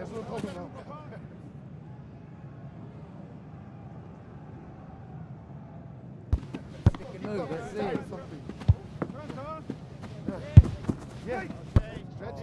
That's no problem now. Stick your nose, let's see something. Yeah. Stretch.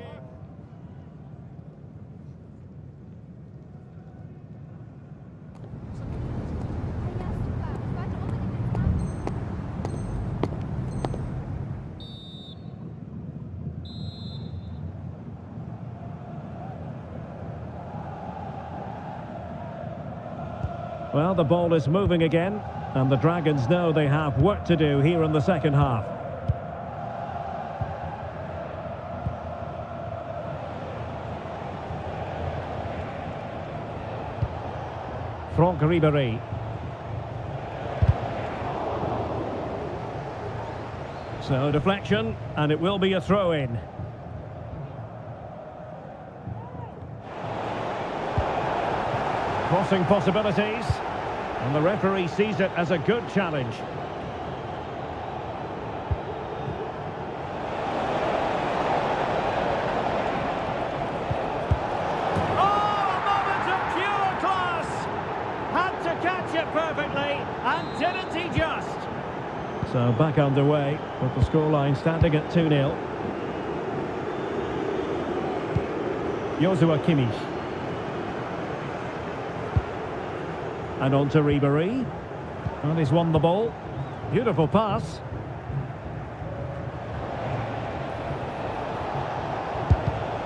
Well, the ball is moving again, and the Dragons know they have work to do here in the second half. Franck Ribéry. So deflection, and it will be a throw-in. Crossing possibilities, and the referee sees it as a good challenge. Oh, a moment of pure class! Had to catch it perfectly, and didn't he just? So back underway, with the scoreline standing at 2-0. Joshua Kimmich. And on to Ribéry. And he's won the ball. Beautiful pass.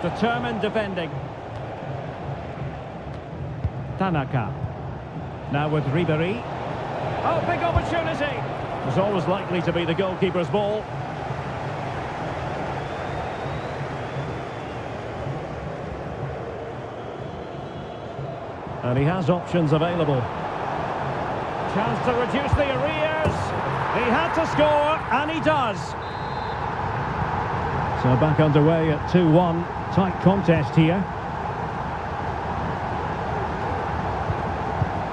Determined defending. Tanaka. Now with Ribéry. Oh, big opportunity. It was always likely to be the goalkeeper's ball. And he has options available. Chance to reduce the arrears. He had to score, and he does. So back underway at 2-1. Tight contest here.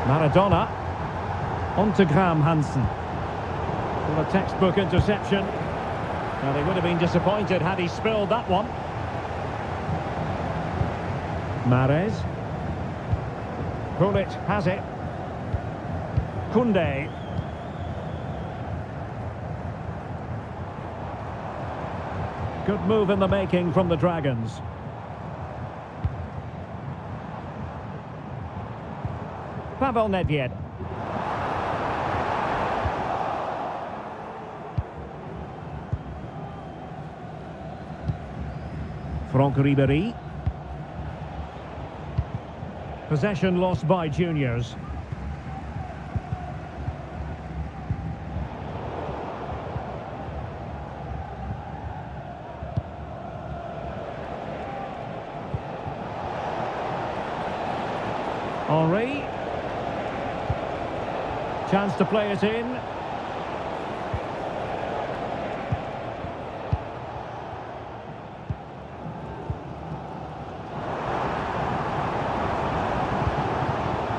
Maradona. On to Graham Hansen. Well, a textbook interception. Now, they would have been disappointed had he spilled that one. Mahrez. Gullit has it. Koundé. Good move in the making from the Dragons. Pavel Nedved. Franck Ribéry. Possession lost by juniors. Henry. Chance to play it in.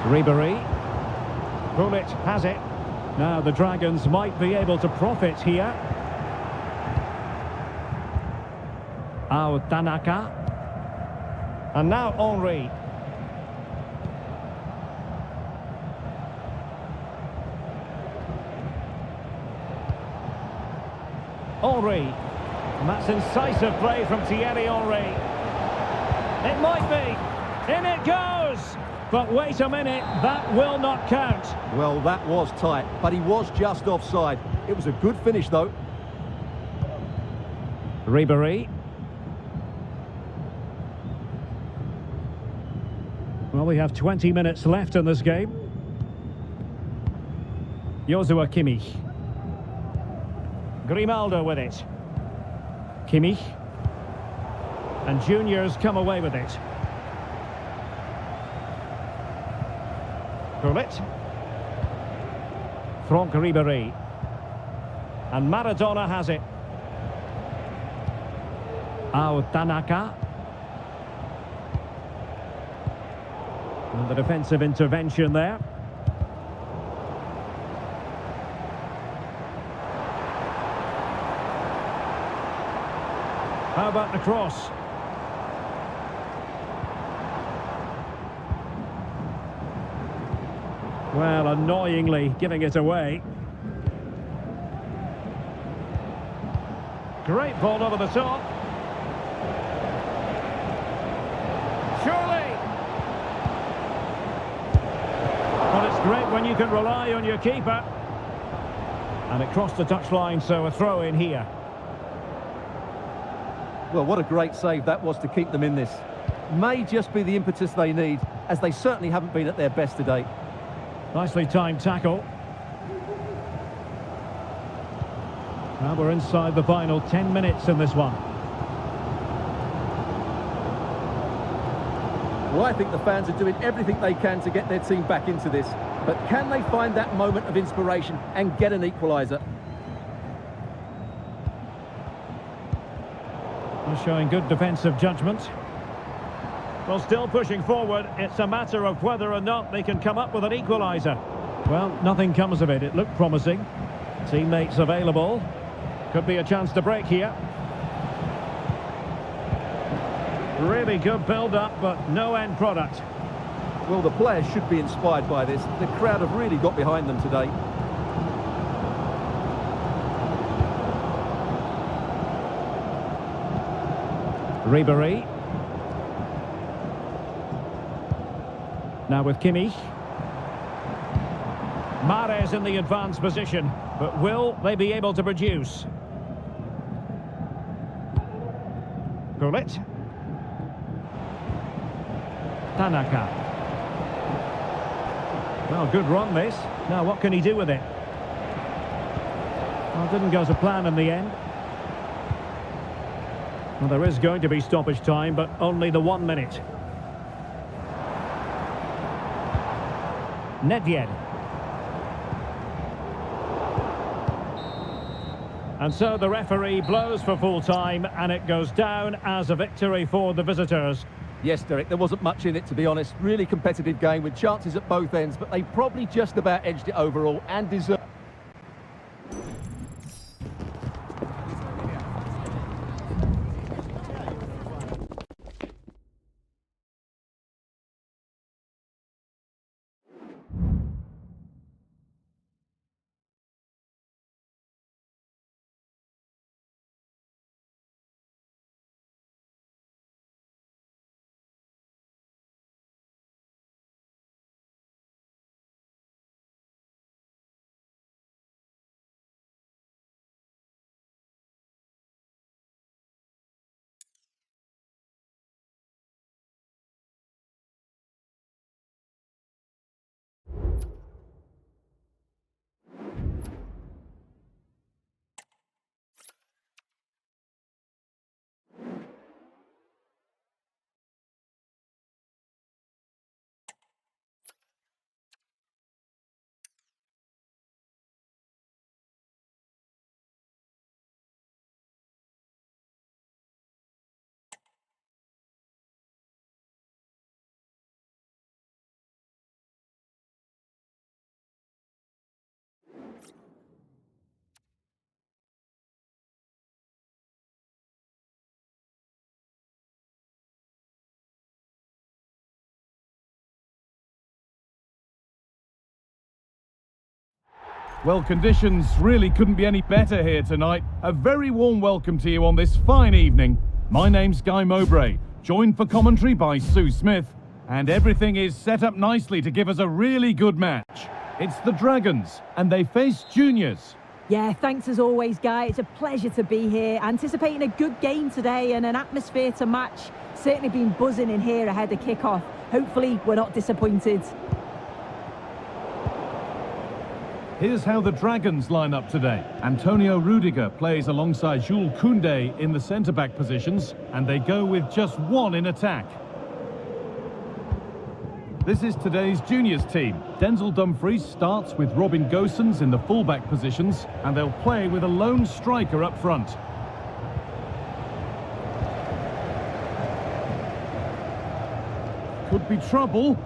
Ribéry. Gullit has it. Now the Dragons might be able to profit here. Tanaka. And now Henry. Henry. And that's incisive play from Thierry Henry. It might be. In it goes. But wait a minute, that will not count. Well, that was tight, but he was just offside. It was a good finish, though. Ribéry. Well, we have 20 minutes left in this game. Joshua Kimmich. Grimaldo with it. Kimmich. And juniors come away with it. Gullit. Franck Ribéry. And Maradona has it. Tanaka. And the defensive intervention there. How about the cross? Well, annoyingly giving it away. Great ball over the top. Surely! Well, it's great when you can rely on your keeper. And it crossed the touchline, so a throw in here. Well, what a great save that was to keep them in this. May just be the impetus they need, as they certainly haven't been at their best today. Nicely timed tackle. Now we're inside the final 10 minutes in this one. Well, I think the fans are doing everything they can to get their team back into this. But can they find that moment of inspiration and get an equaliser? They're showing good defensive judgment. Well, still pushing forward. It's a matter of whether or not they can come up with an equaliser. Well, nothing comes of it. It looked promising. Teammates available. Could be a chance to break here. Really good build-up, but no end product. Well, the players should be inspired by this. The crowd have really got behind them today. Ribéry. Now with Kimmich. Mahrez in the advanced position, but will they be able to produce? Gullit. Tanaka. Well, good run this. Now what can he do with it? Well, it didn't go to plan in the end. Well, there is going to be stoppage time, but only the 1 minute. Nedved. And so the referee blows for full time, and it goes down as a victory for the visitors. Yes, Derek, there wasn't much in it, to be honest. Really competitive game with chances at both ends, but they probably just about edged it overall and deserved. Well, conditions really couldn't be any better here tonight. A very warm welcome to you on this fine evening. My name's Guy Mowbray, joined for commentary by Sue Smith, and everything is set up nicely to give us a really good match. It's the Dragons, and they face Juniors. Yeah, thanks as always, Guy. It's a pleasure to be here. Anticipating a good game today and an atmosphere to match. Certainly been buzzing in here ahead of kick-off. Hopefully, we're not disappointed. Here's how the Dragons line up today. Antonio Rudiger plays alongside Jules Koundé in the centre-back positions, and they go with just one in attack. This is today's Juniors team. Denzel Dumfries starts with Robin Gosens in the full-back positions, and they'll play with a lone striker up front. Could be trouble.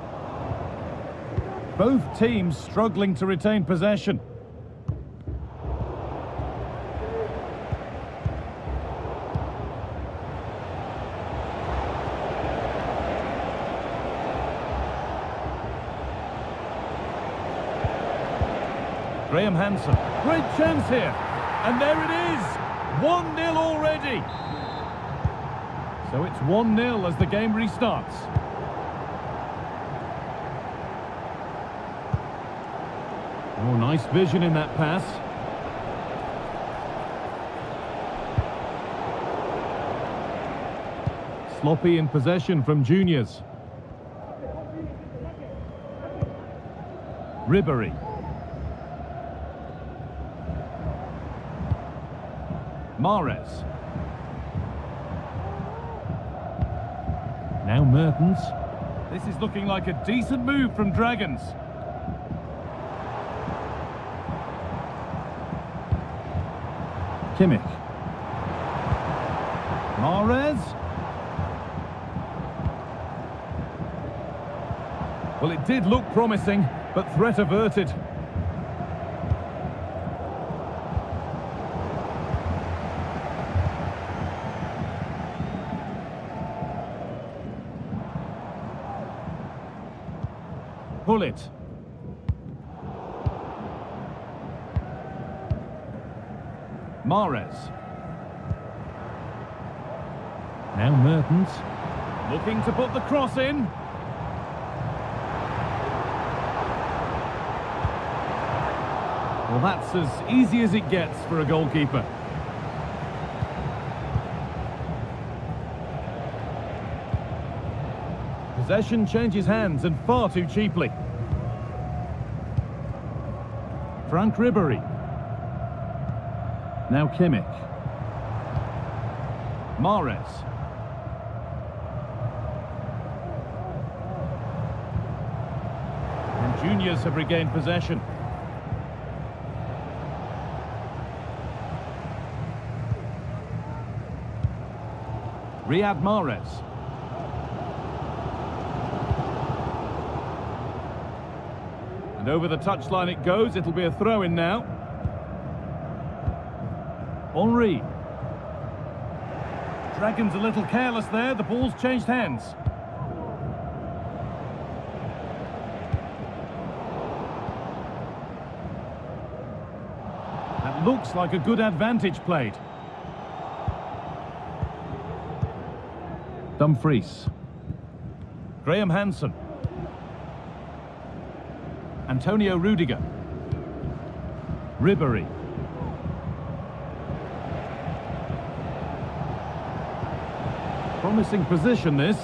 Both teams struggling to retain possession. Graham Hansen. Great chance here. And there it is. 1-0 already. So it's 1-0 as the game restarts. Oh, nice vision in that pass. Sloppy in possession from juniors. Ribery. Mahrez. Now Mertens. This is looking like a decent move from Dragons. Kimmich. Mahrez. Well, it did look promising, but threat averted. Pull it. Mahrez. Now Mertens. Looking to put the cross in. Well, that's as easy as it gets for a goalkeeper. Possession changes hands, and far too cheaply. Frank Ribery. Now Kimmich. Mahrez. And juniors have regained possession. Riyad Mahrez. And over the touchline it goes. It'll be a throw-in now. Henry. Dragons a little careless there. The ball's changed hands. That looks like a good advantage played. Dumfries. Graham Hansen. Antonio Rudiger. Ribery. Promising position, this.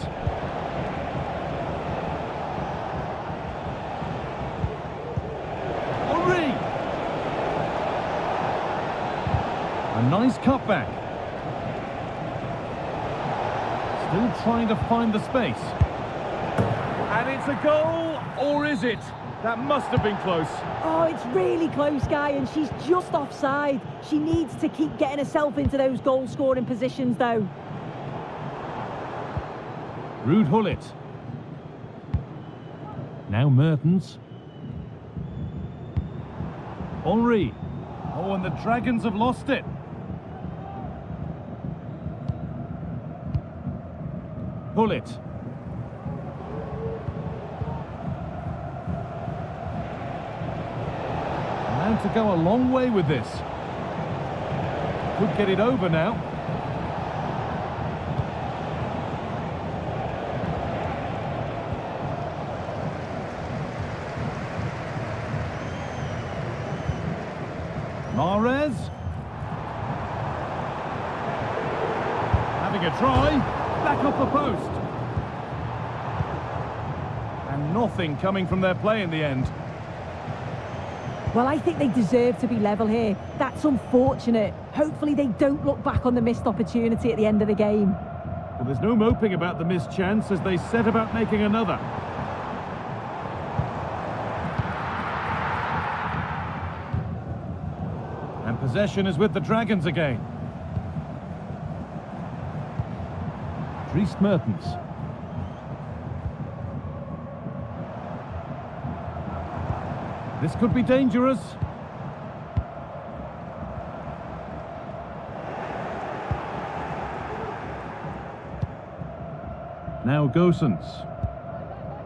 Henry! A nice cutback. Still trying to find the space. And it's a goal, or is it? That must have been close. Oh, it's really close, Guy, and she's just offside. She needs to keep getting herself into those goal-scoring positions, though. Ruud Gullit. Now Mertens. Henry. Oh, and the Dragons have lost it. Gullit. Allowed to go a long way with this. Could get it over now. Mahrez. Having a try. Back off the post. And nothing coming from their play in the end. Well, I think they deserve to be level here. That's unfortunate. Hopefully they don't look back on the missed opportunity at the end of the game. Well, there's no moping about the missed chance as they set about making another. And possession is with the Dragons again. Dries Mertens. This could be dangerous. Now Gosens.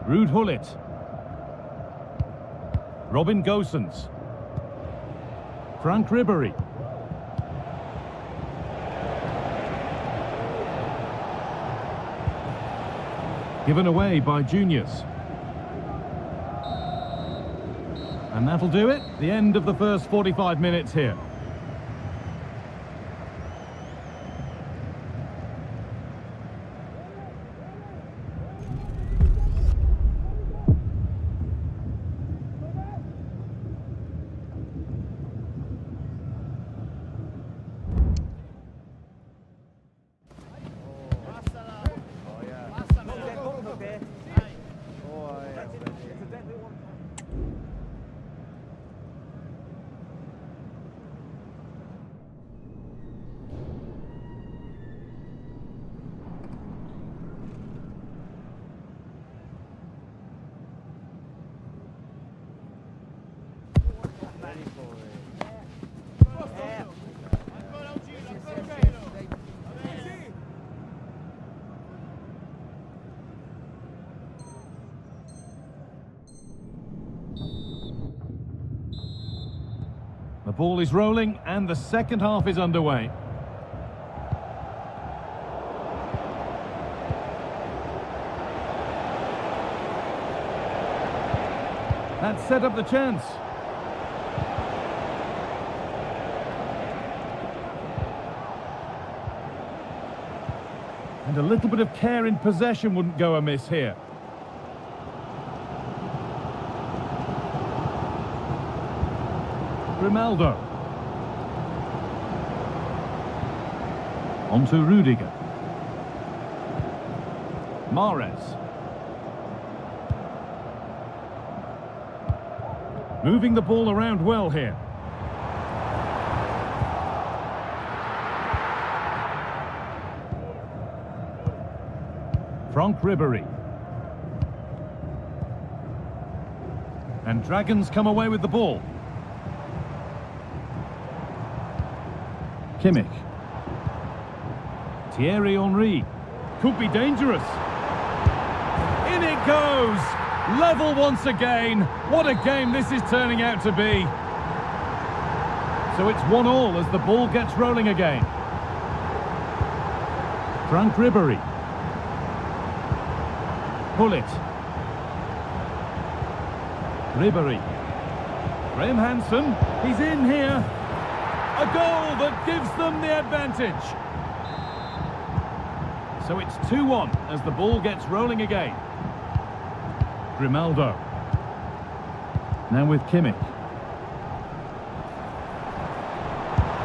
Ruud Gullit. Robin Gosens. Frank Ribery. Given away by Juniors. And that'll do it. The end of the first 45 minutes here. The ball is rolling and the second half is underway. That set up the chance. And a little bit of care in possession wouldn't go amiss here. Grimaldo. On to Rudiger. Mahrez. Moving the ball around well here. Frank Ribery. And Dragons come away with the ball. Kimmich. Thierry Henry. Could be dangerous. In it goes! Level once again. What a game this is turning out to be. So it's 1-1 as the ball gets rolling again. Frank Ribery. Pullet. Ribery. Graham Hansen. He's in here. A goal that gives them the advantage. So it's 2-1 as the ball gets rolling again. Grimaldo. Now with Kimmich.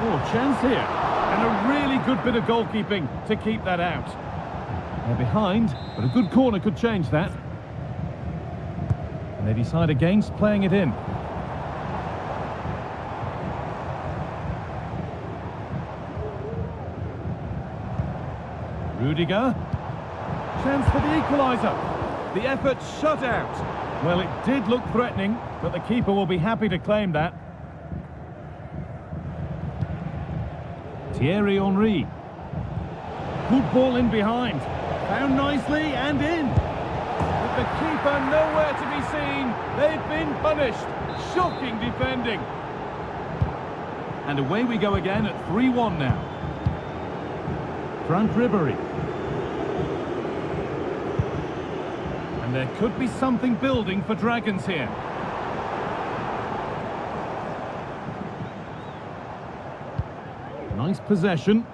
Oh, chance here. And a really good bit of goalkeeping to keep that out. They're behind, but a good corner could change that. And they decide against playing it in. Rudiger. Chance for the equaliser. The effort shut out. Well, it did look threatening, but the keeper will be happy to claim that. Thierry Henry. Good ball in behind. Found nicely and in. With the keeper nowhere to be seen, they've been punished. Shocking defending. And away we go again at 3-1 now. Frank Ribery. And there could be something building for Dragons here. Nice possession.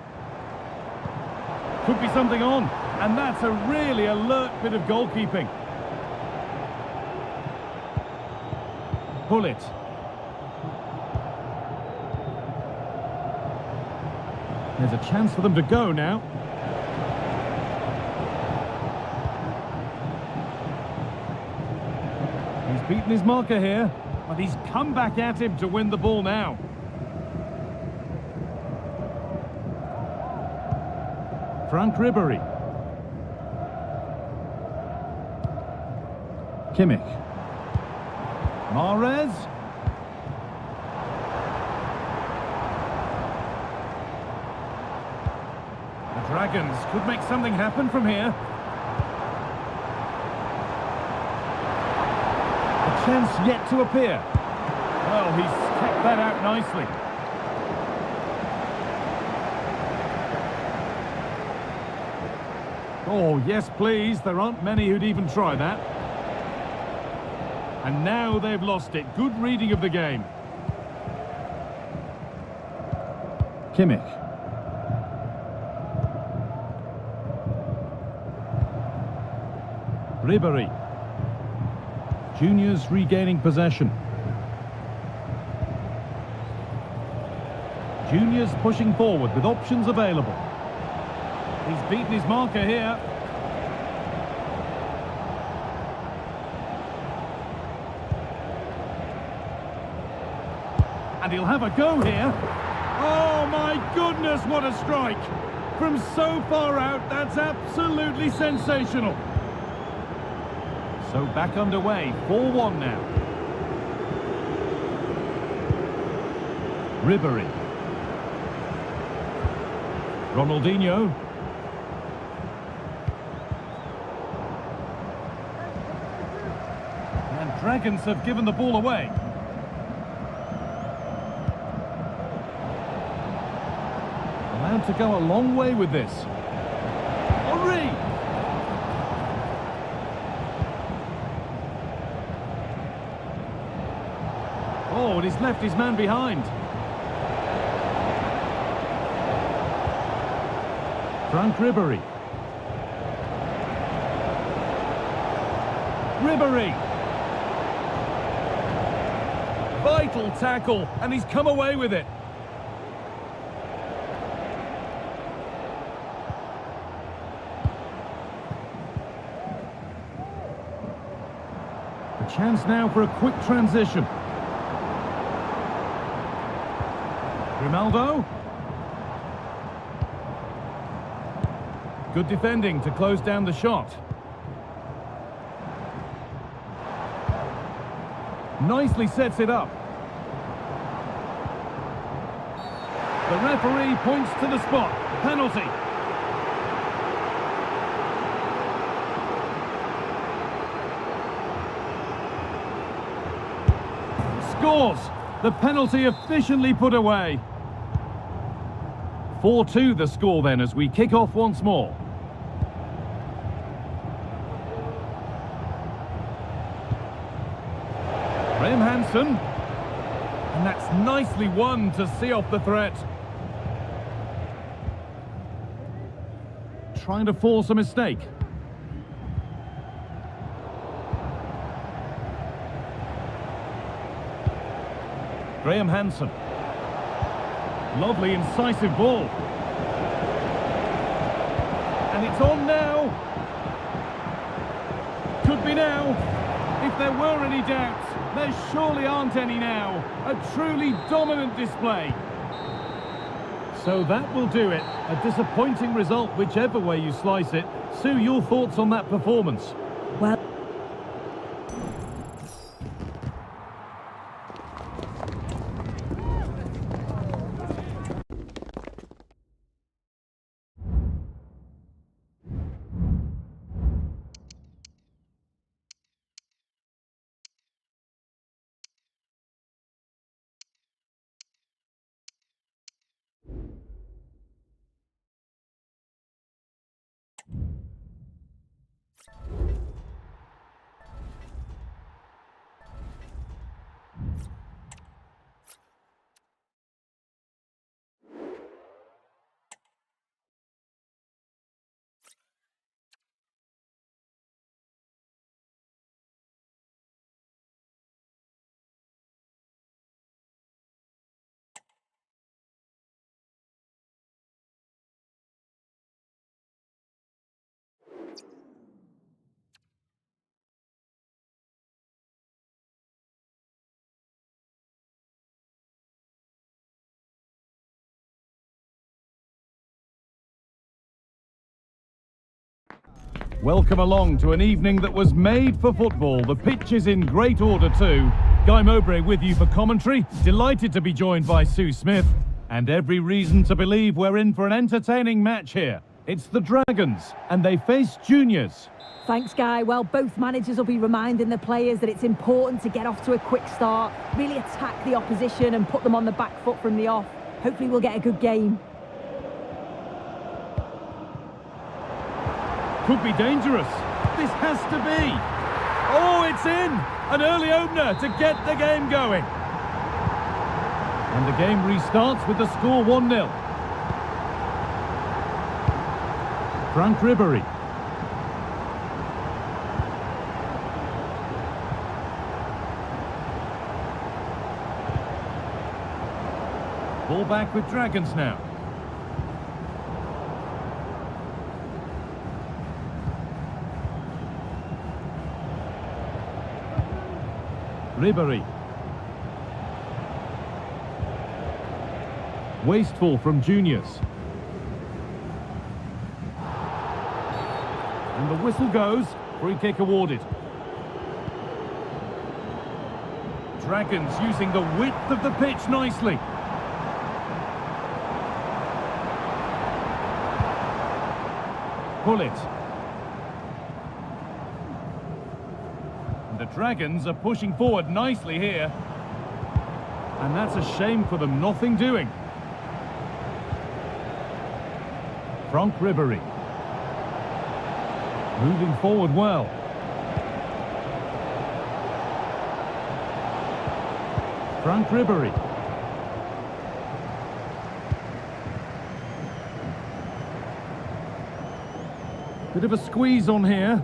Could be something on. And that's a really alert bit of goalkeeping. Pullet. There's a chance for them to go now. He's beaten his marker here, but he's come back at him to win the ball now. Frank Ribery. Kimmich. Mahrez. The Dragons could make something happen from here. A chance yet to appear. Well, he's kept that out nicely. Oh, yes, please. There aren't many who'd even try that. And now they've lost it. Good reading of the game. Kimmich. Ribery. Juniors regaining possession. Juniors pushing forward with options available. He's beaten his marker here. And he'll have a go here. Oh my goodness, what a strike! From so far out, that's absolutely sensational. So back underway, 4-1 now. Ribery. Ronaldinho. And Dragons have given the ball away. Allowed to go a long way with this. Henry! Oh, and he's left his man behind. Frank Ribery. Ribery! Vital tackle, and he's come away with it. A chance now for a quick transition. Ronaldo. Good defending to close down the shot. Nicely sets it up. The referee points to the spot. Penalty. Scores. The penalty efficiently put away. 4-2 the score then as we kick off once more. Graham Hansen. And that's nicely won to see off the threat. Trying to force a mistake. Graham Hansen. Lovely incisive ball. And it's on now. Could be now. If there were any doubts, there surely aren't any now. A truly dominant display. So that will do it. A disappointing result whichever way you slice it. Sue, your thoughts on that performance? Well, Welcome along to an evening that was made for football. The pitch is in great order too. Guy Mowbray with you for commentary. Delighted to be joined by Sue Smith. And every reason to believe we're in for an entertaining match here. It's the Dragons, and they face Juniors. thanks, Guy. Well, both managers will be reminding the players that it's important to get off to a quick start, really attack the opposition and put them on the back foot from the off. Hopefully we'll get a good game. could be dangerous. This has to be. Oh, it's in! An early opener to get the game going. And the game restarts with the score 1-0. Frank Ribery. Ball back with Dragons now. Ribery. Wasteful from juniors. And the whistle goes. Free kick awarded. Dragons using the width of the pitch nicely. Pull it. And the Dragons are pushing forward nicely here. And that's a shame for them, nothing doing. Frank Ribery. Moving forward well. Frank Ribery. Bit of a squeeze on here.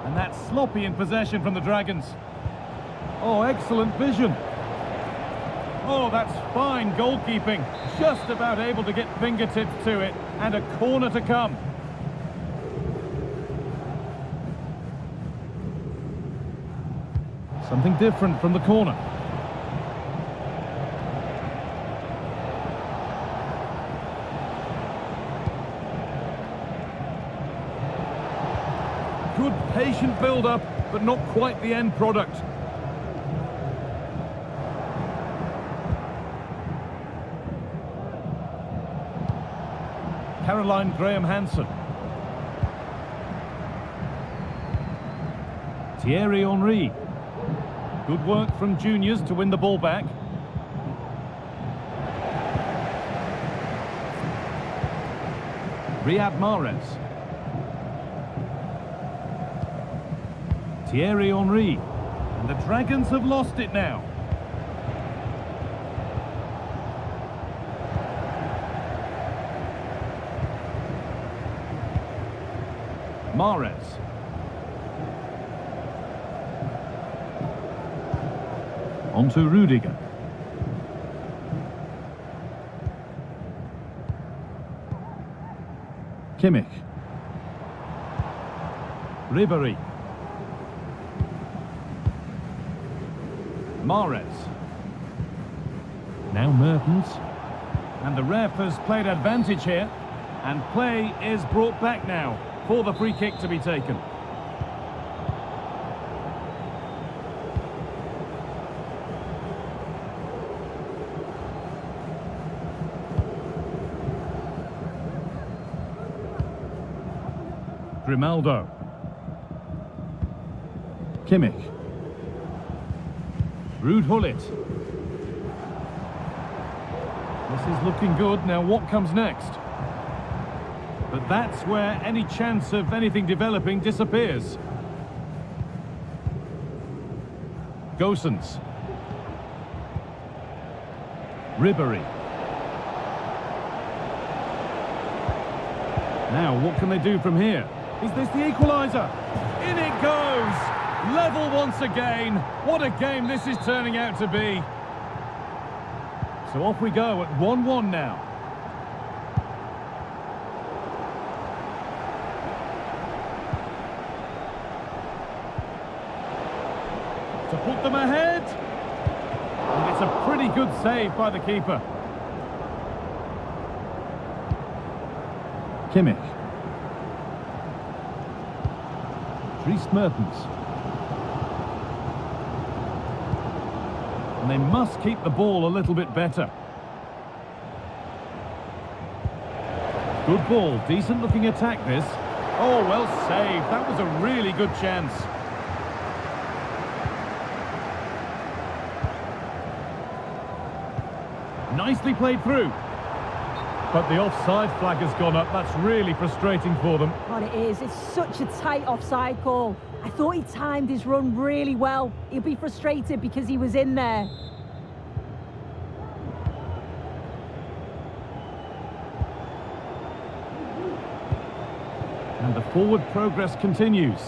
And that's sloppy in possession from the Dragons. Oh, excellent vision. Oh, that's fine goalkeeping. Just about able to get fingertips to it. And a corner to come. Something different from the corner. Good patient build-up, but not quite the end product. Caroline Graham-Hansen. Thierry Henry. Good work from juniors to win the ball back. Riyad Mahrez. Thierry Henry. And the Dragons have lost it now. Mahrez. On to Rudiger. Kimmich. Ribery. Mahrez. Now Mertens. And the ref has played advantage here. And play is brought back now for the free kick to be taken. Grimaldo. Kimmich. Ruud Gullit. This is looking good. Now what comes next? But that's where any chance of anything developing disappears. Gosens. Ribery. Now what can they do from here? Is this the equaliser? In it goes! Level once again. What a game this is turning out to be. So off we go at 1-1 now. To put them ahead. And it's a pretty good save by the keeper. Kimmich. Dries Mertens. And they must keep the ball a little bit better. Good ball, decent looking attack this. Oh, well saved. That was a really good chance. Nicely played through. But the offside flag has gone up. That's really frustrating for them. God, it is. It's such a tight offside call. I thought he timed his run really well. He'll be frustrated because he was in there. And the forward progress continues.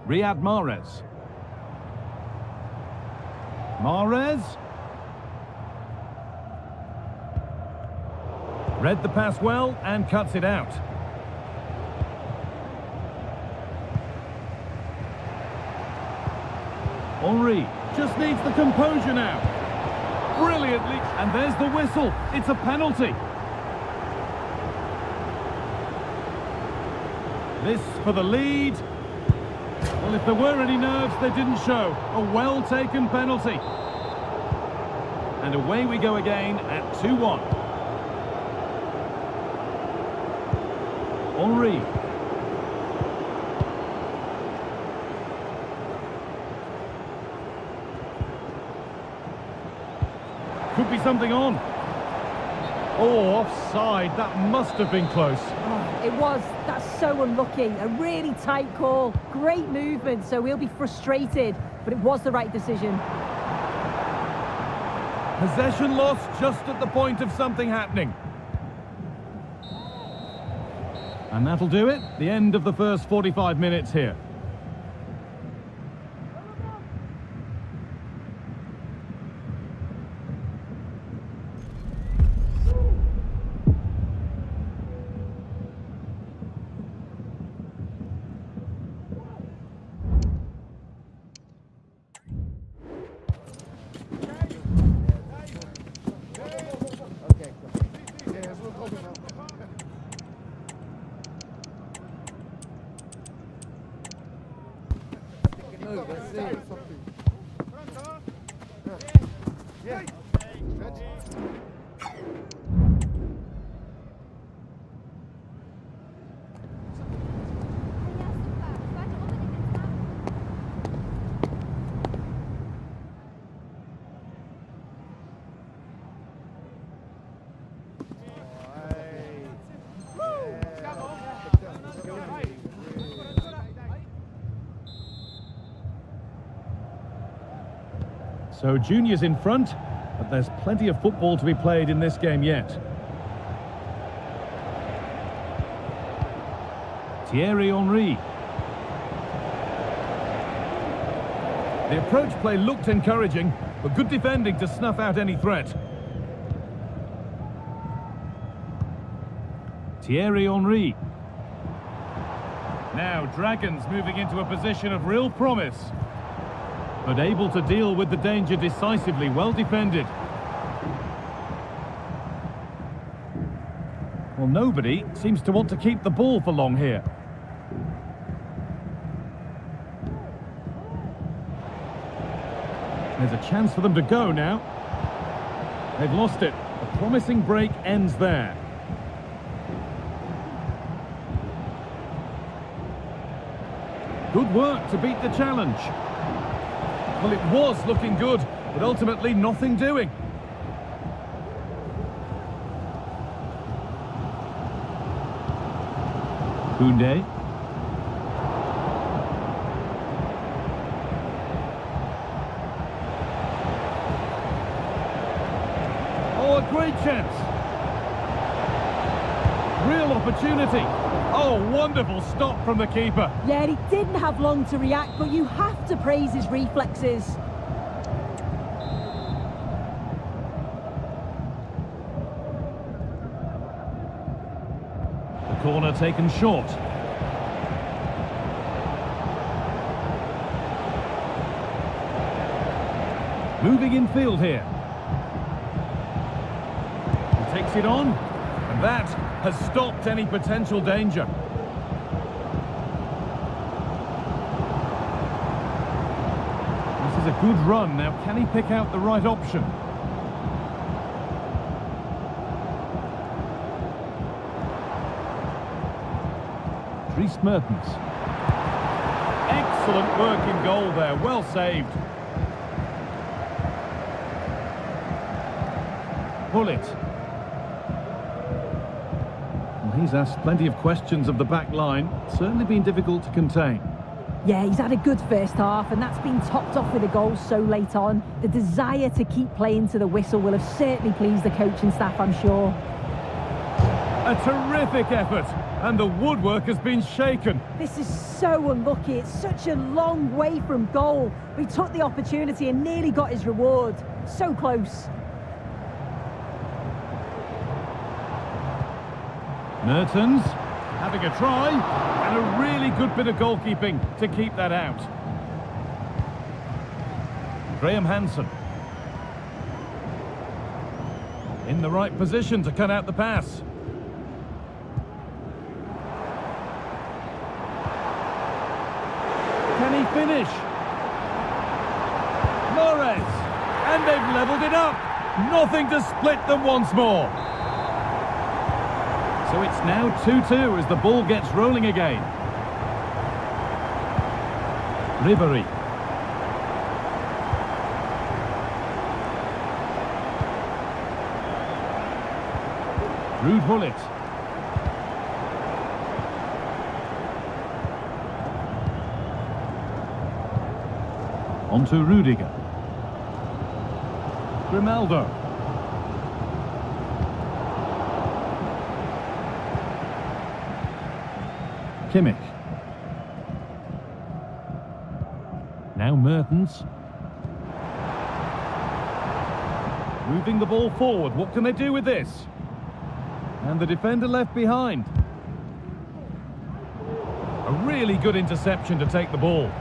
Riyad Mahrez. Mahrez. Read the pass well and cuts it out. Henry just needs the composure now. Brilliantly, and there's the whistle. It's a penalty. This for the lead. Well, if there were any nerves, they didn't show. A well-taken penalty. And away we go again at 2-1. Henry. Could be something on. Oh, offside. That must have been close. Oh, it was. That's so unlucky. A really tight call. Great movement, so we'll be frustrated. But it was the right decision. Possession lost just at the point of something happening. And that'll do it. The end of the first 45 minutes here. Okay, cool. Yeah, it's real cold now. Move, let's see. Something. Yeah. So juniors in front, but there's plenty of football to be played in this game yet. Thierry Henry. The approach play looked encouraging, but good defending to snuff out any threat. Thierry Henry. Now Dragons moving into a position of real promise, but able to deal with the danger decisively. Well defended. Well, nobody seems to want to keep the ball for long here. There's a chance for them to go now. They've lost it. A promising break ends there. Good work to beat the challenge. Well, it was looking good, but ultimately nothing doing. Koundé. Oh, a great chance. Real opportunity. Oh, wonderful stop from the keeper. Yeah, he didn't have long to react, but you have to praise his reflexes. The corner taken short. Moving in field here. He takes it on, and that has stopped any potential danger. This is a good run. Now, can he pick out the right option? Dries Mertens. Excellent work in goal there, well saved. Bullet. Well, he's asked plenty of questions of the back line. Certainly been difficult to contain. Yeah, he's had a good first half, and that's been topped off with a goal so late on. The desire to keep playing to the whistle will have certainly pleased the coaching staff, I'm sure. A terrific effort, and the woodwork has been shaken. This is so unlucky. It's such a long way from goal. He took the opportunity and nearly got his reward. So close. Mertens having a try, and a really good bit of goalkeeping to keep that out. Graham Hansen. In the right position to cut out the pass. Can he finish? Flores! And they've levelled it up! Nothing to split them once more. So it's now 2-2 as the ball gets rolling again. Ribéry. Ruud Gullit. On to Rudiger. Grimaldo. Kimmich. Now Mertens. Moving the ball forward. What can they do with this? And the defender left behind. A really good interception to take the ball.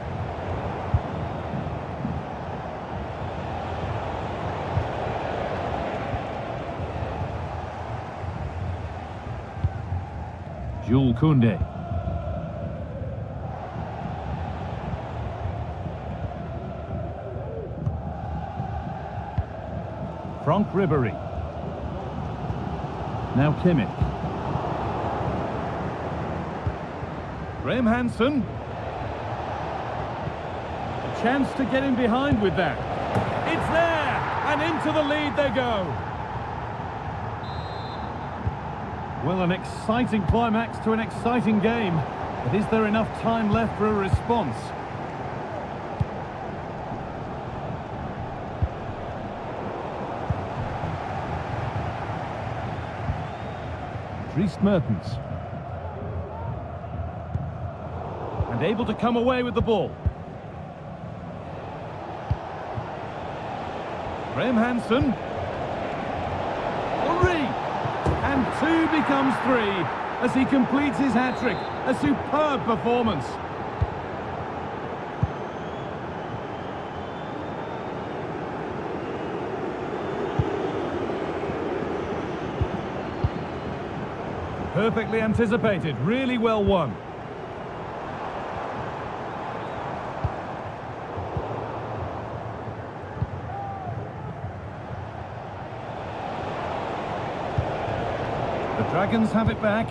Jules Koundé. Franck Ribéry. Now Kimmich. Graham Hansen. A chance to get in behind with that. It's there! And into the lead they go. Well, an exciting climax to an exciting game. But is there enough time left for a response? Dries Mertens. And able to come away with the ball. Graham Hansen. Henry! And 2 becomes 3 as he completes his hat-trick. A superb performance. Perfectly anticipated, really well won. The Dragons have it back.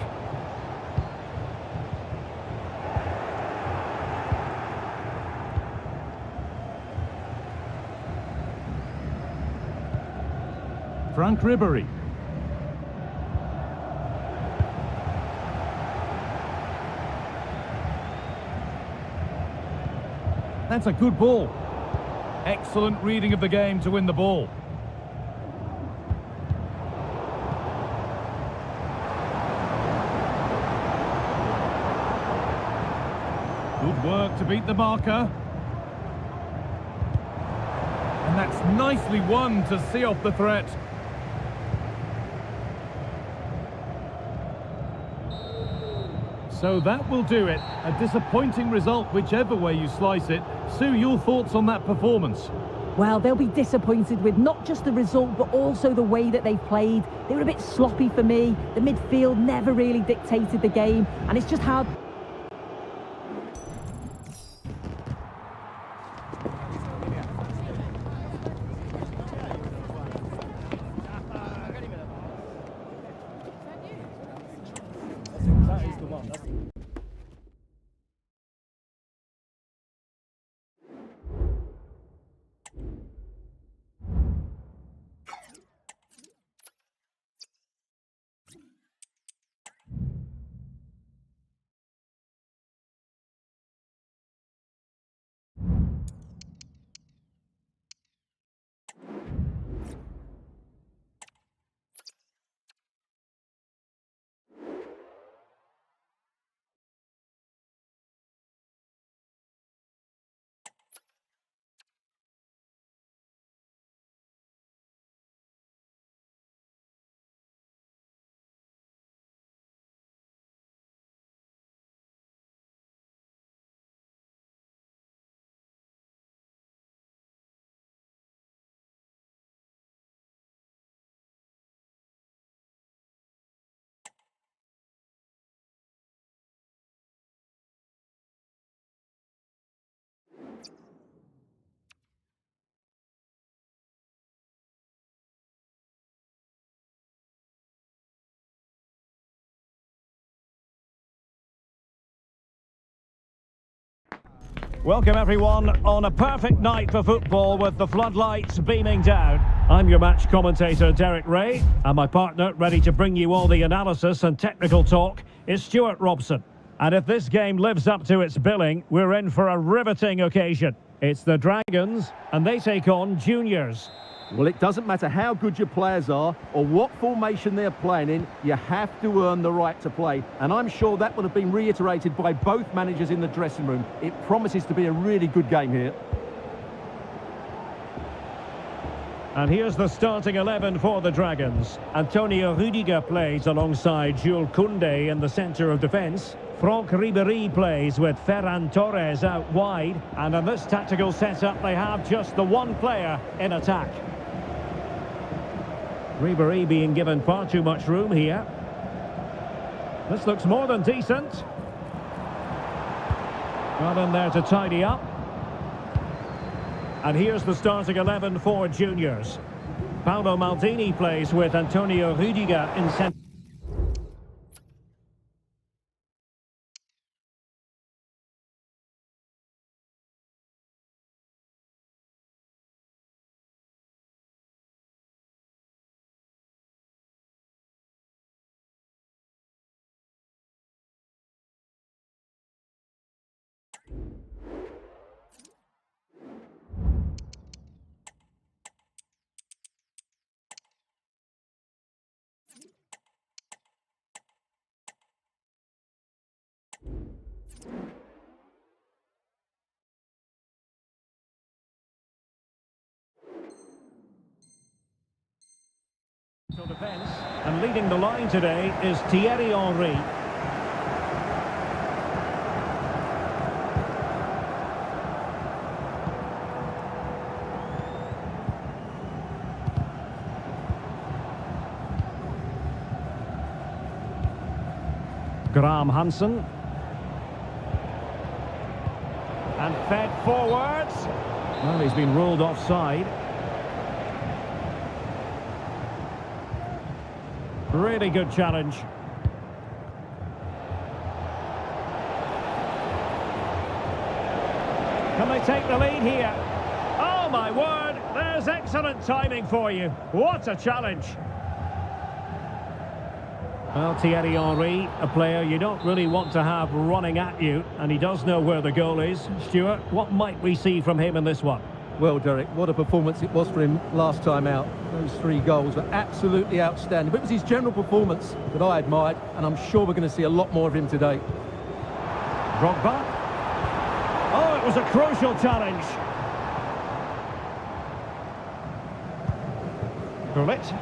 Franck Ribéry. That's a good ball. Excellent reading of the game to win the ball. Good work to beat the marker. And that's nicely won to see off the threat. So that will do it. A disappointing result, whichever way you slice it. Sue, your thoughts on that performance? Well, they'll be disappointed with not just the result, but also the way that they've played. They were a bit sloppy for me. The midfield never really dictated the game, and it's just hard. Welcome everyone on a perfect night for football with the floodlights beaming down. I'm your match commentator Derek Ray, and my partner ready to bring you all the analysis and technical talk is Stuart Robson. And if this game lives up to its billing, we're in for a riveting occasion. It's the Dragons and they take on Juniors. Well, it doesn't matter how good your players are or what formation they're playing in, you have to earn the right to play. And I'm sure that will have been reiterated by both managers in the dressing room. It promises to be a really good game here. And here's the starting 11 for the Dragons. Antonio Rüdiger plays alongside Jules Koundé in the centre of defence. Franck Ribéry plays with Ferran Torres out wide. And in this tactical setup, they have just the one player in attack. Ribéry being given far too much room here. This looks more than decent. Well in there to tidy up. And here's the starting 11 for Juniors. Paolo Maldini plays with Antonio Rüdiger in centre. Defence, and leading the line today is Thierry Henry. Graham Hansen. And fed forwards. Well, he's been ruled offside. Really good challenge. Can they take the lead here? Oh my word, there's excellent timing for you. What a challenge. Well, Thierry Henry, a player you don't really want to have running at you, and he does know where the goal is. Stuart, what might we see from him in this one? Well, Derek, what a performance it was for him last time out. Those 3 goals were absolutely outstanding. But it was his general performance that I admired, and I'm sure we're going to see a lot more of him today. Drogba. Oh, it was a crucial challenge. Gullit.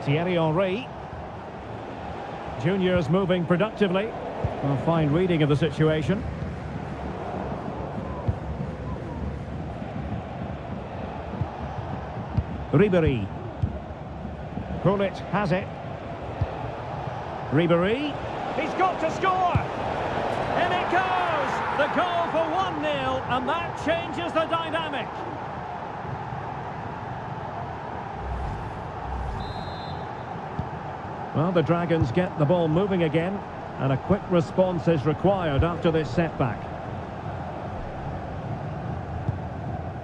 Thierry Henry. Juniors moving productively. A fine reading of the situation. Ribéry. Gullit has it. Ribéry. He's got to score! In it goes! The goal for 1-0, and that changes the dynamic. Well, the Dragons get the ball moving again, and a quick response is required after this setback.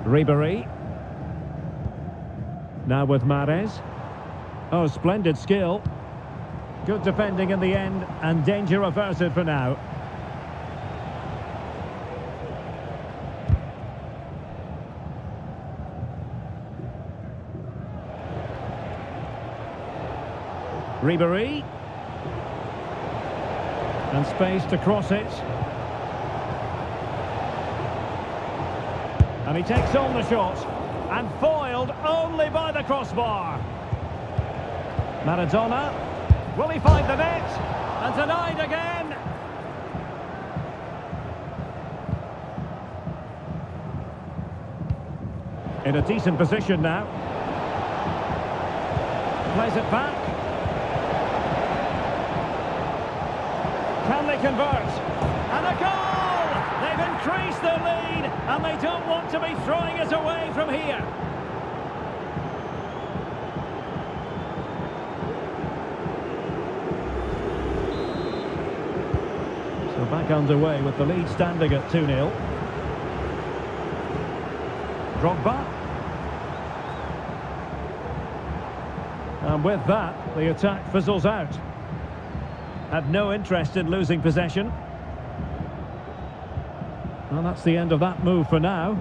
Ribéry. Now with Mahrez. Oh, splendid skill. Good defending in the end, and danger averted for now. Ribéry. And space to cross it. And he takes on the shot. And foiled only by the crossbar. Maradona. Will he find the net? And denied again. In a decent position now. Plays it back. Can they convert? And a goal! They've increased their lead, and they don't want to be throwing it away from here. So back back underway with the lead standing at 2-0. Drogba. And with that, the attack fizzles out. Had no interest in losing possession. Well, that's the end of that move for now.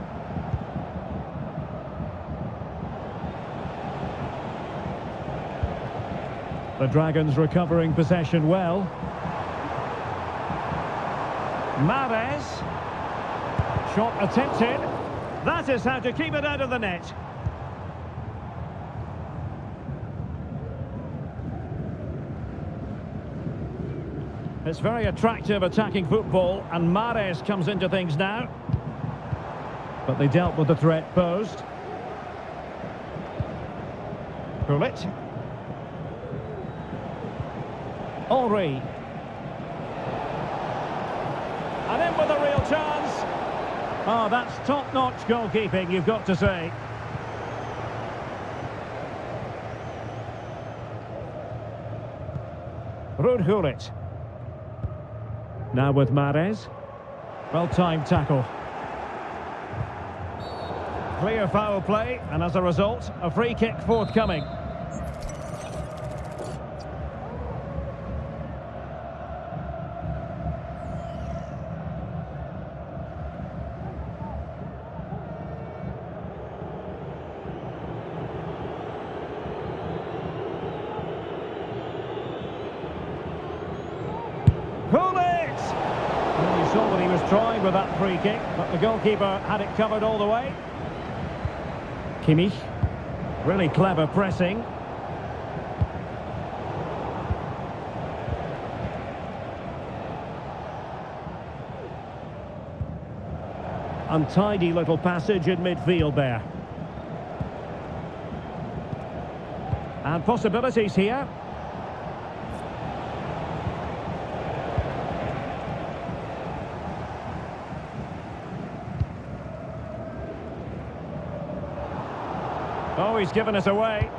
The Dragons recovering possession well. Mahrez. Shot attempted. That is how to keep it out of the net. It's very attractive attacking football, and Mahrez comes into things now. But they dealt with the threat posed. Gullit. Henry. And in with a real chance. Oh, that's top-notch goalkeeping, you've got to say. Gullit. Now with Mahrez. Well-timed tackle. Clear foul play, and as a result, a free kick forthcoming. You saw what he was trying with that free kick, but the goalkeeper had it covered all the way. Kimmich, really clever pressing. Untidy little passage in midfield there. And possibilities here. Oh, he's given us away.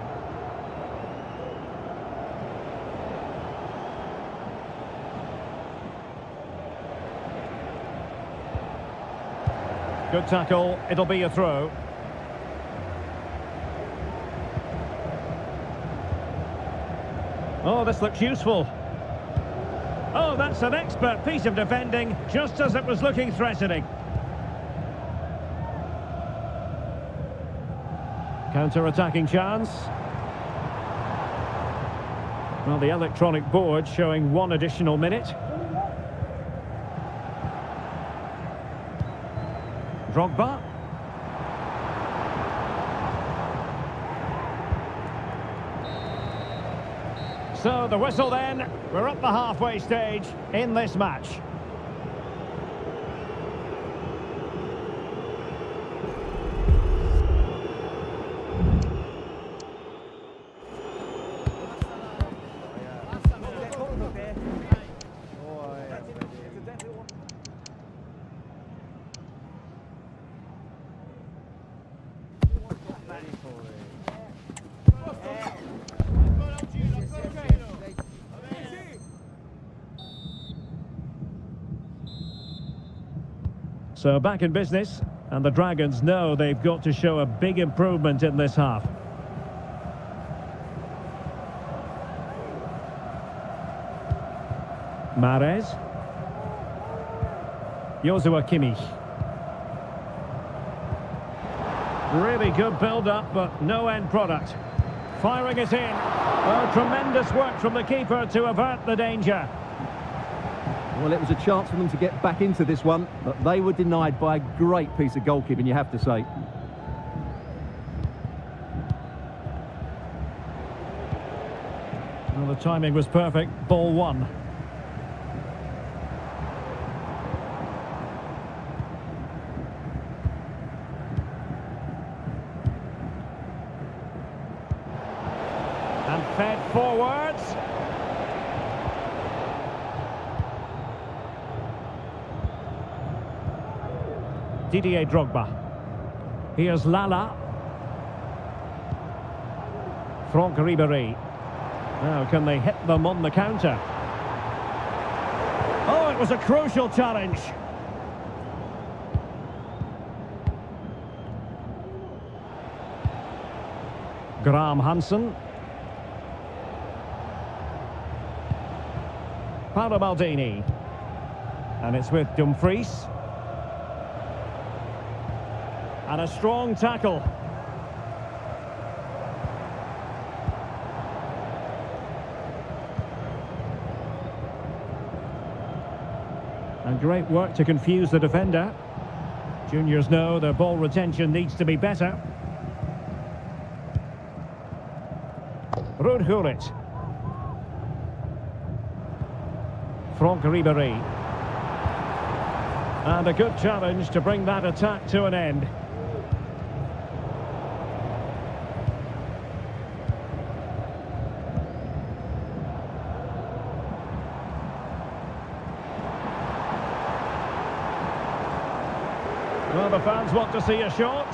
Good tackle, it'll be a throw. Oh, this looks useful. Oh, that's an expert piece of defending, just as it was looking threatening. Counter-attacking chance. Well, the electronic board showing one additional minute. Drogba. So the whistle then. We're up the halfway stage in this match. So back in business, and the Dragons know they've got to show a big improvement in this half. Mahrez. Joshua Kimmich. Really good build-up, but no end product. Firing it in. Oh, tremendous work from the keeper to avert the danger. Well, it was a chance for them to get back into this one, but they were denied by a great piece of goalkeeping, you have to say. Well, the timing was perfect. Ball one. And fed forwards. Didier Drogba. Here's Lala. Franck Ribéry. Now, can they hit them on the counter? Oh, it was a crucial challenge. Graham Hansen. Paolo Maldini. And it's with Dumfries. And a strong tackle. And great work to confuse the defender. Juniors know their ball retention needs to be better. Ruud Gullit. Franck Ribéry. And a good challenge to bring that attack to an end. Well, the fans want to see a shot.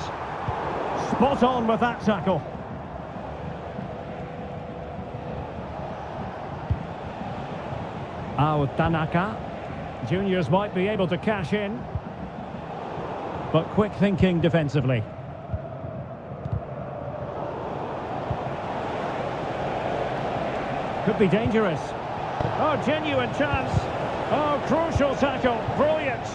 Spot on with that tackle. Tanaka. Juniors might be able to cash in. But quick thinking defensively. Could be dangerous. Oh, genuine chance. Oh, crucial tackle. Brilliant.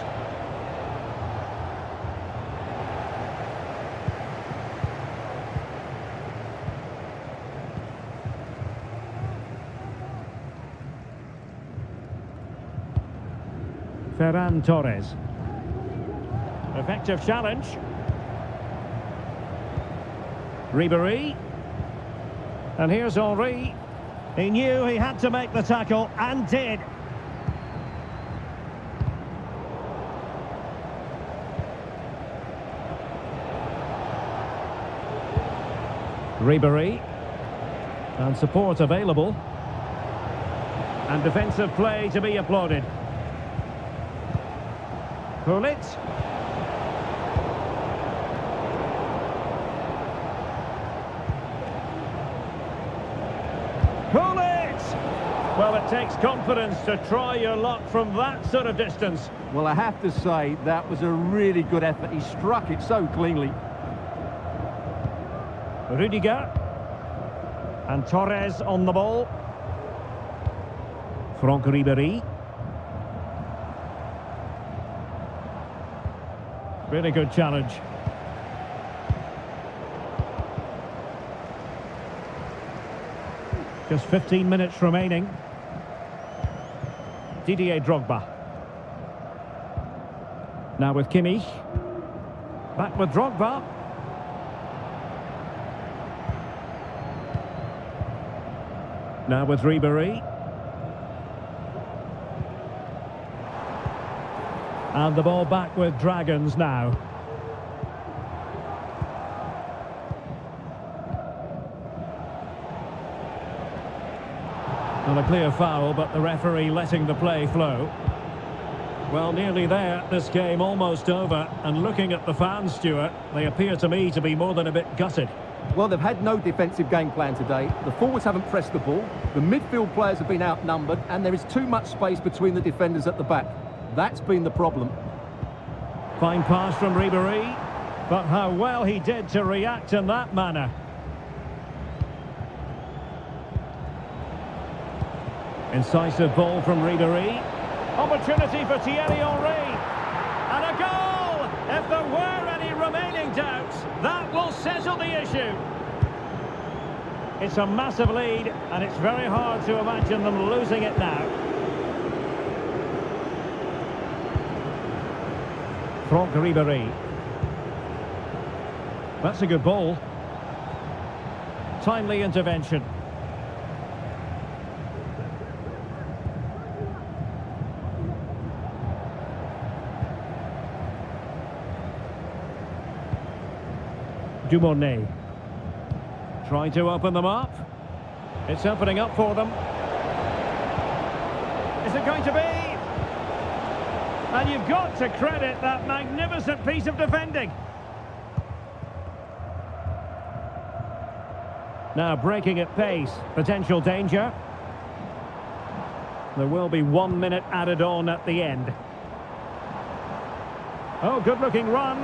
Ferran Torres. Effective challenge. Ribéry. And here's Henry. He knew he had to make the tackle and did. Ribéry. And support available. And defensive play to be applauded. Gullit. Gullit! Well, it takes confidence to try your luck from that sort of distance. Well, I have to say, that was a really good effort. He struck it so cleanly. Rudiger. And Torres on the ball. Franck Ribéry. Really good challenge. Just 15 minutes remaining. Didier Drogba. Now with Kimmich. Back with Drogba. Now with Ribéry. And the ball back with Dragons now. Well, a clear foul, but the referee letting the play flow. Well, nearly there, this game almost over. And looking at the fans, Stuart, they appear to me to be more than a bit gutted. Well, they've had no defensive game plan today. The forwards haven't pressed the ball. The midfield players have been outnumbered. And there is too much space between the defenders at the back. That's been the problem. Fine pass from Ribéry, but how well he did to react in that manner. Incisive ball from Ribéry. Opportunity for Thierry Henry. And a goal! If there were any remaining doubts, that will settle the issue. It's a massive lead, and it's very hard to imagine them losing it now. Franck Ribéry. That's a good ball. Timely intervention. Dumornay. Trying to open them up. It's opening up for them. Is it going to be? And you've got to credit that magnificent piece of defending. Now breaking at pace, potential danger. There will be 1 minute added on at the end. Oh, good-looking run.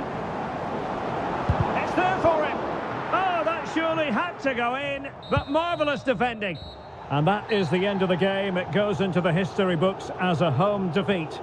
It's there for him. Oh, that surely had to go in, but marvellous defending. And that is the end of the game. It goes into the history books as a home defeat.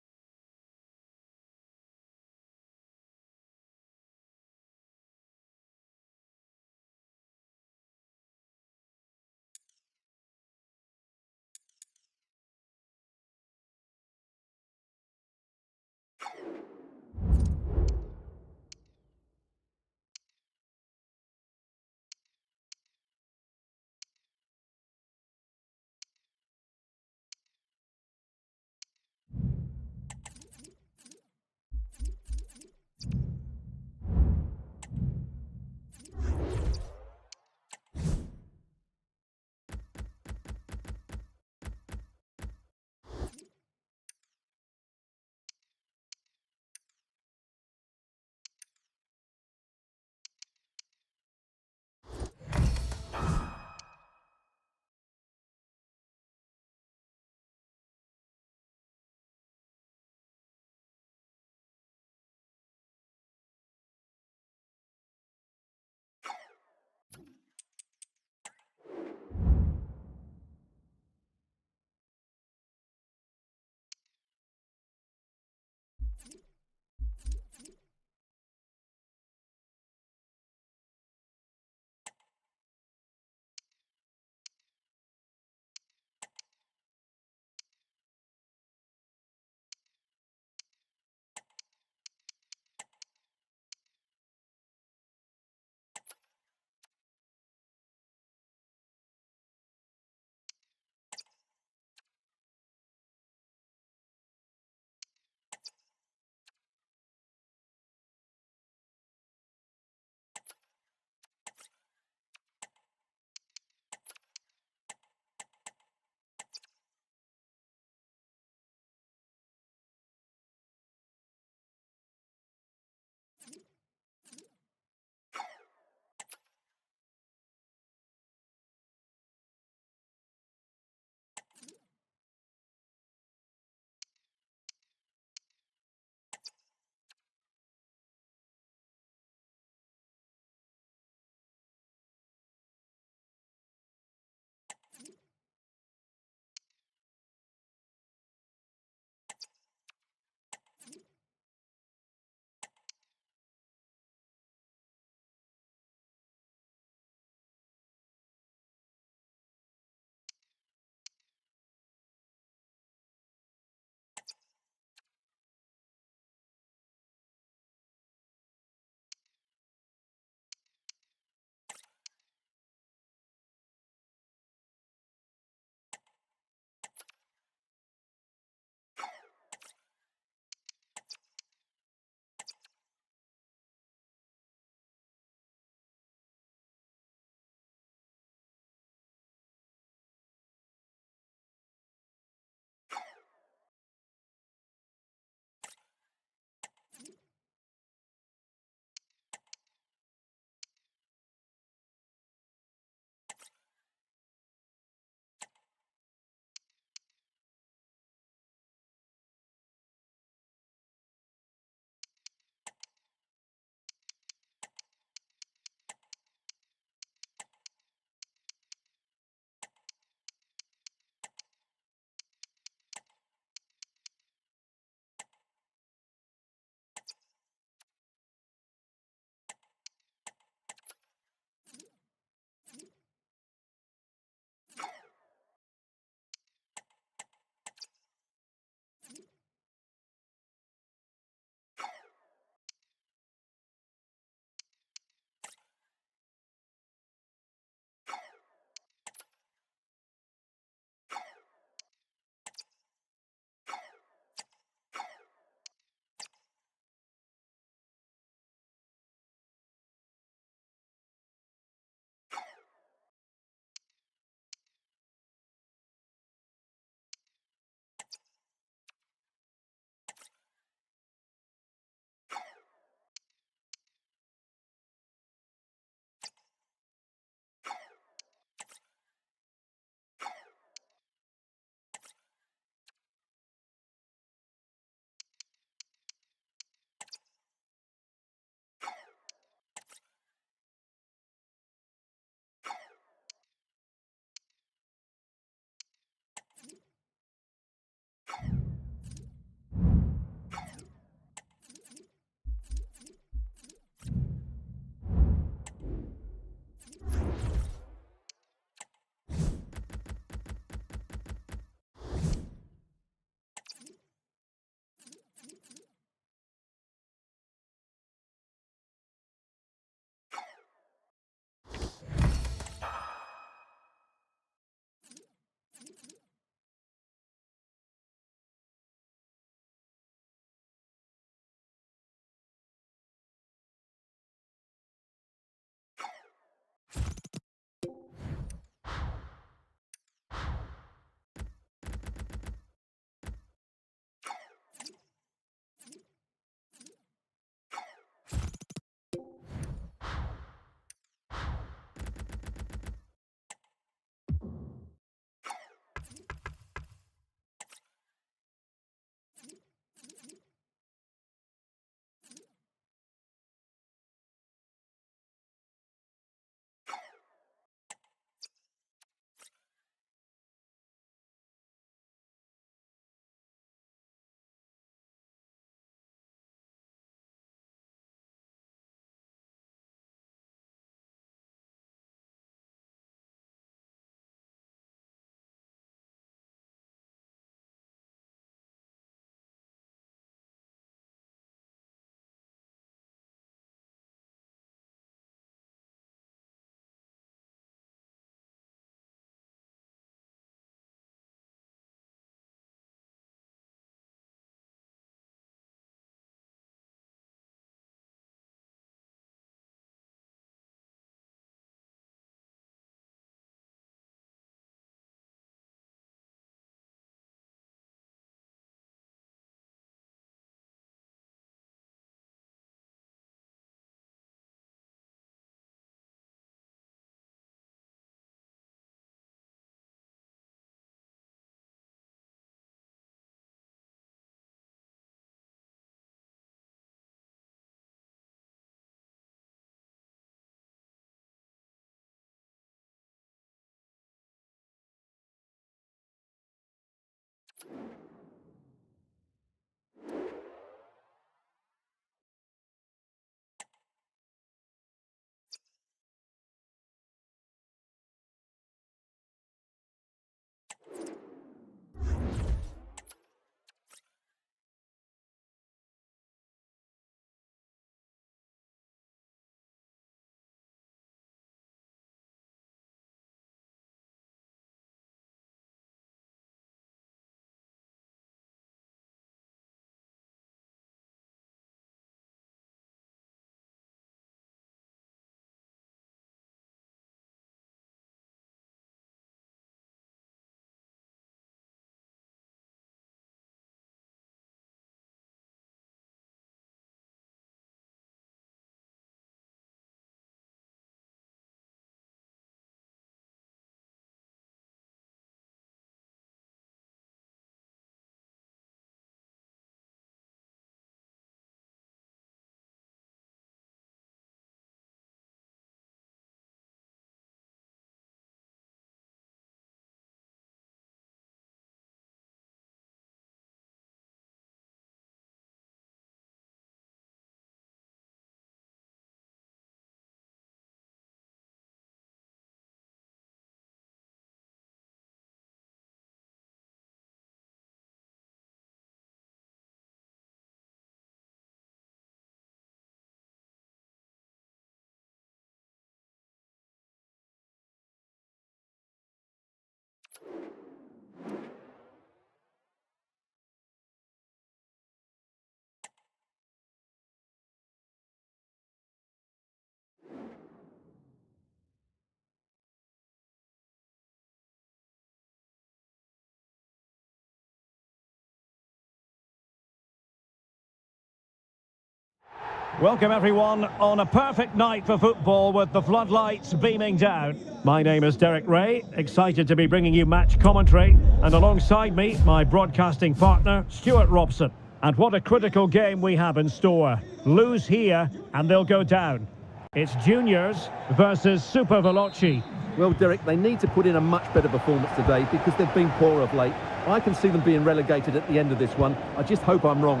Welcome everyone on a perfect night for football with the floodlights beaming down. My name is Derek Ray, excited to be bringing you match commentary, and alongside me, my broadcasting partner, Stuart Robson. And what a critical game we have in store. Lose here and they'll go down. It's juniors versus Super Veloci. Well, Derek, they need to put in a much better performance today because they've been poor of late. I can see them being relegated at the end of this one. I just hope I'm wrong.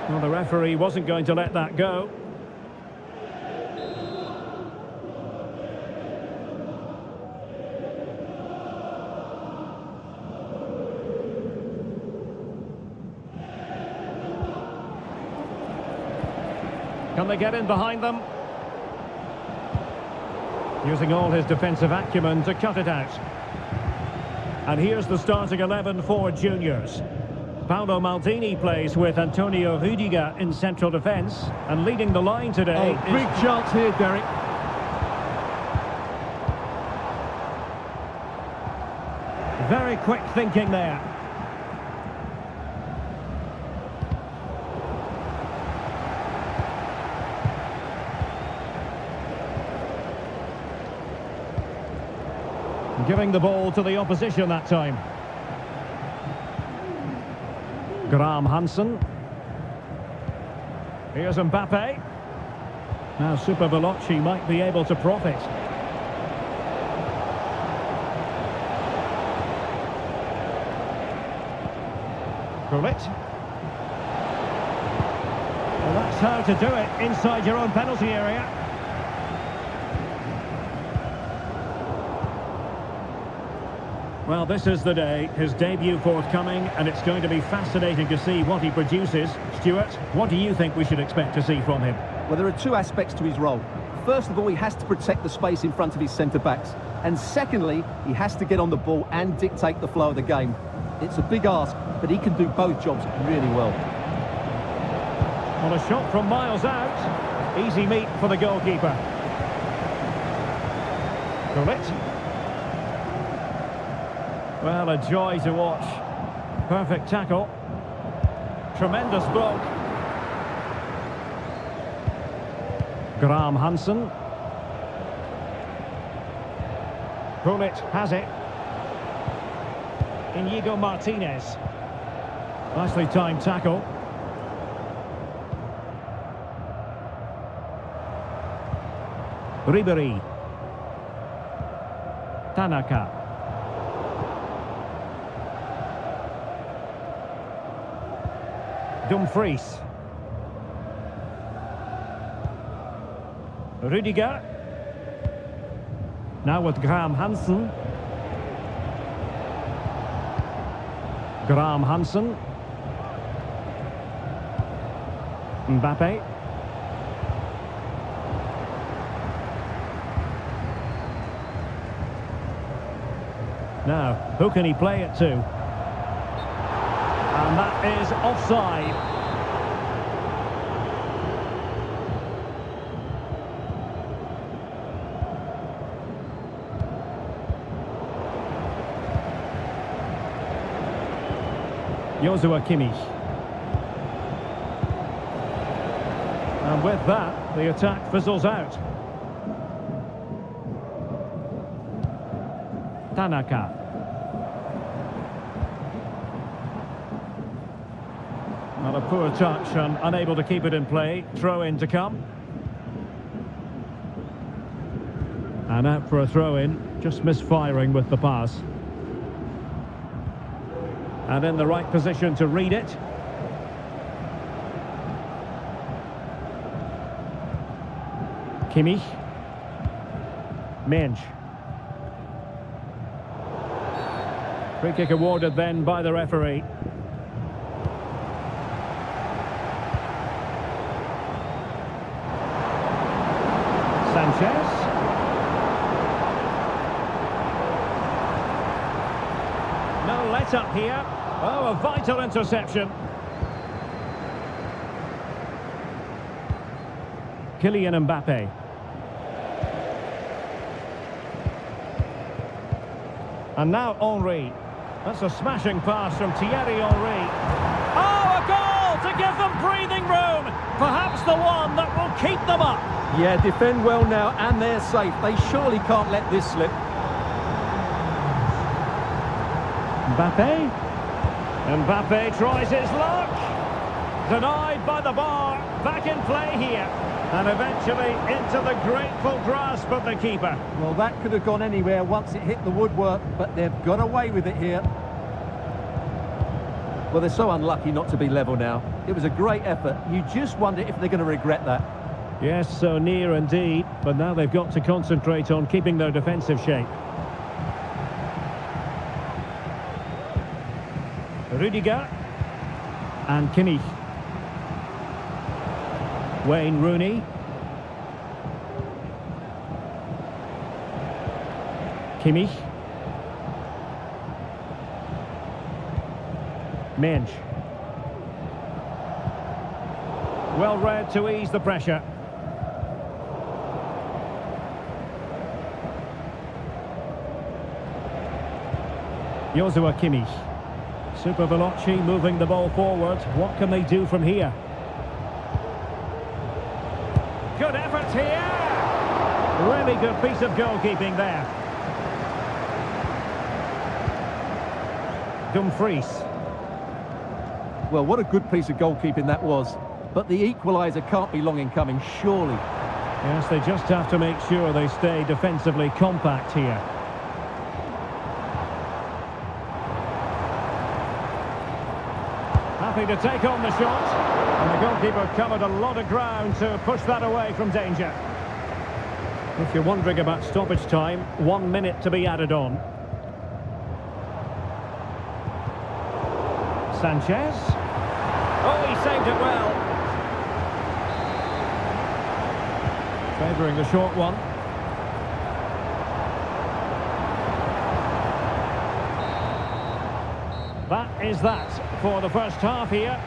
Well, the referee wasn't going to let that go. Can they get in behind them? Using all his defensive acumen to cut it out. And here's the starting 11 for juniors. Paolo Maldini plays with Antonio Rudiger in central defence, and leading the line today is... big chance here, Derek. Very quick thinking there. Giving the ball to the opposition that time. Graham Hansen. Here's Mbappe. Now Super Veloci might be able to profit. Gullit. Well, that's how to do it inside your own penalty area. Well, this is the day, his debut forthcoming, and it's going to be fascinating to see what he produces. Stuart, what do you think we should expect to see from him? Well, there are two aspects to his role. First of all, he has to protect the space in front of his centre-backs. And secondly, he has to get on the ball and dictate the flow of the game. It's a big ask, but he can do both jobs really well. On a shot from miles out, easy meet for the goalkeeper. Gullit. Well, a joy to watch. Perfect tackle. Tremendous block. Graham Hansen. Gullit has it. Inigo Martinez. Nicely timed tackle. Ribery. Tanaka. Dumfries. Rudiger. Now with Graham Hansen. Graham Hansen. Mbappe. Now, who can he play it to? And that is offside. Joshua Kimmich. And with that, the attack fizzles out. Tanaka. Not a poor touch and unable to keep it in play. Throw in to come. And out for a throw in, just misfiring with the pass. And in the right position to read it. Kimmich. Mensch. Free kick awarded then by the referee. Sanchez. No let up here. Oh, a vital interception. Kylian Mbappe. And now Henry. That's a smashing pass from Thierry Henry. Oh, a goal to give them breathing room. Perhaps the one that will keep them up. Yeah, defend well now and they're safe. They surely can't let this slip. Mbappe. Mbappe tries his luck. Denied by the bar. Back in play here. And eventually into the grateful grasp of the keeper. Well, that could have gone anywhere once it hit the woodwork, but they've got away with it here. Well, they're so unlucky not to be level now. It was a great effort. You just wonder if they're going to regret that. Yes, so near indeed. But now they've got to concentrate on keeping their defensive shape. Rudiger. And Kimmich. Wayne Rooney. Kimmich. Mensch. Well read to ease the pressure. Joshua Kimmich. Super Veloci moving the ball forward. What can they do from here? Good effort here. Really good piece of goalkeeping there. Dumfries. Well, what a good piece of goalkeeping that was. But the equaliser can't be long in coming, surely. Yes, they just have to make sure they stay defensively compact here. Happy to take on the shot. And the goalkeeper covered a lot of ground to push that away from danger. If you're wondering about stoppage time, 1 minute to be added on. Sanchez. Oh, he saved it well. Favouring the short one. That is that for the first half here.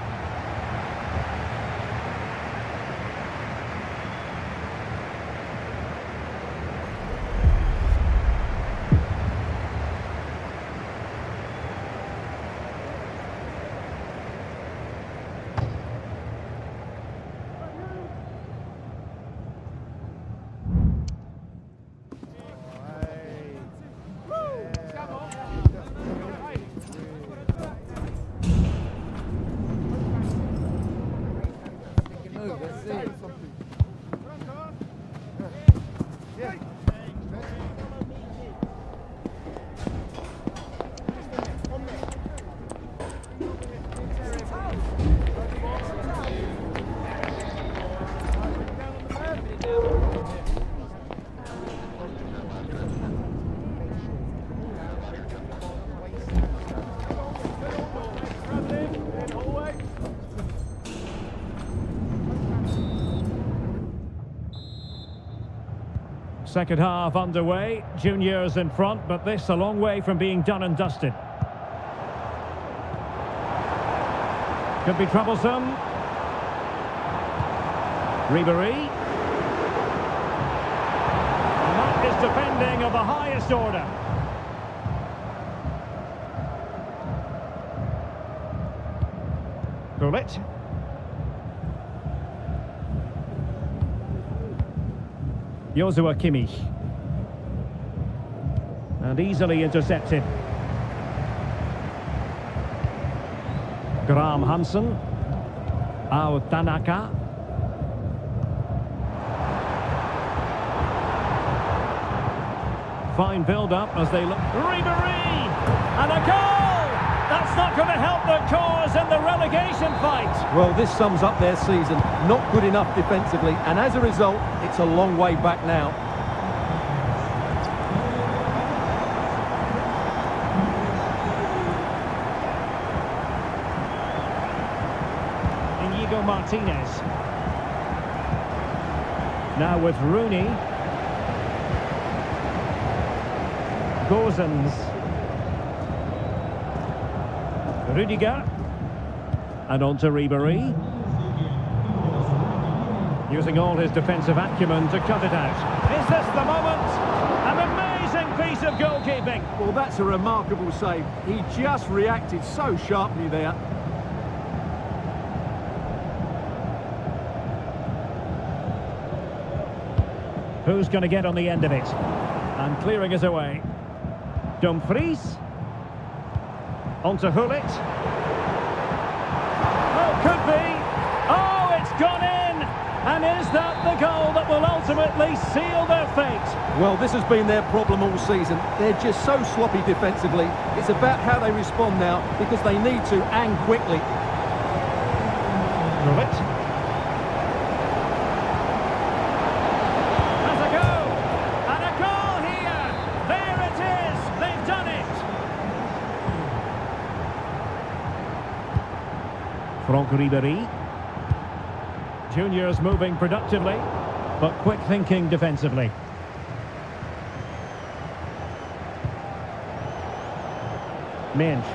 Second half underway. Juniors in front, but this a long way from being done and dusted. Could be troublesome. Ribéry. And that is defending of the highest order. Bullet. Joshua Kimmich. And easily intercepted. Graham Hansen. Ao Tanaka. Fine build-up as they look. Ribéry! And a goal! That's not going to help their cause in the relegation fight. Well, this sums up their season. Not good enough defensively, and as a result, it's a long way back now. Inigo Martinez. Now with Rooney. Gozens. Rudiger. And on to Ribéry. Using all his defensive acumen to cut it out. Is this the moment? An amazing piece of goalkeeping. Well, that's a remarkable save. He just reacted so sharply there. Who's going to get on the end of it? And clearing us away. Dumfries. On to Hullet. Oh, could be. Oh, it's gone in. And is that the goal that will ultimately seal their fate? Well, this has been their problem all season. They're just so sloppy defensively. It's about how they respond now, because they need to, and quickly. Hullet. Has a go. And a goal here. There it is. They've done it. Franck Ribéry. Juniors moving productively, but quick thinking defensively. Mensch.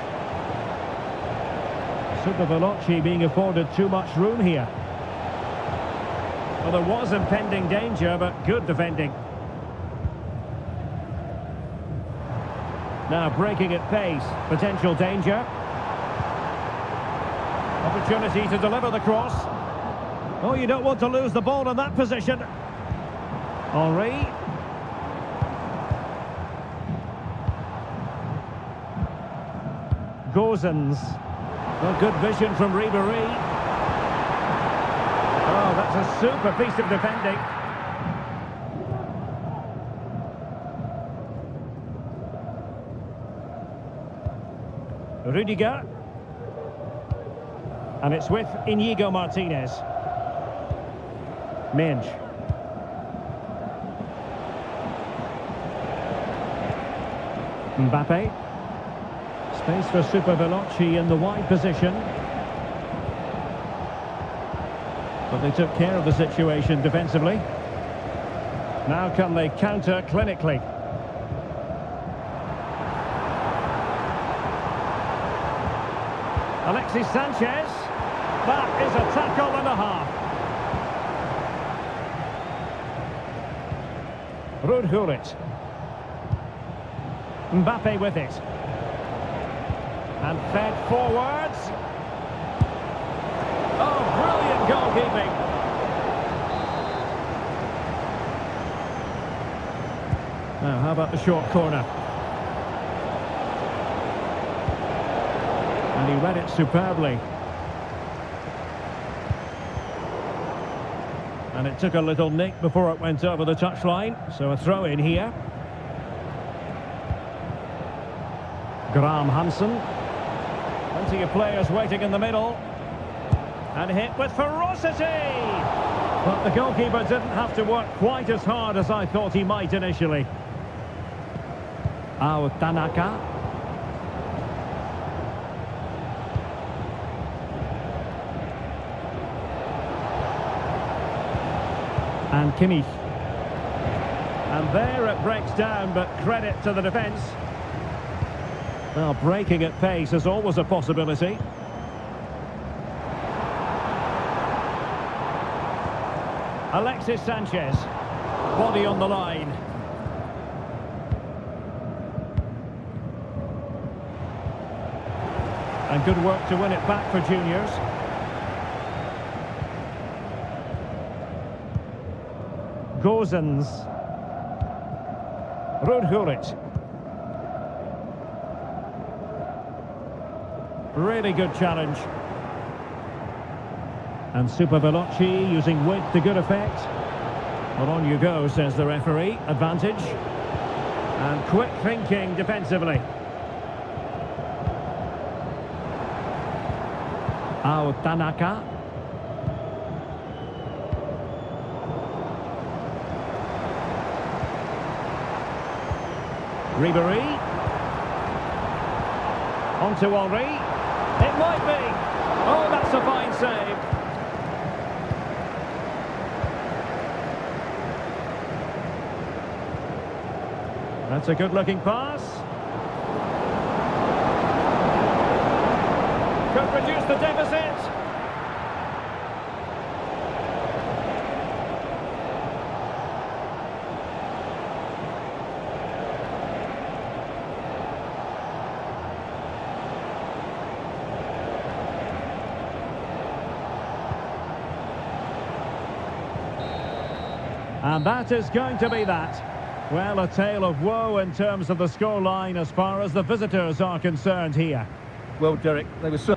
Super Veloci being afforded too much room here. Well, there was impending danger, but good defending. Now breaking at pace, potential danger. Opportunity to deliver the cross. Oh, you don't want to lose the ball in that position. Henry. Gozens. Well, good vision from Ribéry. Oh, that's a super piece of defending. Rudiger. And it's with Inigo Martinez. Mensch. Mbappe. Space for Super Veloci in the wide position. But they took care of the situation defensively. Now can they counter clinically? Alexis Sanchez. That is a tackle and a half. Ruud Gullit. Mbappe with it. And fed forwards. Oh, brilliant goalkeeping. Now, how about the short corner? And he read it superbly. And it took a little nick before it went over the touchline, so a throw in here. Graham Hansen. Plenty of players waiting in the middle. And hit with ferocity! But the goalkeeper didn't have to work quite as hard as I thought he might initially. Ao Tanaka. And Kimmich. And there it breaks down, but credit to the defence. Well, breaking at pace is always a possibility. Alexis Sanchez. Body on the line. And good work to win it back for juniors. Gozens. Rudhurit. Really good challenge. And Super Veloci using width to good effect. Well, on you go, says the referee. Advantage. And quick thinking defensively. Tanaka. Ribéry. On to Henry. It might be. Oh, that's a fine save. That's a good-looking pass. Could reduce the deficit. And that is going to be that. Well, a tale of woe in terms of the scoreline as far as the visitors are concerned here. Well, Derek, they were so...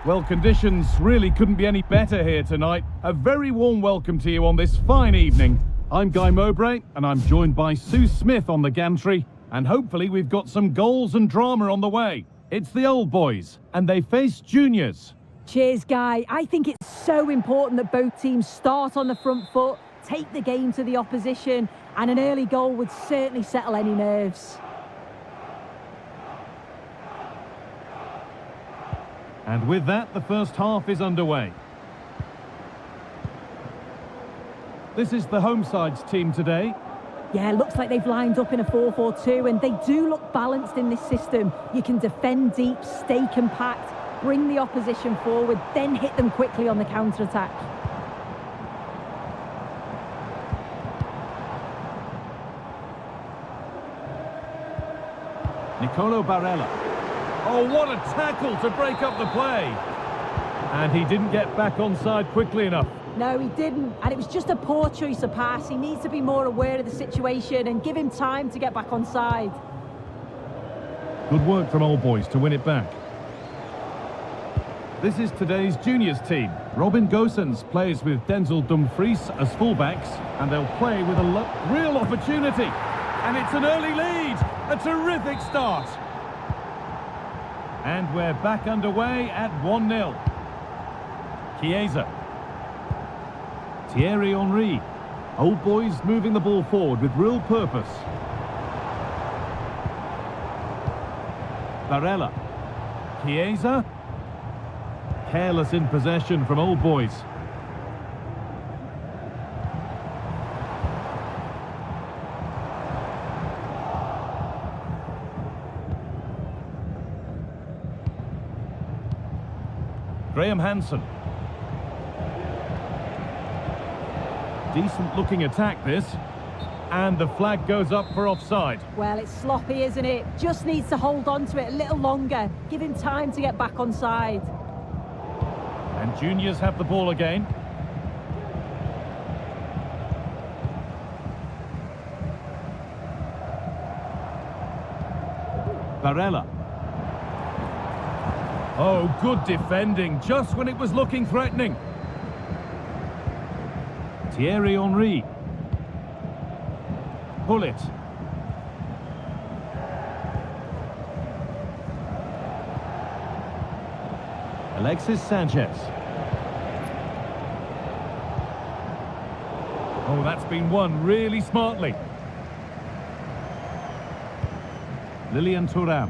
Well, conditions really couldn't be any better here tonight. A very warm welcome to you on this fine evening. I'm Guy Mowbray, and I'm joined by Sue Smith on the gantry. And hopefully we've got some goals and drama on the way. It's the old boys, and they face juniors. Cheers, Guy. I think it's so important that both teams start on the front foot, take the game to the opposition, and an early goal would certainly settle any nerves. And with that, the first half is underway. This is the home side's team today. Yeah, looks like they've lined up in a 4-4-2, and they do look balanced in this system. You can defend deep, stay compact, bring the opposition forward, then hit them quickly on the counter-attack. Nicolo Barella. Oh, what a tackle to break up the play. And he didn't get back onside quickly enough. No, he didn't, and it was just a poor choice of pass. He needs to be more aware of the situation and give him time to get back onside. Good work from Old Boys to win it back. This is today's juniors team. Robin Gosens plays with Denzel Dumfries as fullbacks, and they'll play with a real opportunity. And it's an early lead, a terrific start. And we're back underway at 1-0. Chiesa. Thierry Henry. Old Boys moving the ball forward with real purpose. Barella. Chiesa. Careless in possession from Old Boys. Graham Hansen. Decent looking attack this. And the flag goes up for offside. Well, it's sloppy, isn't it? Just needs to hold on to it a little longer. Give him time to get back onside. And juniors have the ball again. Barella. Oh, good defending, just when it was looking threatening. Thierry Henry. Pull it. Alexis Sanchez. Oh, that's been won really smartly. Lilian Thuram.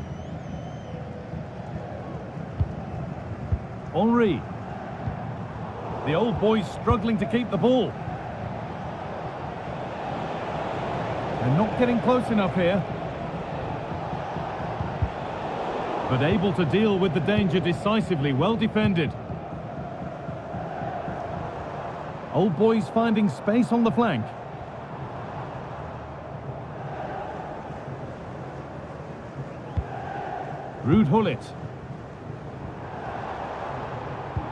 Henry. The old boys struggling to keep the ball. They're not getting close enough here. But able to deal with the danger decisively, well defended. Old boys finding space on the flank. Ruud Gullit.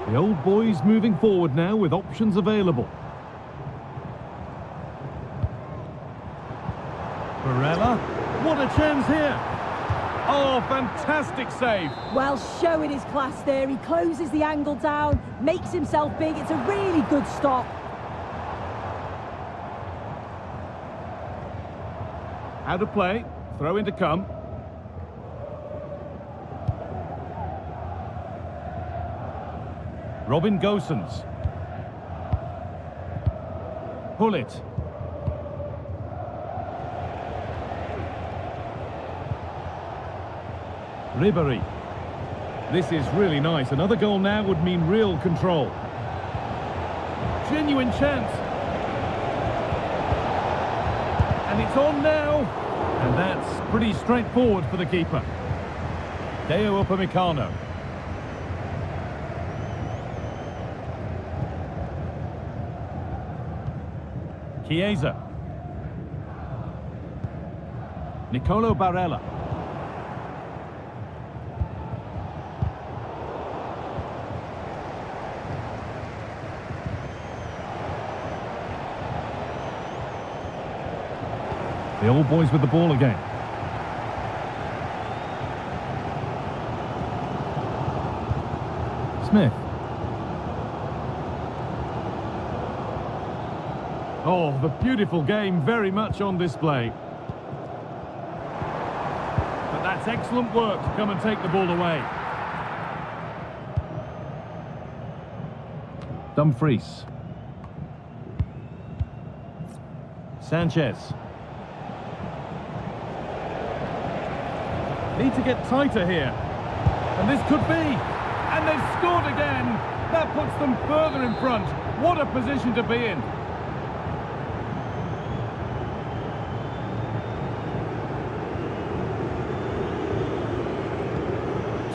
The old boys moving forward now with options available. Barella, what a chance here! Oh, fantastic save! Well, showing his class there. He closes the angle down, makes himself big. It's a really good stop. Out of play, throw in to come. Robin Gosens. Gullit. Ribéry. This is really nice. Another goal now would mean real control. Genuine chance. And it's on now. And that's pretty straightforward for the keeper. Deo Upamecano. Chiesa. Nicolo Barella. The old boys with the ball again. Smith. Oh, the beautiful game very much on display. But that's excellent work to come and take the ball away. Dumfries. Sanchez. Need to get tighter here. And this could be. And they've scored again. That puts them further in front. What a position to be in.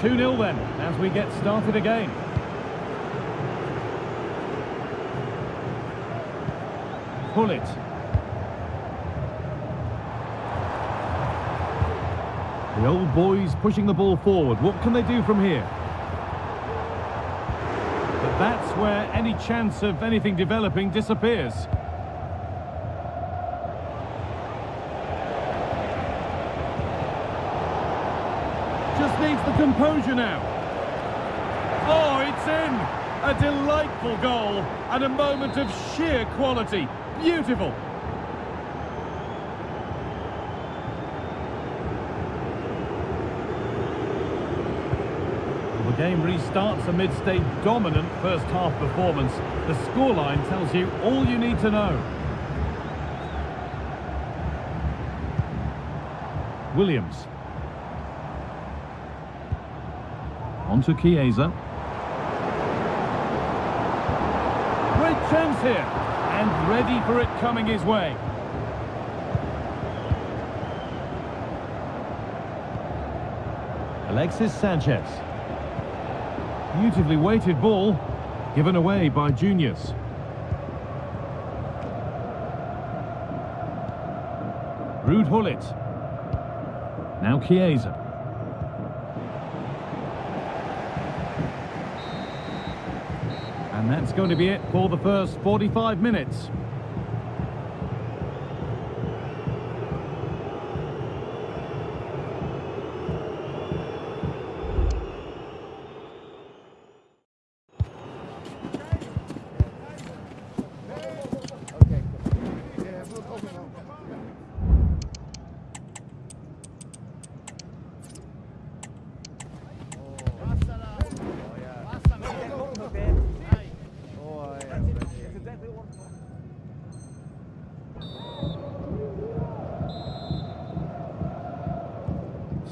Two-0 then, as we get started again. Gullit. The old boys pushing the ball forward. What can they do from here? But that's where any chance of anything developing disappears. Just needs the composure now. Oh, it's in! A delightful goal and a moment of sheer quality. Beautiful! The game restarts amidst a dominant first half performance. The scoreline tells you all you need to know. Williams. On to Chiesa. Great chance here, and ready for it coming his way. Alexis Sanchez. Beautifully weighted ball, given away by Juniors. Ruud Gullit. Now Chiesa. And that's going to be it for the first 45 minutes. Okay. Yeah, we'll go now.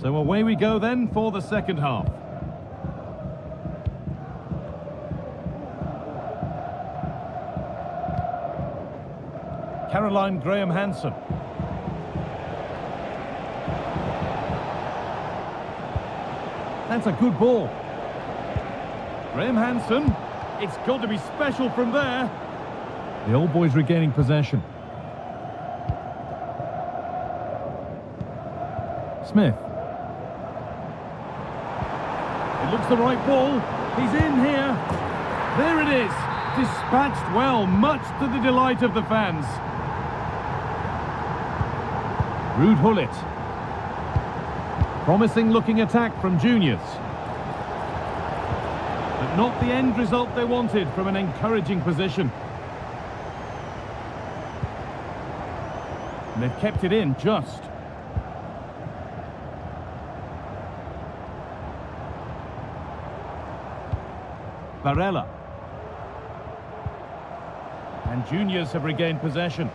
So away we go then for the second half. Caroline Graham-Hansen. That's a good ball. Graham-Hansen. It's got to be special from there. The Old Boys regaining possession. Smith. It looks the right ball. He's in here. There it is. Dispatched well, much to the delight of the fans. Ruud Gullit. Promising looking attack from juniors. But not the end result they wanted from an encouraging position. And they've kept it in just. Barella. And juniors have regained possession.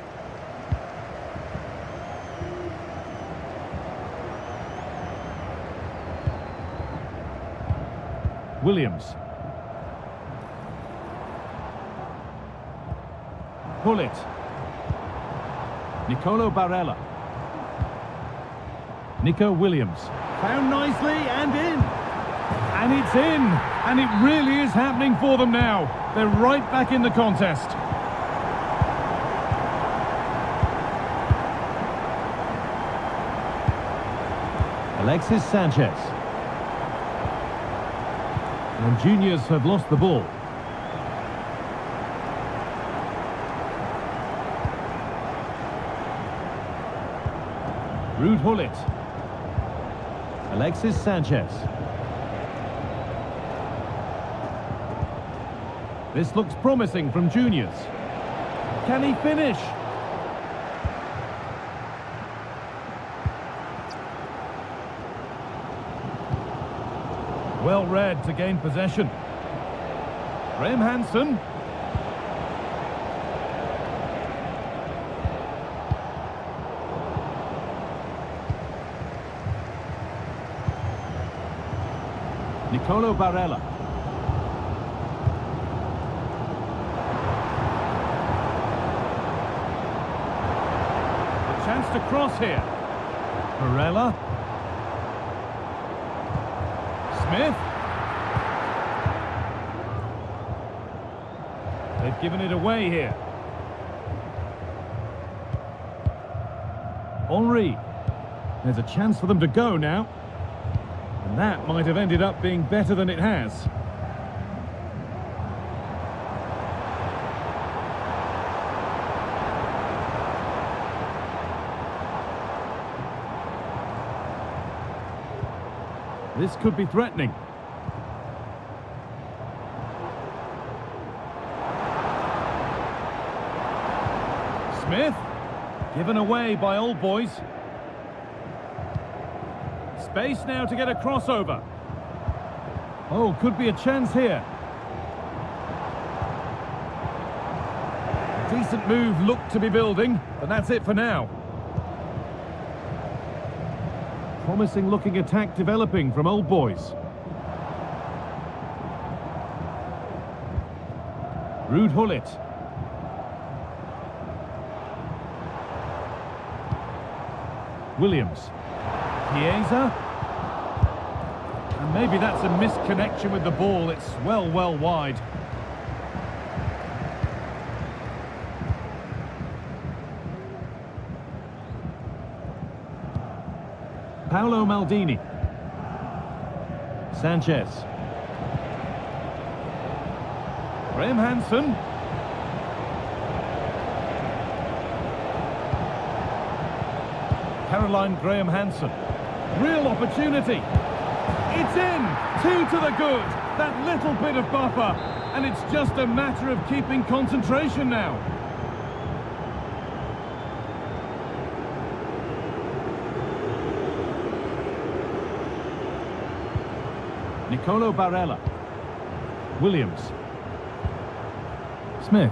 Williams. Gullit. Nicolo Barella. Nico Williams. Found nicely and in. And it's in. And it really is happening for them now. They're right back in the contest. Alexis Sanchez. And juniors have lost the ball. Ruud Gullit. Alexis Sanchez. This looks promising from juniors. Can he finish? Well read to gain possession. Graham-Hansen. Nicolo Barella. A chance to cross here. Barella. Smith. They've given it away here. Henry. There's a chance for them to go now. And that might have ended up being better than it has. This could be threatening. Smith, given away by Old Boys. Space now to get a crossover. Oh, could be a chance here. A decent move looked to be building, but that's it for now. Promising looking attack developing from Old Boys. Ruud Gullit. Williams. Chiesa. And maybe that's a misconnection with the ball. It's well wide. Paolo Maldini. Sanchez. Graham-Hansen. Caroline Graham-Hansen. Real opportunity. It's in. 2 to the good. That little bit of buffer. And it's just a matter of keeping concentration now. Nicolo Barella. Williams. Smith.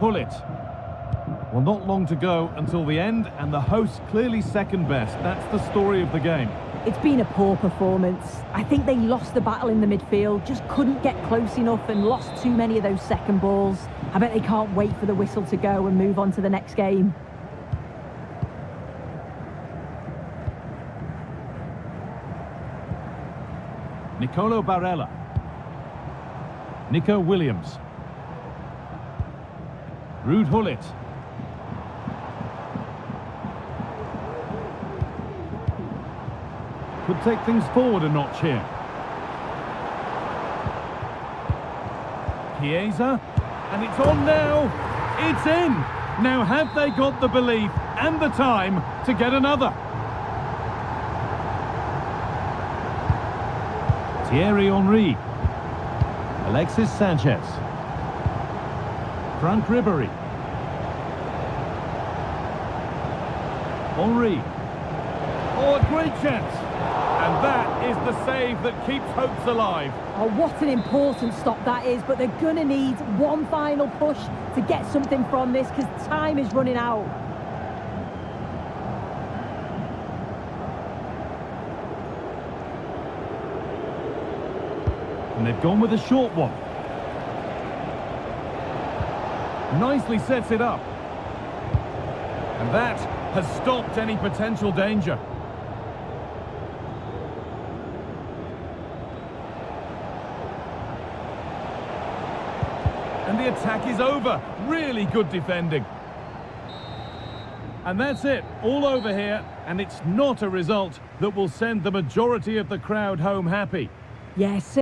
Gullit. Well, not long to go until the end, and the hosts clearly second best. That's the story of the game. It's been a poor performance. I think they lost the battle in the midfield, just couldn't get close enough and lost too many of those second balls. I bet they can't wait for the whistle to go and move on to the next game. Nicolo Barella. Nico Williams. Ruud Gullit. Could take things forward a notch here. Chiesa, and it's on now. It's in. Now have they got the belief and the time to get another? Thierry Henry. Alexis Sanchez. Frank Ribéry. Henry. Oh, a great chance. And that is the save that keeps hopes alive. Oh, what an important stop that is, but they're going to need one final push to get something from this because time is running out. And they've gone with a short one. Nicely sets it up. And that has stopped any potential danger. And the attack is over. Really good defending. And that's it, all over here, and it's not a result that will send the majority of the crowd home happy. Yes.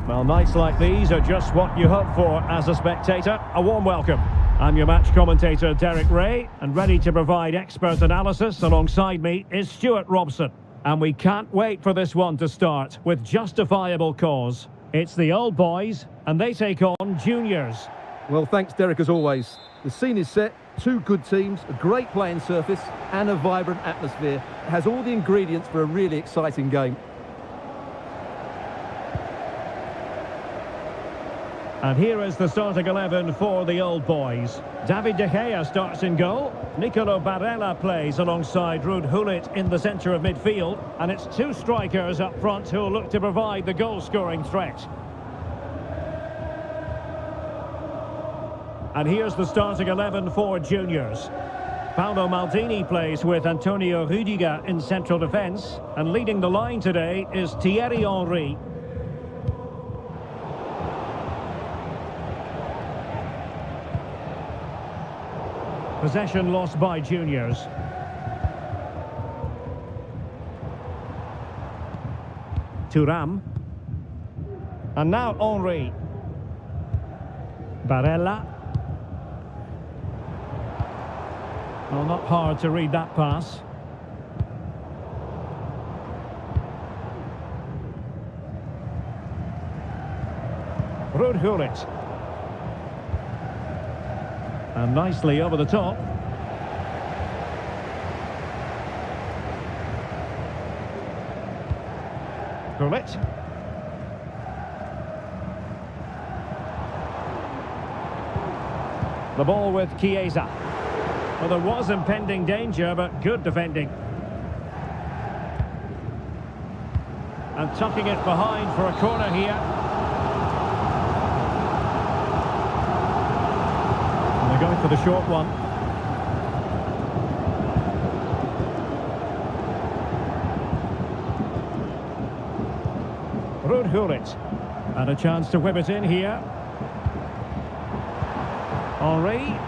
Well, nights like these are just what you hope for as a spectator. A warm welcome. I'm your match commentator, Derek Ray, and ready to provide expert analysis alongside me is Stuart Robson. And we can't wait for this one to start with justifiable cause. It's the old boys, and they take on juniors. Well, thanks, Derek, as always. The scene is set, two good teams, a great playing surface, and a vibrant atmosphere. It has all the ingredients for a really exciting game. And here is the starting 11 for the old boys. David De Gea starts in goal. Nicolo Barella plays alongside Ruud Gullit in the centre of midfield. And it's two strikers up front who will look to provide the goal-scoring threat. And here's the starting 11 for juniors. Paolo Maldini plays with Antonio Rüdiger in central defence. And leading the line today is Thierry Henry. Possession lost by juniors. Thuram. And now Henry. Barella. Well, not hard to read that pass. Ruud Gullit. And nicely over the top. Gullit. The ball with Chiesa. Well, there was impending danger, but good defending. And tucking it behind for a corner here. And they're going for the short one. Hurit. And a chance to whip it in here. Henry.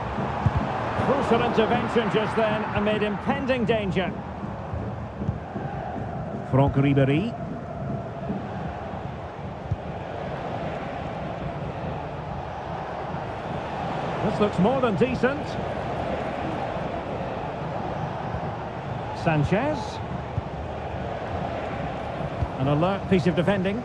Crucial intervention just then amid impending danger. Franck Ribéry. This looks more than decent. Sanchez. An alert piece of defending.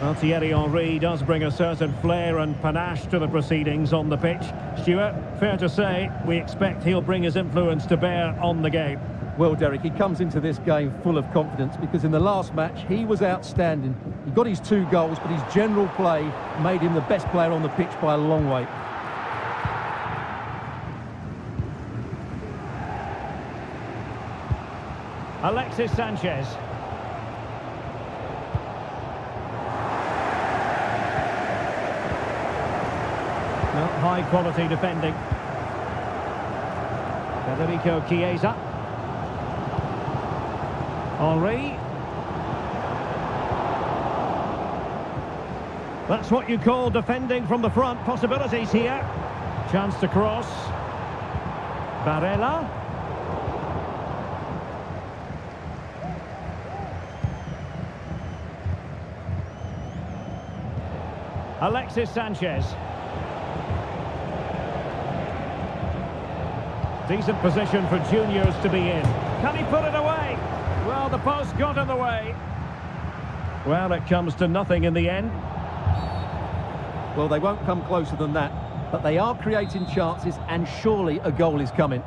Well, Thierry Henry does bring a certain flair and panache to the proceedings on the pitch. Stuart, fair to say, we expect he'll bring his influence to bear on the game. Well, Derek, he comes into this game full of confidence because in the last match, he was outstanding. He got his 2 goals, but his general play made him the best player on the pitch by a long way. Alexis Sanchez. Well, high quality defending. Federico Chiesa. Henry. That's what you call defending from the front. Possibilities here. Chance to cross. Barella. Alexis Sanchez. Decent position for juniors to be in. Can he put it away? Well, the post got in the way. Well, it comes to nothing in the end. Well, they won't come closer than that, but they are creating chances, and surely a goal is coming.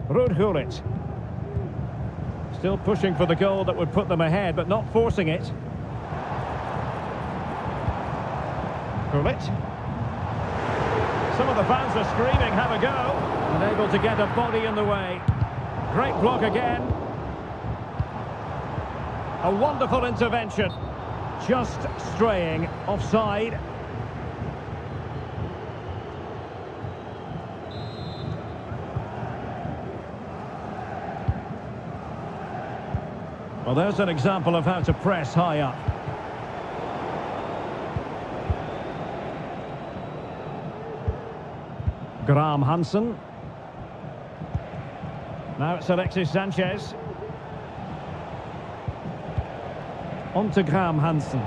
Hurit. Still pushing for the goal that would put them ahead, but not forcing it. Hurit. Some of the fans are screaming, have a go. Unable to get a body in the way. Great block again. A wonderful intervention. Just straying offside. Well, there's an example of how to press high up. Graham Hansen. Now it's Alexis Sanchez. On to Graham Hansen.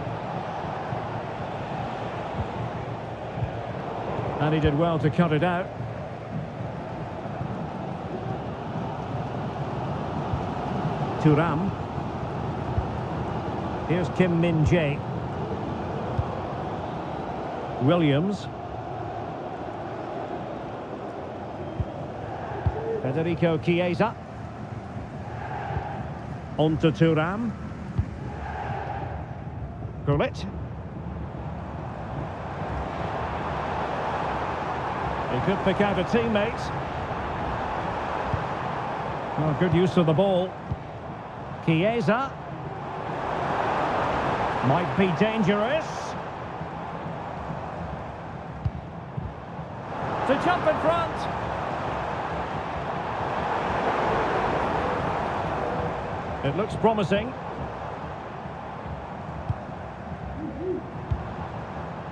And he did well to cut it out. Thuram. Here's Kim Min-jae. Williams. Federico Chiesa. On to Thuram. Gullit. He could pick out a teammate. Oh, good use of the ball. Chiesa. Might be dangerous. To jump in front. It looks promising.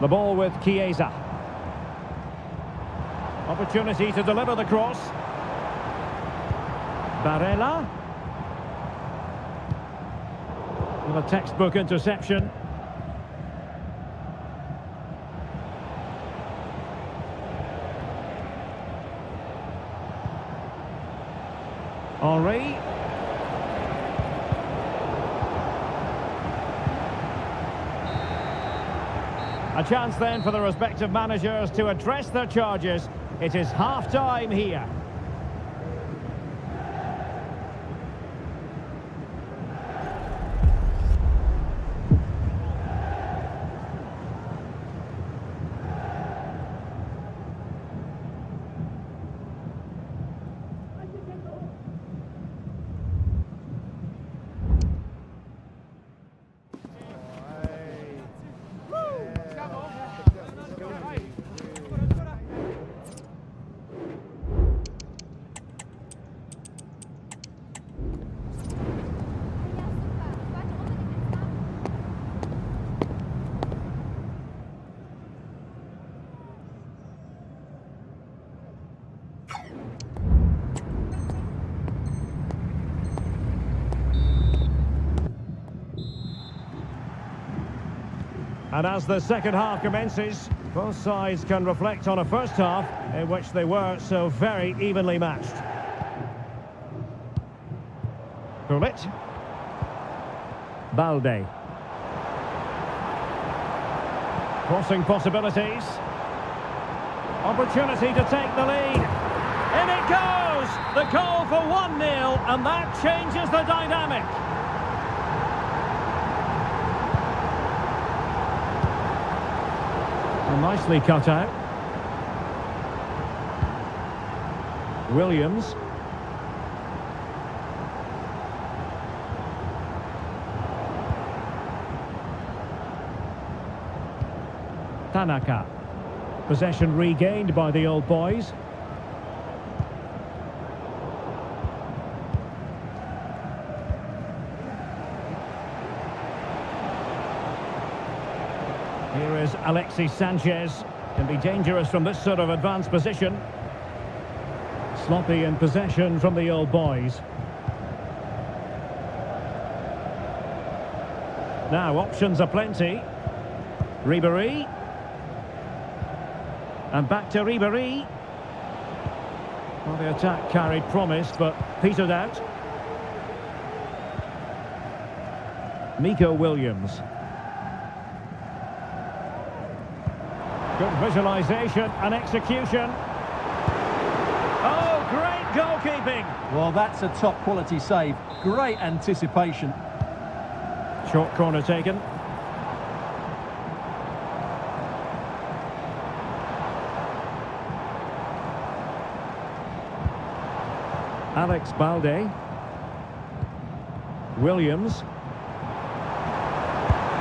The ball with Chiesa. Opportunity to deliver the cross. Barella. With a textbook interception. Henry. A chance then for the respective managers to address their charges. It is half-time here. And as the second half commences, both sides can reflect on a first half in which they were so very evenly matched. Gullit. Balde. Crossing possibilities. Opportunity to take the lead. In it goes! The goal for 1-0, and that changes the dynamic. Nicely cut out. Williams. Tanaka. Possession regained by the old boys. Here is Alexis Sanchez. Can be dangerous from this sort of advanced position. Sloppy in possession from the old boys. Now options are plenty. Ribéry. And back to Ribéry. Well, the attack carried promise, but petered out. Nico Williams. Good visualisation and execution. Oh, great goalkeeping. Well, that's a top quality save. Great anticipation. Short corner taken. Alex Balde. Williams.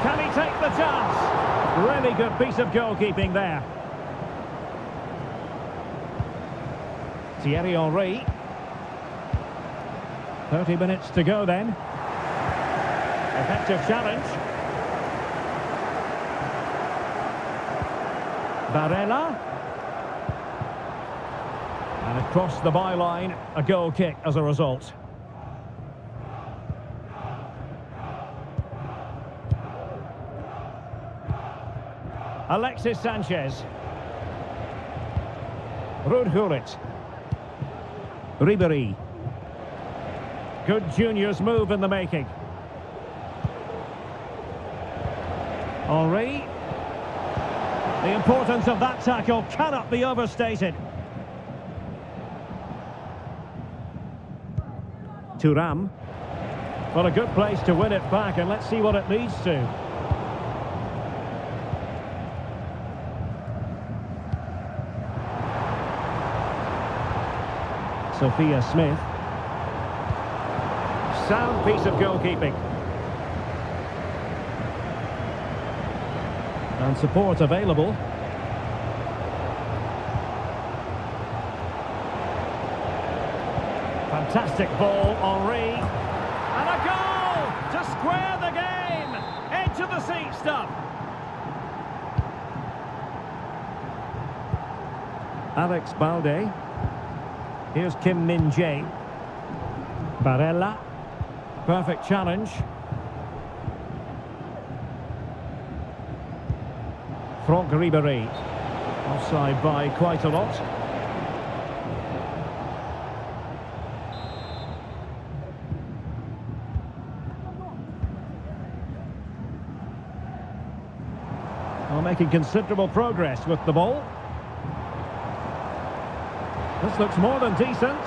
Can he take the chance? Really good piece of goalkeeping there. Thierry Henry. 30 minutes to go then. Effective challenge. Barella. And across the byline, a goal kick as a result. Alexis Sanchez. Ruud Gullit. Ribéry. Good juniors move in the making. Henry. The importance of that tackle cannot be overstated. Thuram. Well, a good place to win it back, and let's see what it leads to. Sophia Smith. Sound piece of goalkeeping. And support available. Fantastic ball, Henry. And a goal to square the game. Edge of the seat stuff. Alex Balde. Here's Kim Min-jae. Barella. Perfect challenge. Franck Ribéry. Offside by quite a lot. Well, making considerable progress with the ball. This looks more than decent.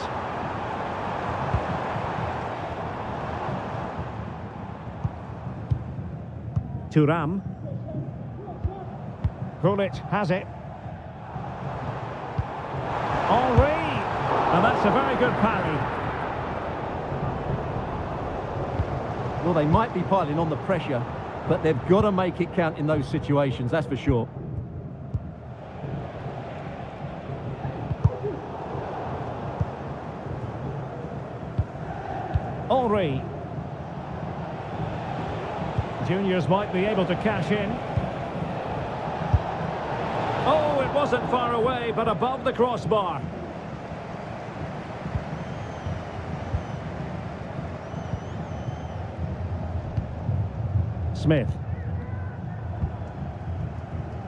Thuram. Gullit has it. Henry! And that's a very good parry. Well, they might be piling on the pressure, but they've got to make it count in those situations, that's for sure. Henry. Juniors might be able to cash in. Oh, it wasn't far away, but above the crossbar. Smith.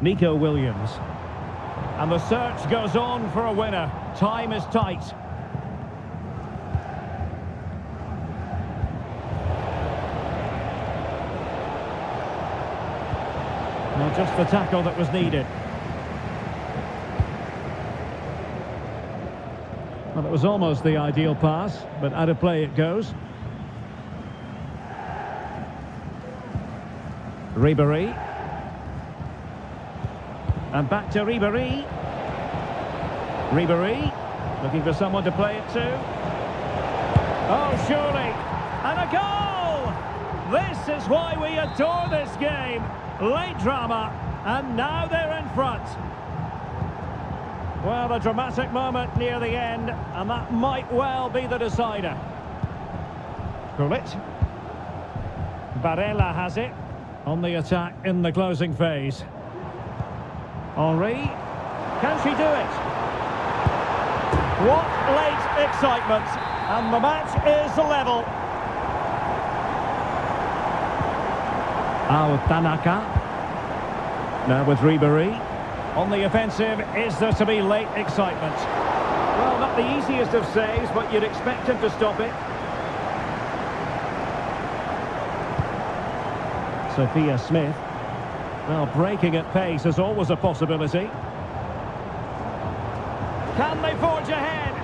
Nico Williams. And the search goes on for a winner. Time is tight. Well, just the tackle that was needed. Well, it was almost the ideal pass, but out of play it goes. Ribéry. And back to Ribéry. Ribéry, looking for someone to play it to. Oh, surely. And a goal! This is why we adore this game. Late drama, and now they're in front. Well, a dramatic moment near the end, and that might well be the decider. Gullit. Barella has it on the attack in the closing phase. Henry. Can she do it? What late excitement, and the match is level. Tanaka. Now with Ribéry. On the offensive, is there to be late excitement? Well, not the easiest of saves, but you'd expect him to stop it. Sophia Smith. Well, breaking at pace is always a possibility. Can they forge ahead?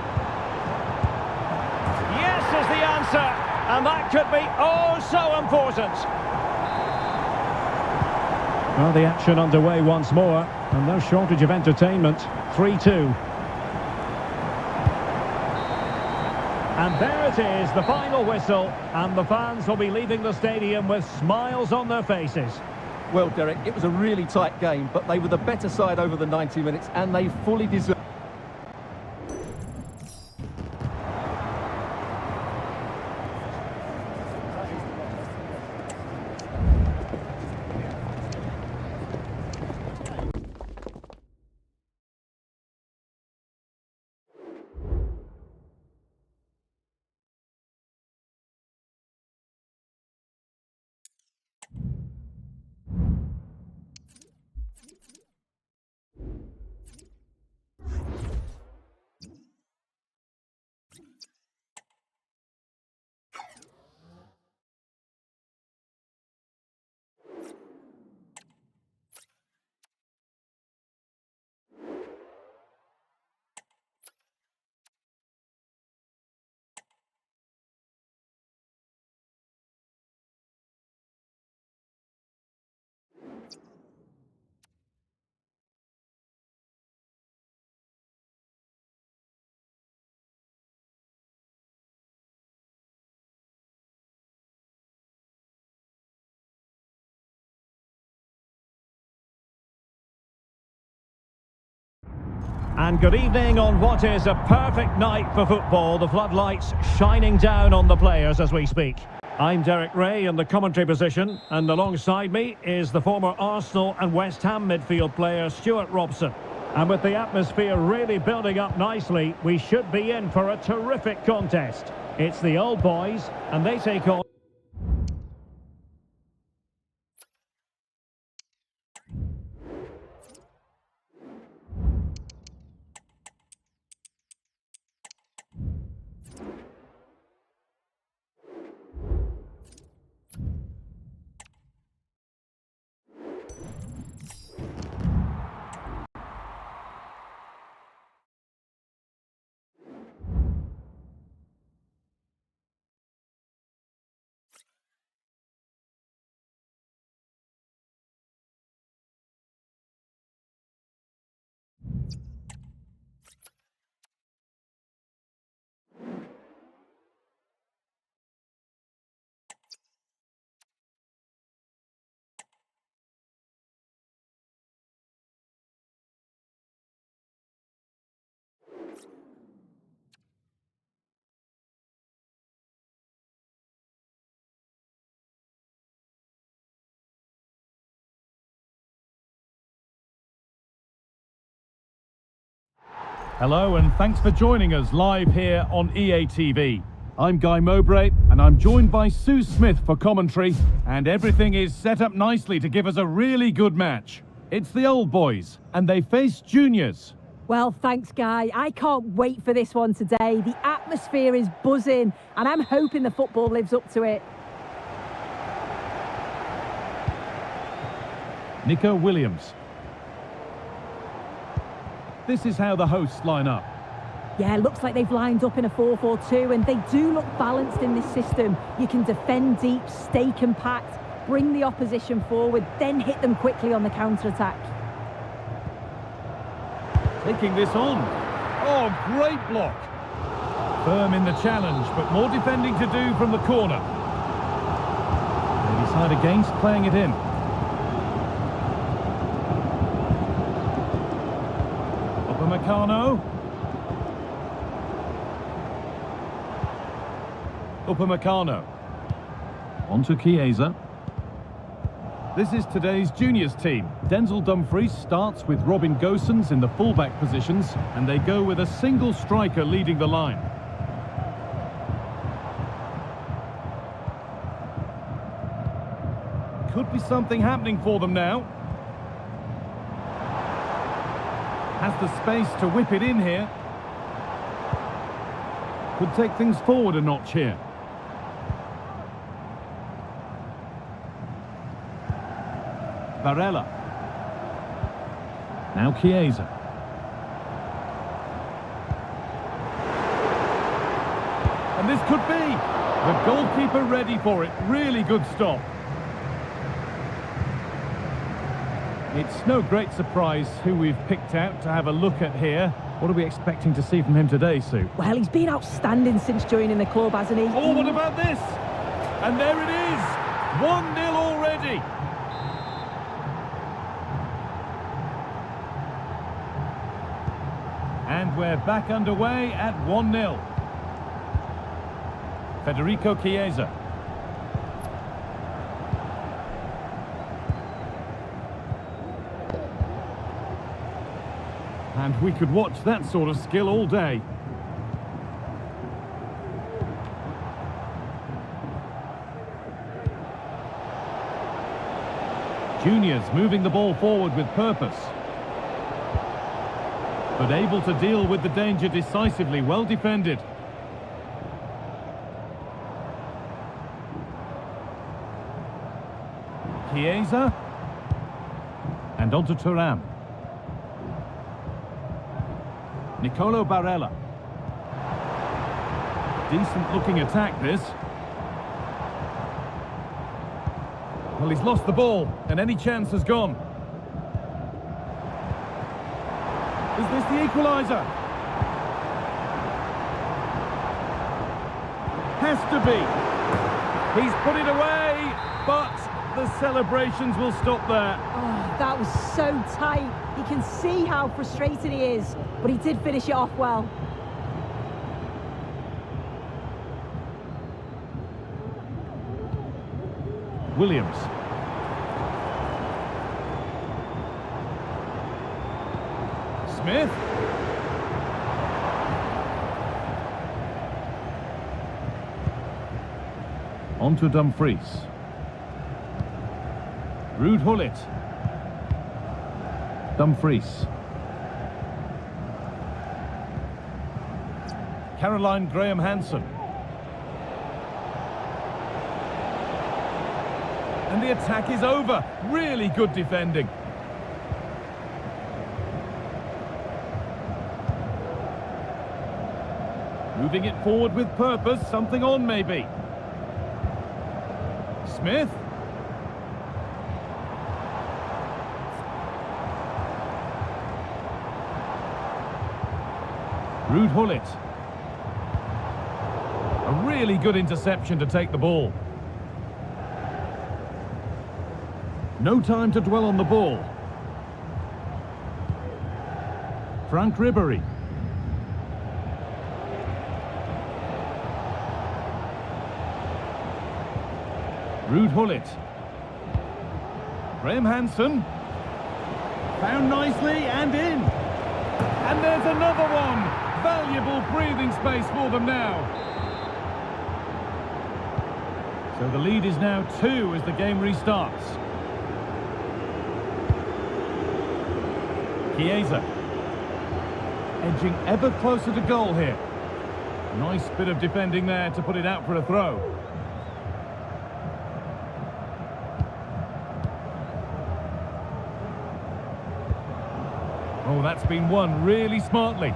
Yes is the answer, and that could be oh so important. Well, the action underway once more, and no shortage of entertainment. 3-2. And there it is, the final whistle, and the fans will be leaving the stadium with smiles on their faces. Well, Derek, it was a really tight game, but they were the better side over the 90 minutes, and they fully deserved. And good evening on what is a perfect night for football. The floodlights shining down on the players as we speak. I'm Derek Ray in the commentary position, and alongside me is the former Arsenal and West Ham midfield player Stuart Robson. And with the atmosphere really building up nicely, we should be in for a terrific contest. It's the old boys, and they take on... Hello and thanks for joining us live here on EA TV. I'm Guy Mowbray and I'm joined by Sue Smith for commentary, and everything is set up nicely to give us a really good match. It's the old boys, and they face juniors. Well, thanks, Guy. I can't wait for this one today. The atmosphere is buzzing, and I'm hoping the football lives up to it. Nico Williams. This is how the hosts line up. Yeah, looks like they've lined up in a 4-4-2, and they do look balanced in this system. You can defend deep, stay compact, bring the opposition forward, then hit them quickly on the counter-attack. Taking this on. Oh, great block. Firm in the challenge, but more defending to do from the corner. They decide against playing it in. Upamecano. Upamecano. On to Chiesa. This is today's juniors team. Denzel Dumfries starts with Robin Gosens in the fullback positions, and they go with a single striker leading the line. Could be something happening for them now. Has the space to whip it in here. Could take things forward a notch here. Barella. Now Chiesa. And this could be. The goalkeeper ready for it. Really good stop. It's no great surprise who we've picked out to have a look at here. What are we expecting to see from him today, Sue? Well, he's been outstanding since joining the club, hasn't he? Oh, what about this? And there it is. 1-0 already. And we're back underway at 1-0. Federico Chiesa. And we could watch that sort of skill all day. Juniors moving the ball forward with purpose. But able to deal with the danger decisively, well defended. Chiesa. And on to Thuram. Nicolo Barella. Decent looking attack this. Well, he's lost the ball, and any chance has gone. Is this the equaliser? Has to be. He's put it away, but the celebrations will stop there. Oh, that was so tight. You can see how frustrated he is, but he did finish it off well. Williams. Smith. On to Dumfries. Ruud Gullit. Dumfries. Caroline Graham-Hansen. And the attack is over. Really good defending. Moving it forward with purpose. Something on, maybe. Smith. Ruud Gullit. A really good interception to take the ball. No time to dwell on the ball. Frank Ribéry. Ruud Gullit. Graham-Hansen. Found nicely and in. And there's another one. Valuable breathing space for them now. So the lead is now 2 as the game restarts. Chiesa. Edging ever closer to goal here. Nice bit of defending there to put it out for a throw. Oh, that's been won really smartly.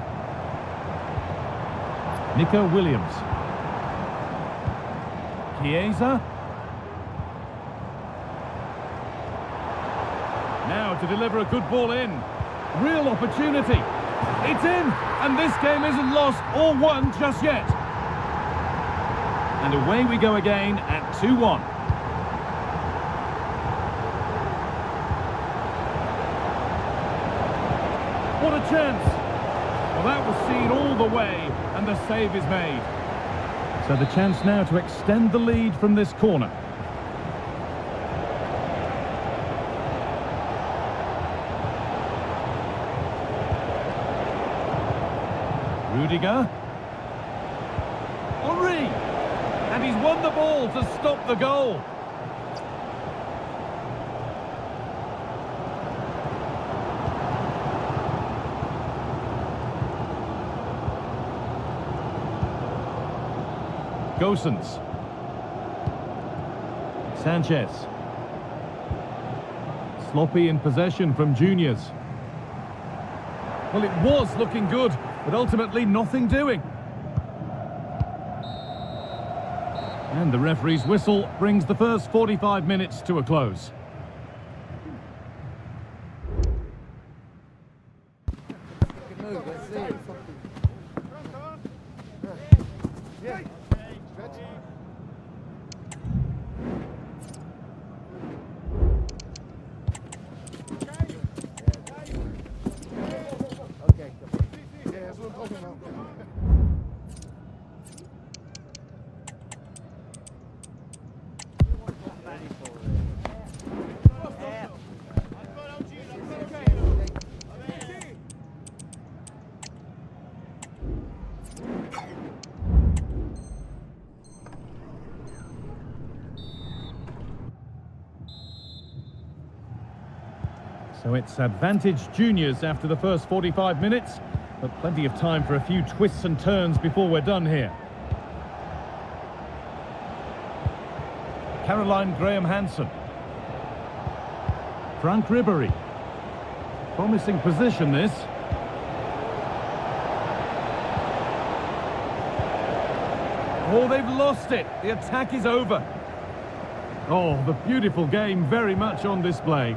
Nico Williams. Chiesa. Now to deliver a good ball in. Real opportunity. It's in, and this game isn't lost or won just yet. And away we go again at 2-1. What a chance! Well, that was seen all the way, and the save is made. So the chance now to extend the lead from this corner. Rudiger. Henry! And he's won the ball to stop the goal. Gosens. Sanchez. Sloppy in possession from juniors. Well, it was looking good, but ultimately nothing doing. And the referee's whistle brings the first 45 minutes to a close. Good move, let's see it. Yeah. Okay, yeah, that's what I'm talking about. So it's advantage juniors after the first 45 minutes, but plenty of time for a few twists and turns before we're done here. Caroline Graham-Hansen. Frank Ribery. Promising position, this. Oh, they've lost it. The attack is over. Oh, the beautiful game very much on display.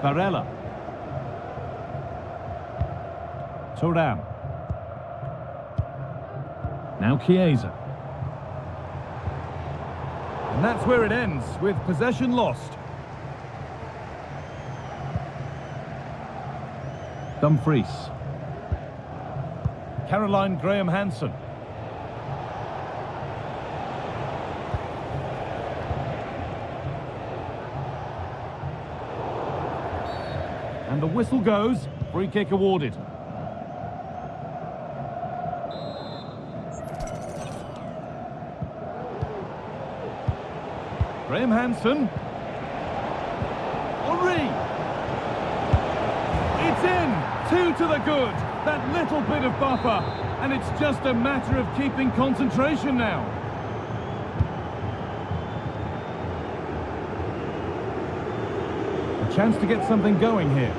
Barella. Thuram. Now Chiesa. And that's where it ends, with possession lost. Dumfries. Caroline Graham-Hansen. And the whistle goes, free kick awarded. Graham-Hansen. Henry! It's in! 2 to the good! That little bit of buffer. And it's just a matter of keeping concentration now. A chance to get something going here.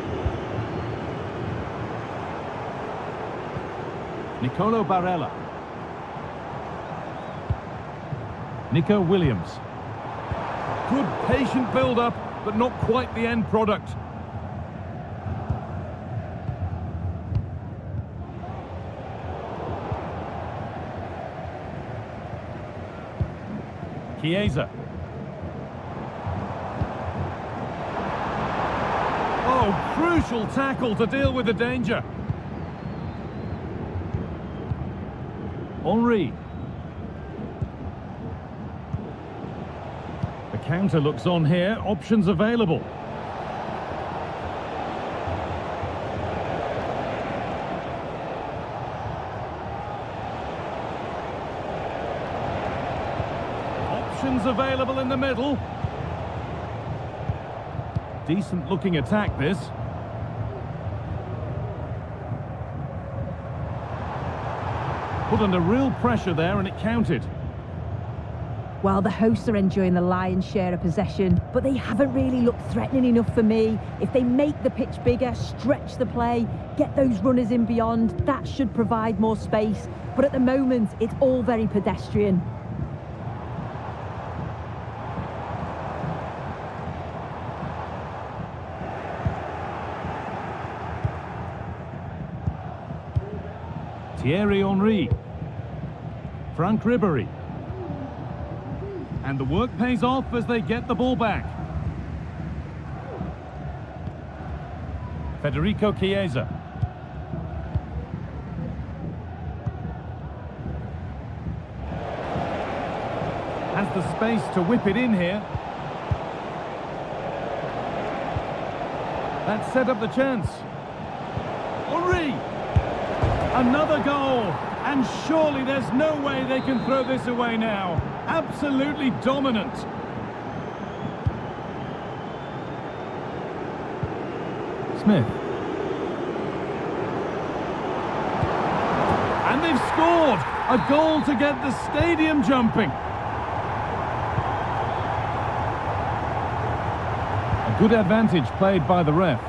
Nicolo Barella. Nico Williams. Good patient build-up, but not quite the end product. Chiesa. Oh, crucial tackle to deal with the danger. Henry. The counter looks on here, options available. Options available in the middle. decent looking attack, this. Put under real pressure there and it counted. Well, the hosts are enjoying the lion's share of possession, but they haven't really looked threatening enough for me. If they make the pitch bigger, stretch the play, get those runners in beyond, that should provide more space. But at the moment, it's all very pedestrian. Thierry Henry. Frank Ribéry. And the work pays off as they get the ball back. Federico Chiesa. Has the space to whip it in here. That set up the chance. Henry! Another goal! And surely there's no way they can throw this away now. Absolutely dominant. Smith. And they've scored! A goal to get the stadium jumping. A good advantage played by the ref.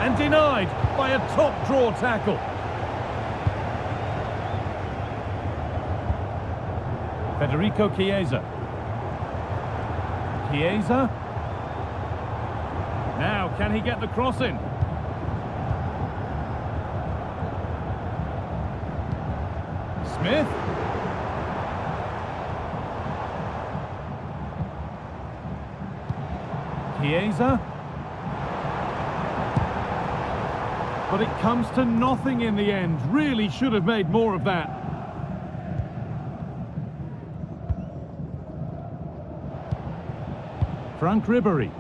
And denied by a top draw tackle. Federico Chiesa. Chiesa. Now, can he get the cross in? Smith. Chiesa. But it comes to nothing in the end. Really should have made more of that. Frank Ribéry.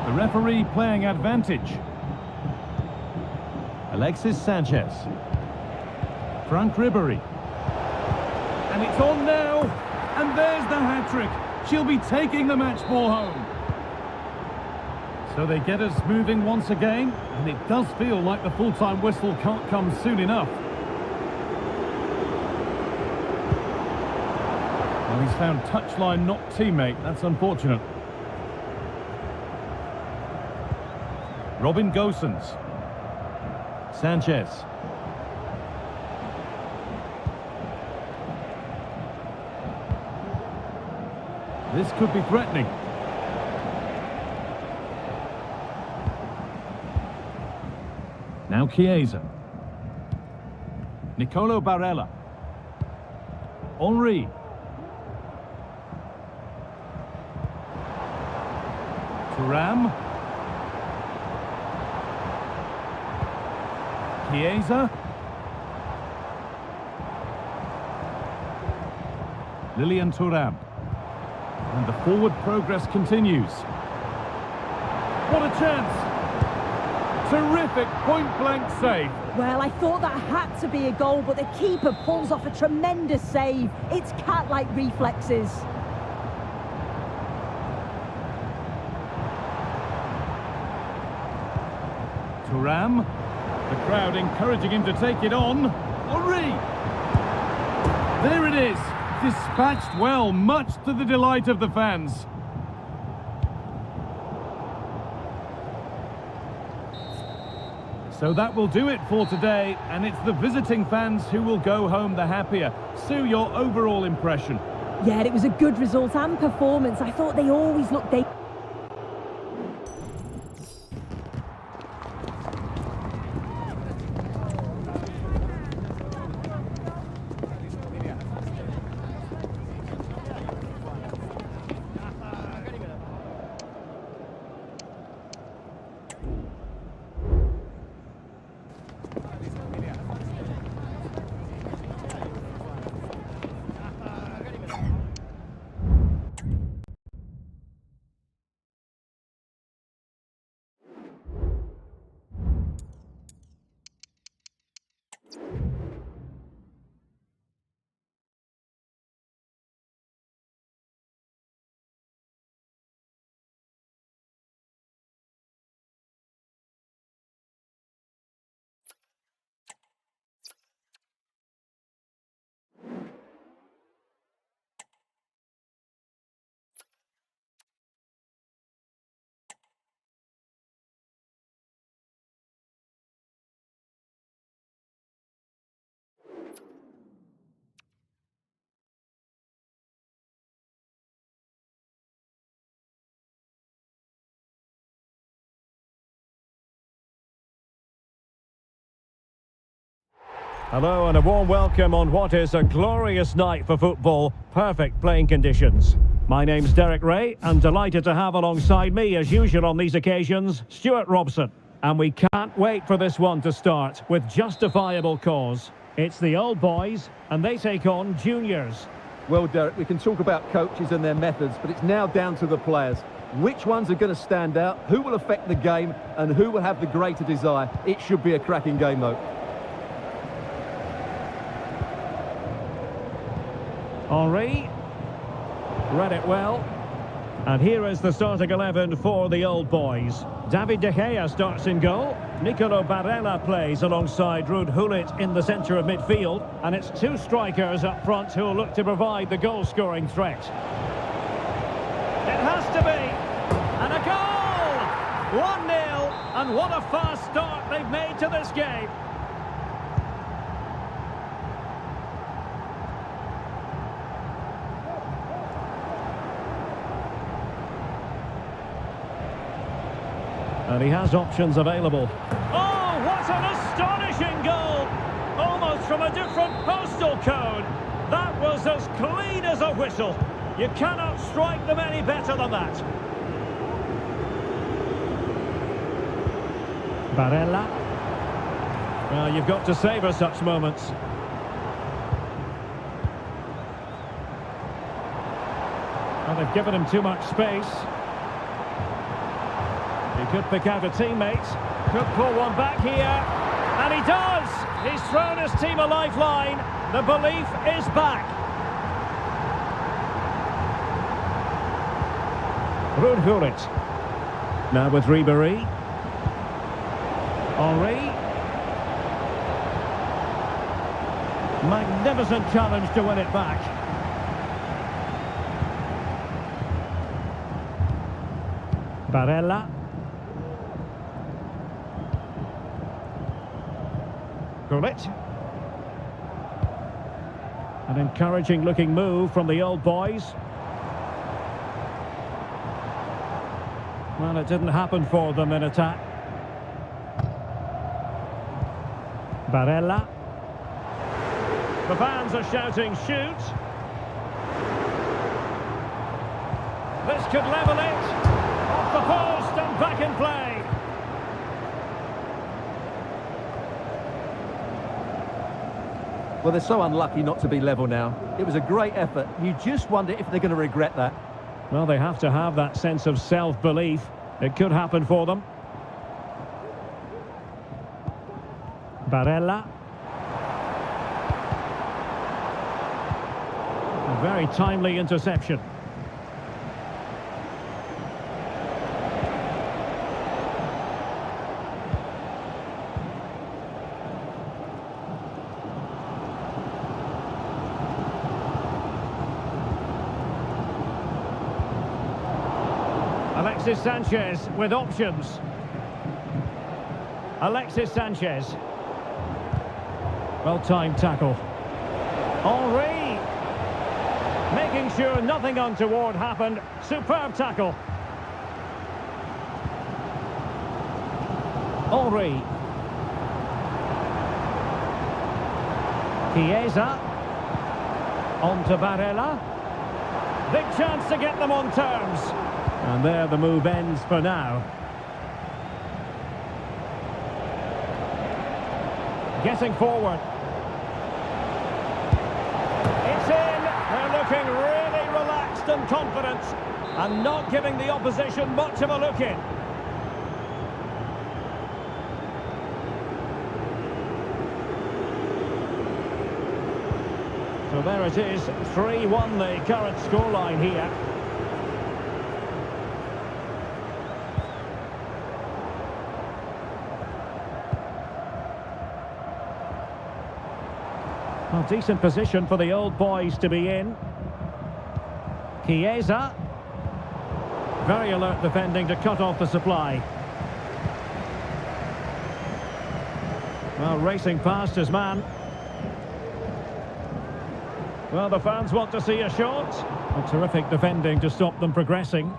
The referee playing advantage. Alexis Sanchez. Frank Ribéry. And it's on now. And there's the hat-trick. She'll be taking the match ball home. So they get us moving once again. And it does feel like the full-time whistle can't come soon enough. Well, he's found touchline, not teammate. That's unfortunate. Robin Gosens. Sanchez. This could be threatening. Now Chiesa. Nicolo Barella. Henry. Thuram. Chiesa. Lilian Thuram. And the forward progress continues. What a chance! Terrific point-blank save. Well, I thought that had to be a goal, but the keeper pulls off a tremendous save. It's cat-like reflexes. Thuram. The crowd encouraging him to take it on. Henry! There it is. Dispatched well, much to the delight of the fans. So that will do it for today, and it's the visiting fans who will go home the happier. Sue, your overall impression? Yeah, it was a good result and performance. I thought they always looked... Hello and a warm welcome on what is a glorious night for football. Perfect playing conditions. My name's Derek Ray, and delighted to have alongside me, as usual on these occasions, Stuart Robson. And we can't wait for this one to start with justifiable cause. It's the old boys, and they take on juniors. Well, Derek, we can talk about coaches and their methods, but it's now down to the players. Which ones are going to stand out, who will affect the game, and who will have the greater desire? It should be a cracking game, though. Henri read it well. And here is the starting 11 for the old boys. David De Gea starts in goal. Nicolo Barella plays alongside Ruud Gullit in the centre of midfield. And it's two strikers up front who will look to provide the goal-scoring threat. It has to be. And a goal! 1-0. And what a fast start they've made to this game. And he has options available. Oh, what an astonishing goal! Almost from a different postal code. That was as clean as a whistle. You cannot strike them any better than that. Barella. Well, you've got to savour such moments. Well, they've given him too much space. He could pick out a teammate, could pull one back here, and he does! He's thrown his team a lifeline. The belief is back. Ruud Gullit. Now with Ribéry. Henri. Magnificent challenge to win it back. Barella. Gullit. An encouraging looking move from the old boys. Well, it didn't happen for them in attack. Barella. The fans are shouting shoot. This could level it. Off the post and back in play. Well, they're so unlucky not to be level now. It was a great effort. You just wonder if they're going to regret that. Well, they have to have that sense of self-belief. It could happen for them. Barella. A very timely interception. Alexis Sanchez with options. Alexis Sanchez. Well-timed tackle. Henri. Making sure nothing untoward happened. Superb tackle. Henri. Chiesa. On to Barella. Big chance to get them on terms. And there the move ends for now. Getting forward. It's in. They're looking really relaxed and confident and not giving the opposition much of a look in. So there it is, 3-1 the current scoreline here. A decent position for the old boys to be in. Chiesa. Very alert defending to cut off the supply. Well, racing past his man. Well, the fans want to see a shot. A terrific defending to stop them progressing.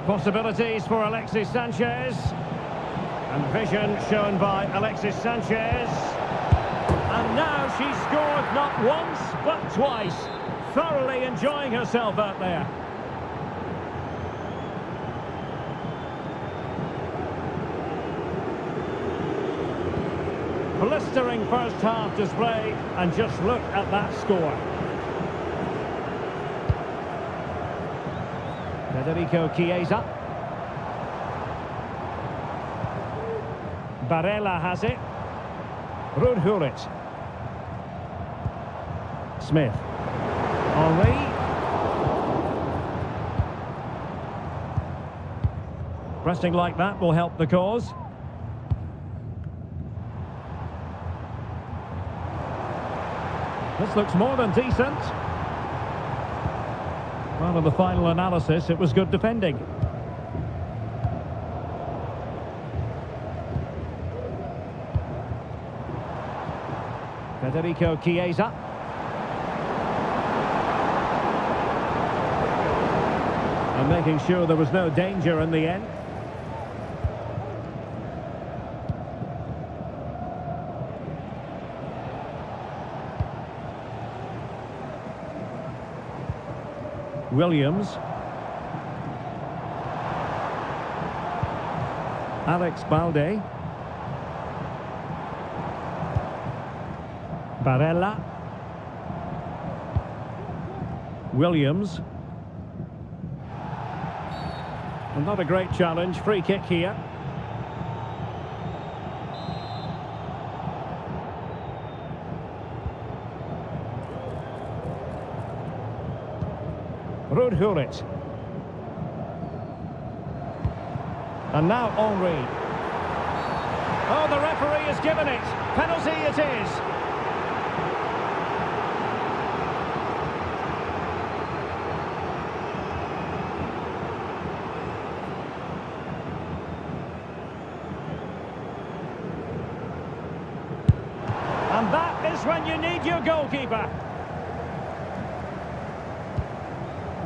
Possibilities for Alexis Sanchez. And vision shown by Alexis Sanchez. And now she's scored not once, but twice. Thoroughly enjoying herself out there. Blistering first half display, and just look at that score. Federico Chiesa. Barella has it. Rudhurit. Smith. Henri. Pressing like that will help the cause. This looks more than decent. Well, in the final analysis, it was good defending. Federico Chiesa. And making sure there was no danger in the end. Williams. Alex Balde. Barella. Williams. And not a great challenge. Free kick here. Rudhurit. And now Henri. Oh, the referee has given it. Penalty it is. And that is when you need your goalkeeper.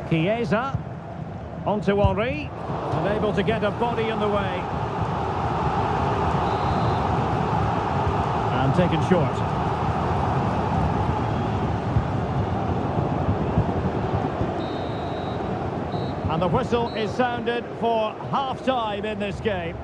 Chiesa, onto Henri, unable to get a body in the way. And taken short. And the whistle is sounded for half-time in this game.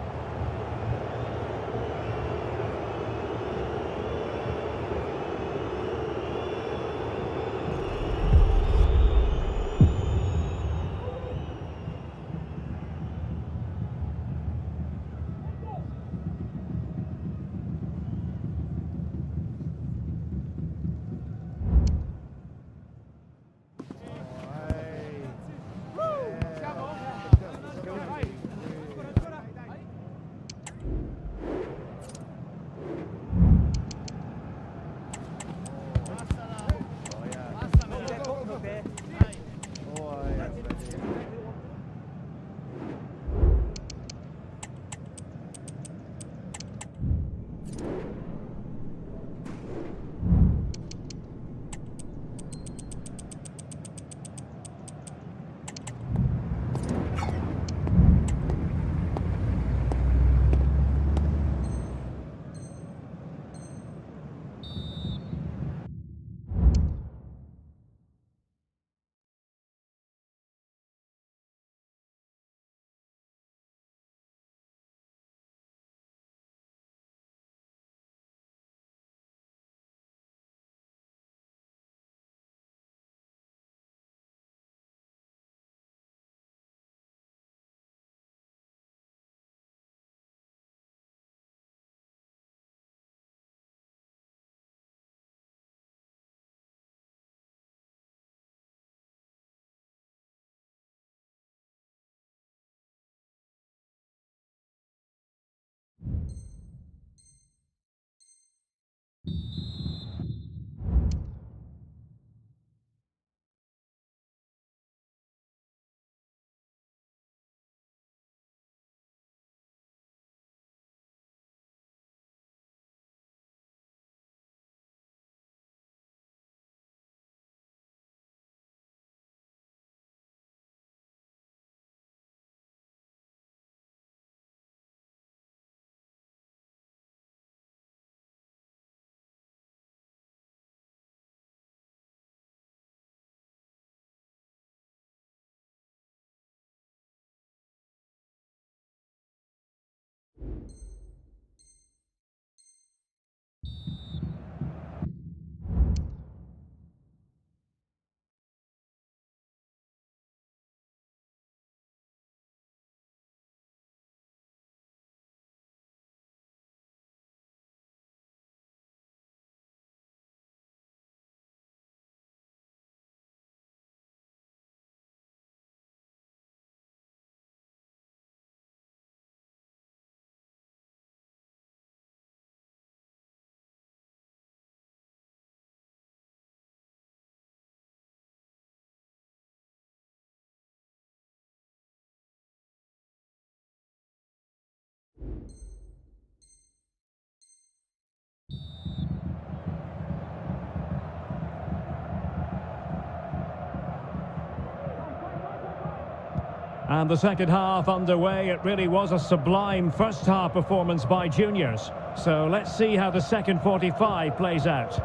And the second half underway. It really was a sublime first half performance by juniors. So let's see how the second 45 plays out.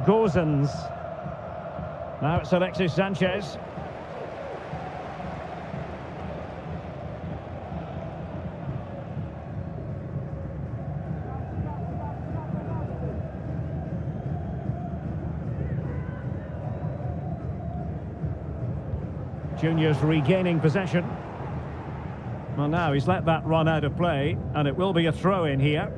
Gozens. Now it's Alexis Sanchez. Juniors regaining possession. Well, now he's let that run out of play, and it will be a throw-in here.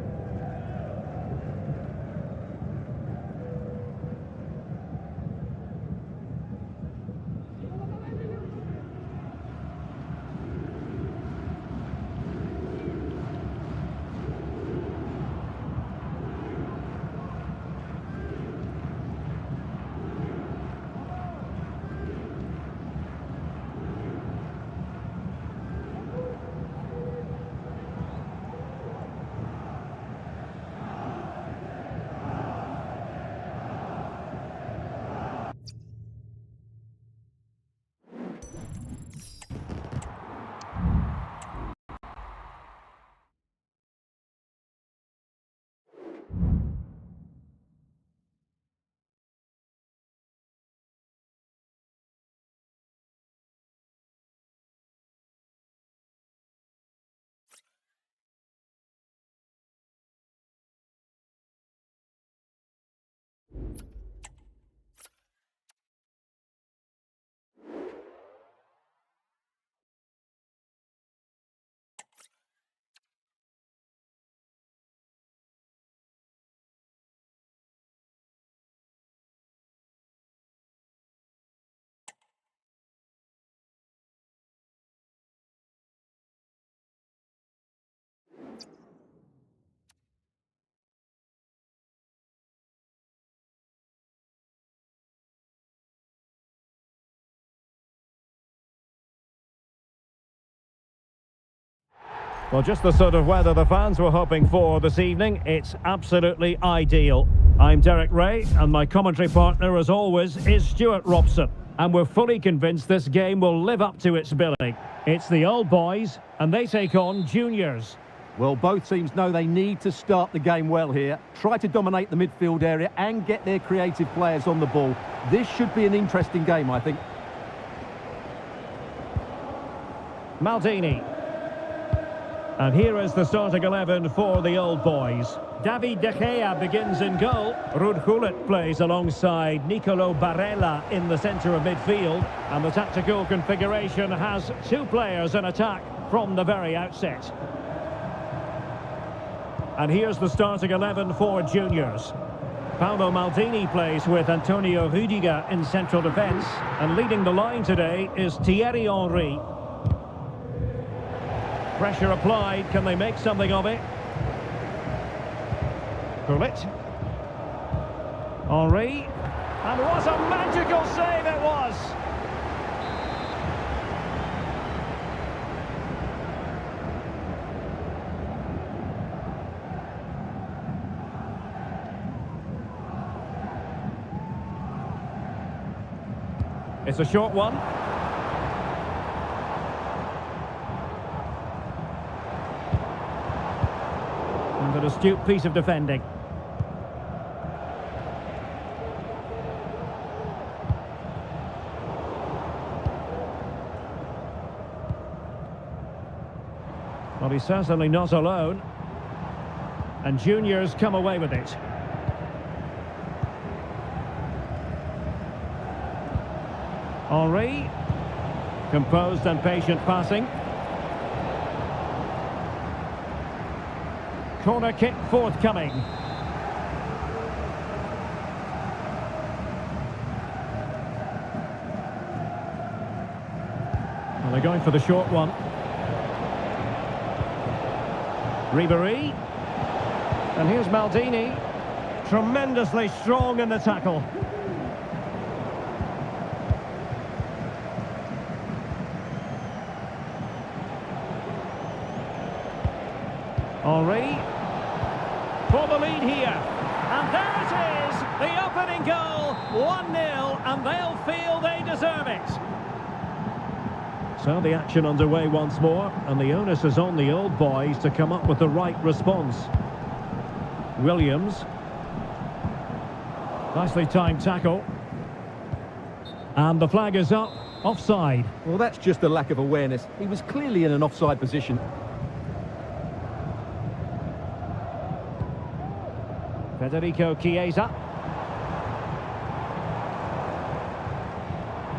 Well, just the sort of weather the fans were hoping for this evening. It's absolutely ideal. I'm Derek Ray, and my commentary partner, as always, is Stuart Robson. And we're fully convinced this game will live up to its billing. It's the old boys, and they take on juniors. Well, both teams know they need to start the game well here. Try to dominate the midfield area and get their creative players on the ball. This should be an interesting game, I think. Maldini. And here is the starting 11 for the old boys. David De Gea begins in goal. Ruud Gullit plays alongside Nicolo Barella in the centre of midfield. And the tactical configuration has two players in attack from the very outset. And here's the starting 11 for juniors. Paolo Maldini plays with Antonio Rüdiger in central defence. And leading the line today is Thierry Henry. Pressure applied, can they make something of it? Gullit. Henry. And what a magical save it was! It's a short one. And an astute piece of defending. Well, he's certainly not alone. And juniors come away with it. Henry. Composed and patient passing. Corner kick forthcoming. Well, they're going for the short one. Ribéry. And here's Maldini. Tremendously strong in the tackle. Henry. For the lead here. And there it is, the opening goal, 1-0, and they'll feel they deserve it. So the action underway once more, and the onus is on the old boys to come up with the right response. Williams. Nicely timed tackle. And the flag is up, offside. Well, that's just a lack of awareness. He was clearly in an offside position. Federico Chiesa.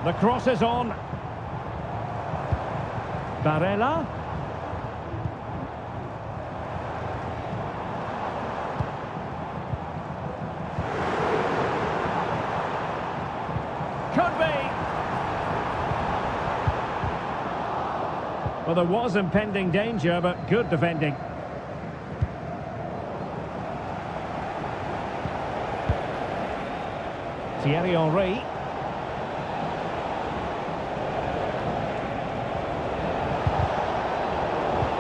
The cross is on. Barella. Could be. Well, there was impending danger, but good defending. Thierry Henry.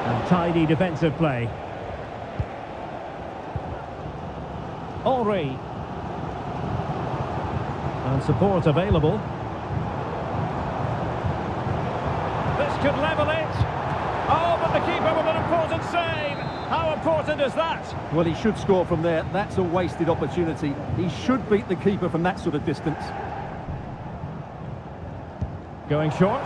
And tidy defensive play. Henry. And support available. This could level it. Oh, but the keeper with an important save. How important is that? Well, he should score from there. That's a wasted opportunity. He should beat the keeper from that sort of distance. Going short.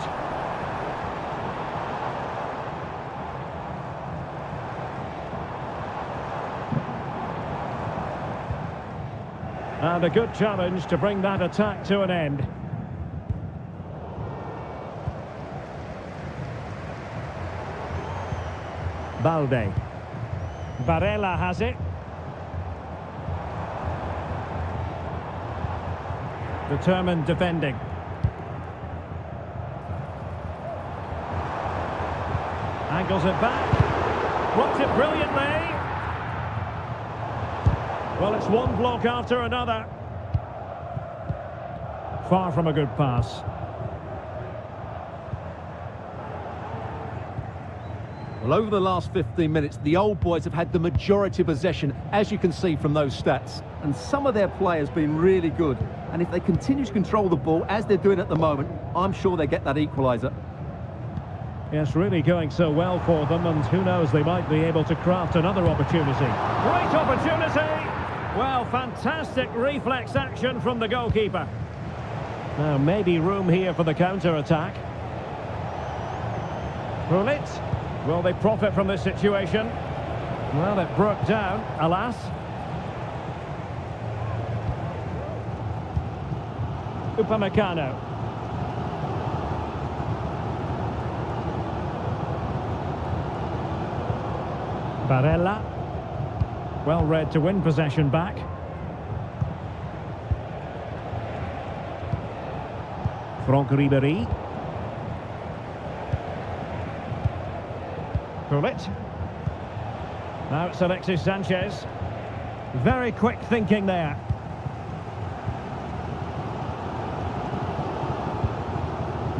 And a good challenge to bring that attack to an end. Balde. Barella has it. Determined defending. Angles it back. Blocked it brilliantly. Well, it's one block after another. Far from a good pass. Well, over the last 15 minutes, the old boys have had the majority of possession, as you can see from those stats. And some of their play has been really good. And if they continue to control the ball, as they're doing at the moment, I'm sure they get that equaliser. Yes, really going so well for them, and who knows, they might be able to craft another opportunity. Great opportunity! Well, fantastic reflex action from the goalkeeper. Now, maybe room here for the counter-attack. Gullit. Will they profit from this situation? Well, it broke down, alas. Upamecano. Barella. Well read to win possession back. Franck Ribéry. Gullit. Now it's Alexis Sanchez. Very quick thinking there.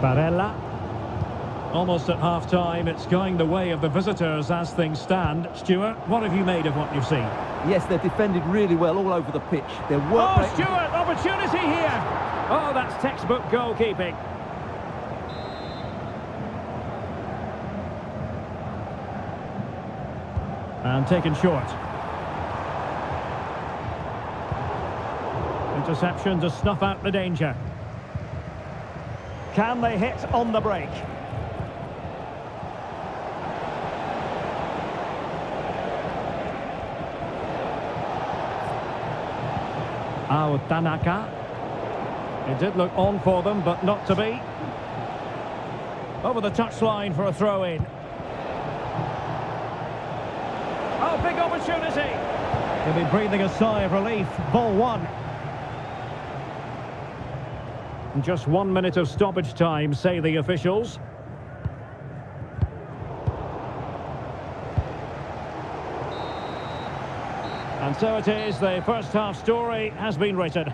Barella. Almost at half-time, it's going the way of the visitors as things stand. Stuart, what have you made of what you've seen? Yes, they're defended really well all over the pitch. Their work Oh, rate... Stuart, opportunity here! Oh, that's textbook goalkeeping. And taken short. Interception to snuff out the danger. Can they hit on the break? Tanaka. It did look on for them, but not to be. Over the touchline for a throw-in. Oh, big opportunity! They'll be breathing a sigh of relief. Ball one. And just 1 minute of stoppage time, say the officials. And so it is, the first half story has been written.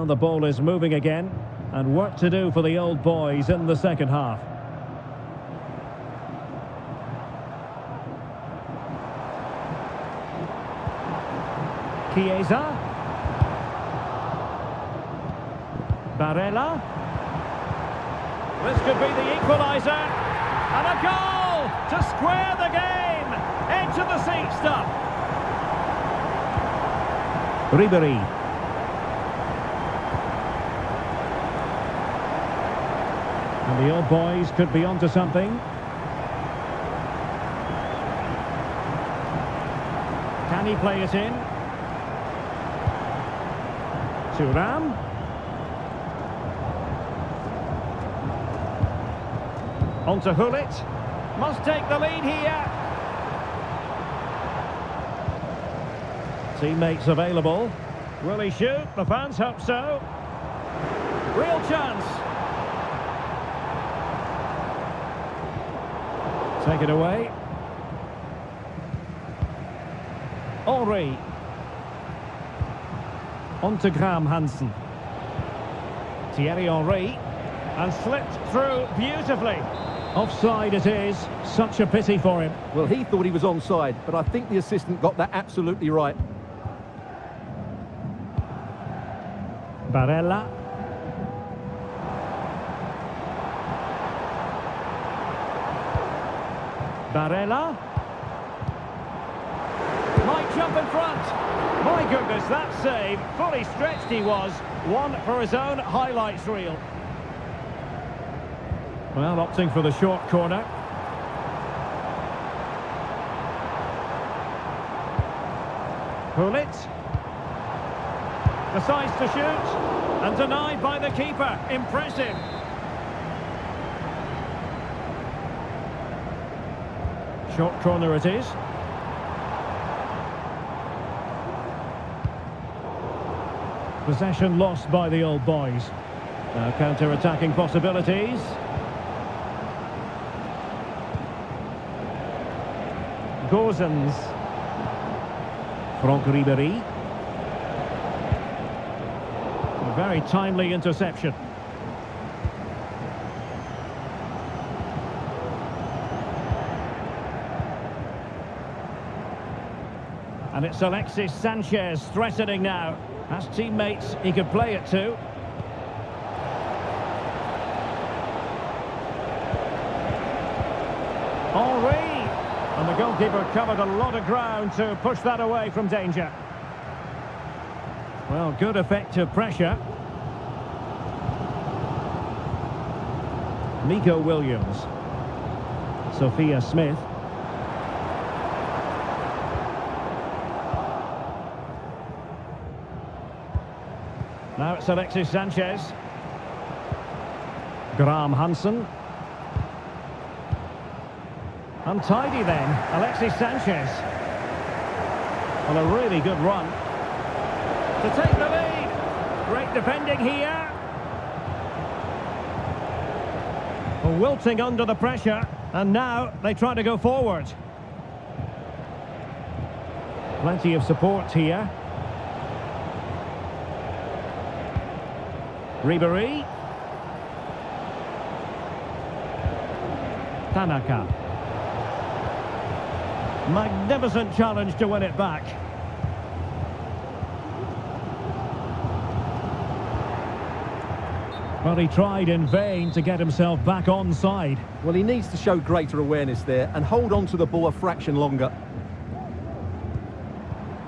Well, the ball is moving again, and work to do for the old boys in the second half. Chiesa. Barella. This could be the equaliser. And a goal to square the game. Edge of the seat stuff. Ribery. And the old boys could be onto something. Can he play it in? Thuram. On to Hullet. Must take the lead here. Teammates available. Will he shoot? The fans hope so. Real chance. Take it away. Henry. On to Graham Hansen. Thierry Henry. And slipped through beautifully. Offside it is. Such a pity for him. Well, he thought he was onside, but I think the assistant got that absolutely right. Barella. Barella. Might jump in front. My goodness, that save. Fully stretched he was. One for his own highlights reel. Well, opting for the short corner. Hullet. Decides to shoot. And denied by the keeper. Impressive. Short corner it is. Possession lost by the old boys. Now counter-attacking possibilities. Gozens. Franck Ribery. A very timely interception. And it's Alexis Sanchez threatening now. Has teammates he could play it to. Henry. And the goalkeeper covered a lot of ground to push that away from danger. Well, good effective pressure. Nico Williams. Sophia Smith. Now it's Alexis Sanchez. Graham Hansen. Untidy then, Alexis Sanchez. Well, a really good run. To take the lead. Great defending here. Well, wilting under the pressure, and now they try to go forward. Plenty of support here. Ribery. Tanaka. Magnificent challenge to win it back. Well, he tried in vain to get himself back onside. Well, he needs to show greater awareness there and hold on to the ball a fraction longer.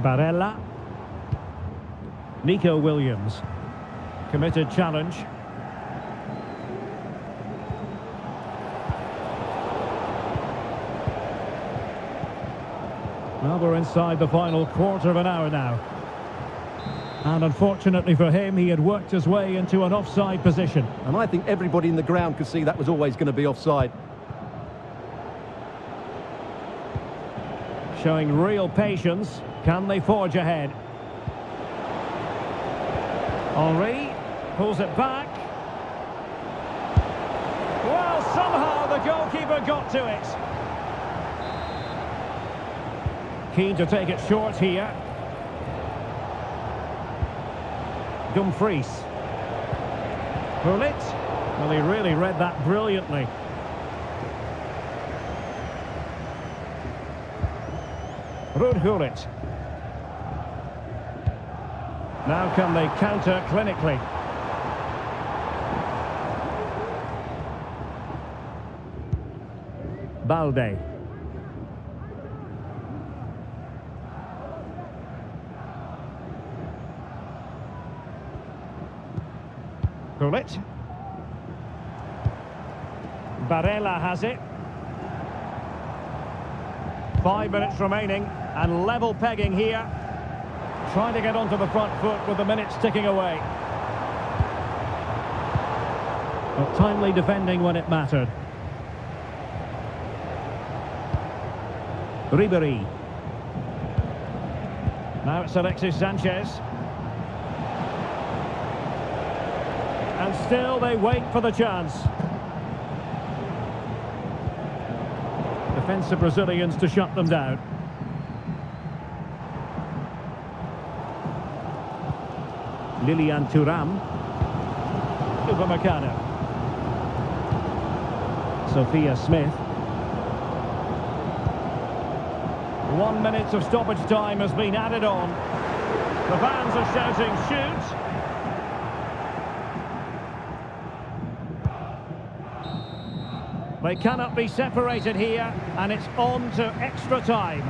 Barella. Nico Williams. Committed challenge. Well, we're inside the final quarter of an hour now. And unfortunately for him, he had worked his way into an offside position. And I think everybody in the ground could see that was always going to be offside. Showing real patience. Can they forge ahead? Henry pulls it back. Well, somehow the goalkeeper got to it. Keen to take it short here. Dumfries. Gullit. Well, he really read that brilliantly. Gullit. Now can they counter clinically? Balde. Gullit. Barella has it. 5 minutes remaining and level pegging here. Trying to get onto the front foot with the minutes ticking away. But timely defending when it mattered. Ribery. Now it's Alexis Sanchez. And still they wait for the chance. Defensive Brazilians to shut them down. Lilian Thuram. Upamecano. Sophia Smith. 1 minute of stoppage time has been added on. The fans are shouting, shoot! They cannot be separated here, and it's on to extra time.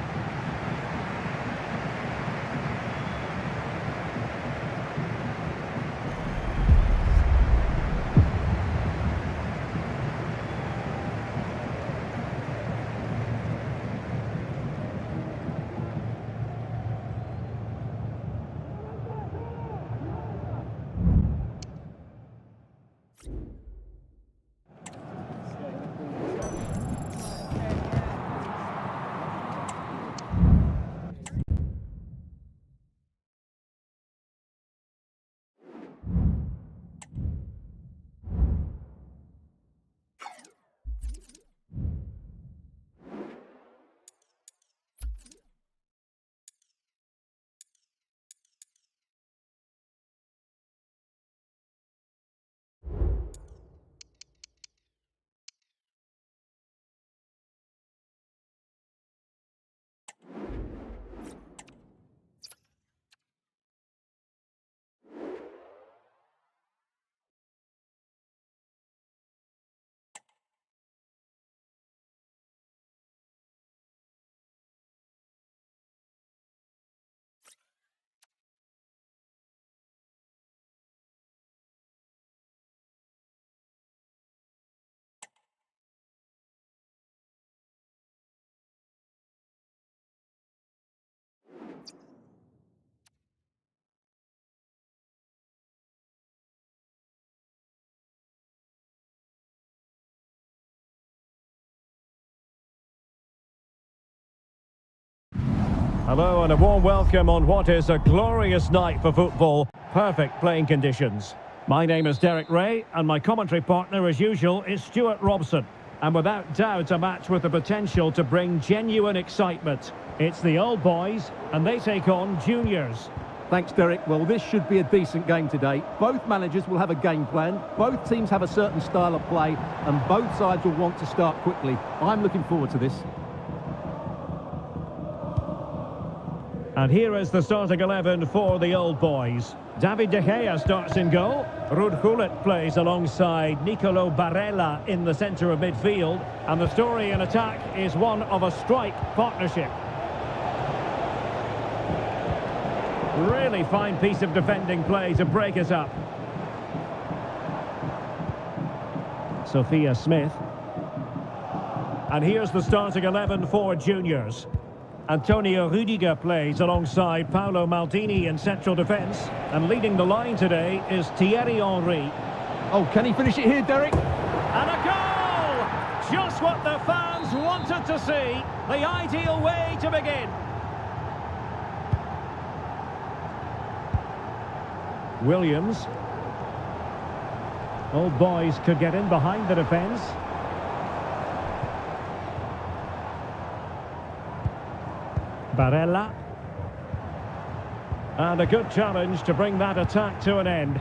Hello and a warm welcome on what is a glorious night for football. Perfect playing conditions. My name is Derek Ray and my commentary partner as usual is Stuart Robson. And without doubt a match with the potential to bring genuine excitement. It's the old boys and they take on juniors. Thanks, Derek. Well, this should be a decent game today. Both managers will have a game plan. Both teams have a certain style of play and both sides will want to start quickly. I'm looking forward to this. And here is the starting 11 for the old boys. David De Gea starts in goal. Ruud Gullit plays alongside Nicolo Barella in the centre of midfield. And the story in attack is one of a strike partnership. Really fine piece of defending play to break us up. Sophia Smith. And here's the starting 11 for juniors. Antonio Rudiger plays alongside Paolo Maldini in central defence. And leading the line today is Thierry Henry. Oh, can he finish it here, Derek? And a goal! Just what the fans wanted to see. The ideal way to begin. Williams. Old boys could get in behind the defence. Barella. And a good challenge to bring that attack to an end.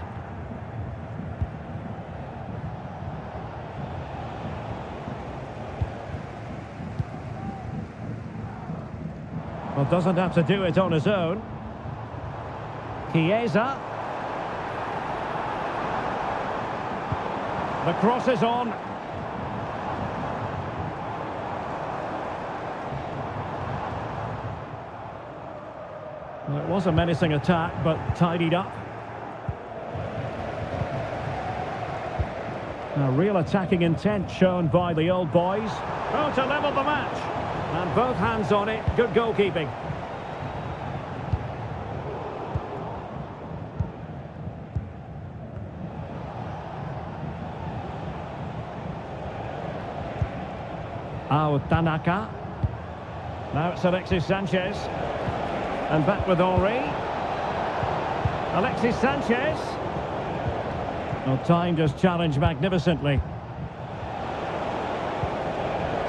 Well, doesn't have to do it on his own. Chiesa. The cross is on. Well, it was a menacing attack, but tidied up. A real attacking intent shown by the old boys. Oh, to level the match. And both hands on it. Good goalkeeping. Tanaka. Now it's Alexis Sanchez. And back with Henry. Alexis Sanchez. Well, timed his challenge magnificently.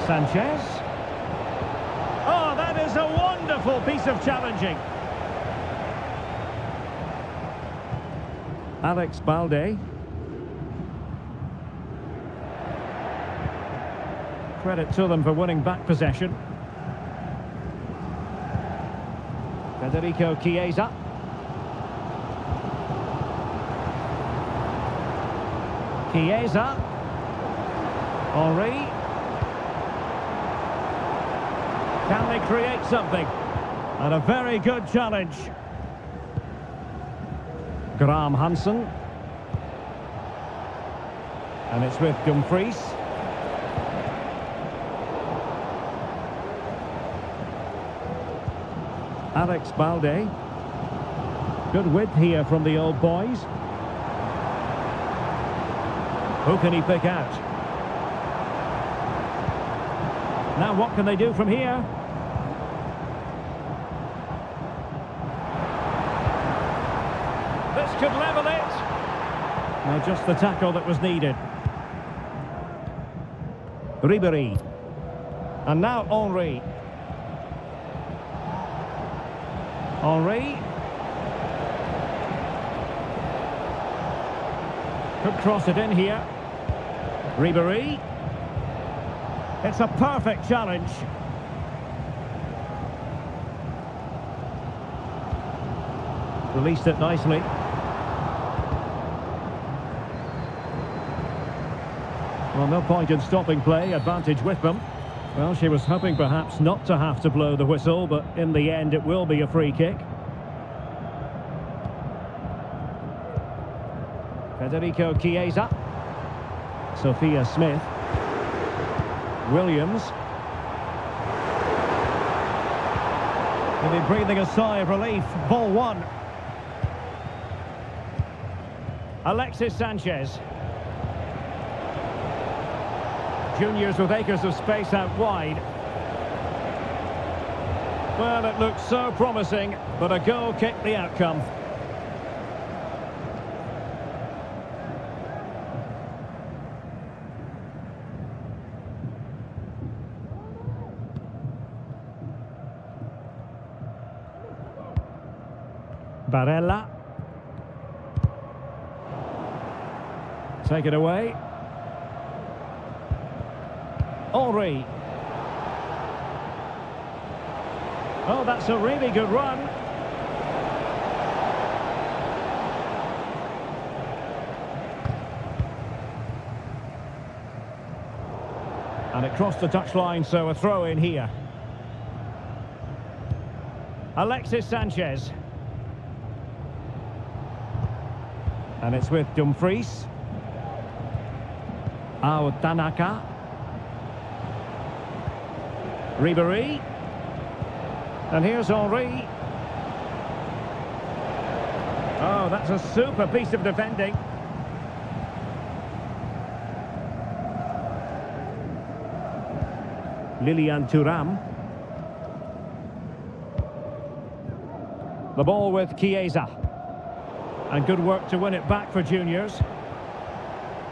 Sanchez. Oh, that is a wonderful piece of challenging. Alex Balde. Credit to them for winning back possession. Federico Chiesa. Chiesa. Henry. Can they create something? And a very good challenge. Graham Hansen. And it's with Dumfries. Alex Balde. Good width here from the old boys. Who can he pick out? Now what can they do from here? This could level it. Now just the tackle that was needed. Ribéry. And now Henry. Henry. Could cross it in here. Ribéry. It's a perfect challenge. Released it nicely. Well, no point in stopping play, advantage with them. Well, she was hoping perhaps not to have to blow the whistle, but in the end it will be a free kick. Federico Chiesa. Sophia Smith. Williams. Maybe breathing a sigh of relief. Ball one. Alexis Sanchez. Juniors with acres of space out wide. Well, it looked so promising, but a goal kicked the outcome. Barella. Take it away. Henry. Oh, that's a really good run. And it crossed the touchline, so a throw in here. Alexis Sanchez. And it's with Dumfries. Tanaka. Ribéry. And here's Henry. Oh, that's a super piece of defending. Lilian Thuram. The ball with Chiesa. And good work to win it back for juniors.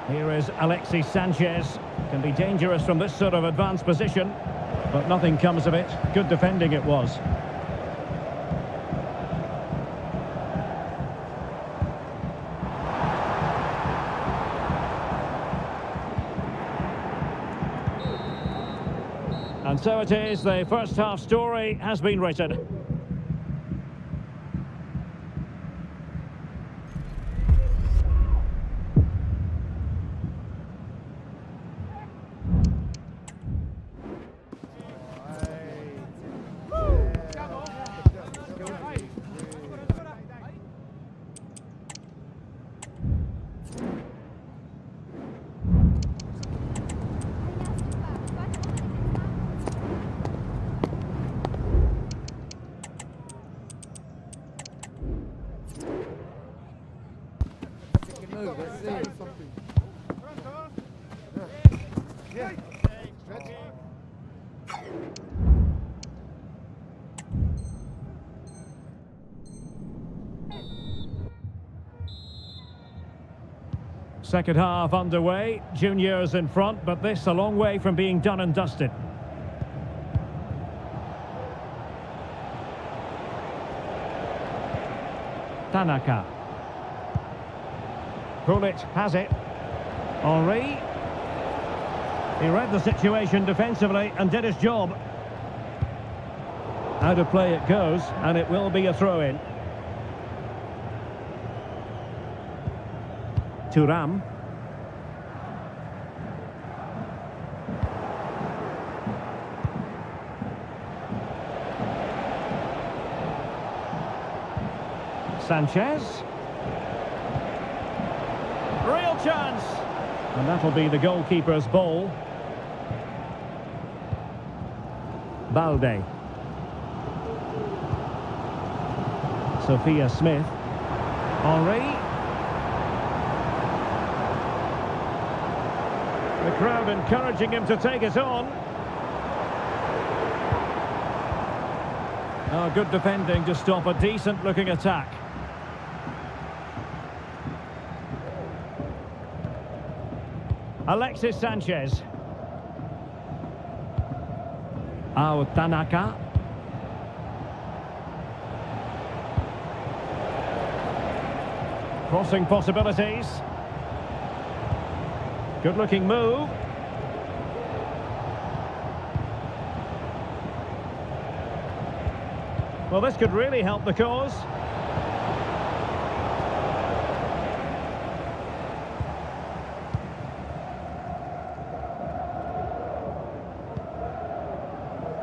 Here is Alexis Sanchez. Can be dangerous from this sort of advanced position. But nothing comes of it. Good defending it was. And So it is, the first half story has been written. Move, let's see something. Yeah. Stretch. Second half underway, juniors in front, but this a long way from being done and dusted. Tanaka. Pulic has it. Henry. He read the situation defensively and did his job. Out of play it goes, and it will be a throw-in. Thuram. Sanchez. Real chance. And that'll be the goalkeeper's ball. Balde. Sophia Smith. Henry. The crowd encouraging him to take it on. Oh, good defending to stop a decent-looking attack. Alexis Sanchez. Tanaka. Crossing possibilities. Good-looking move. Well, this could really help the cause.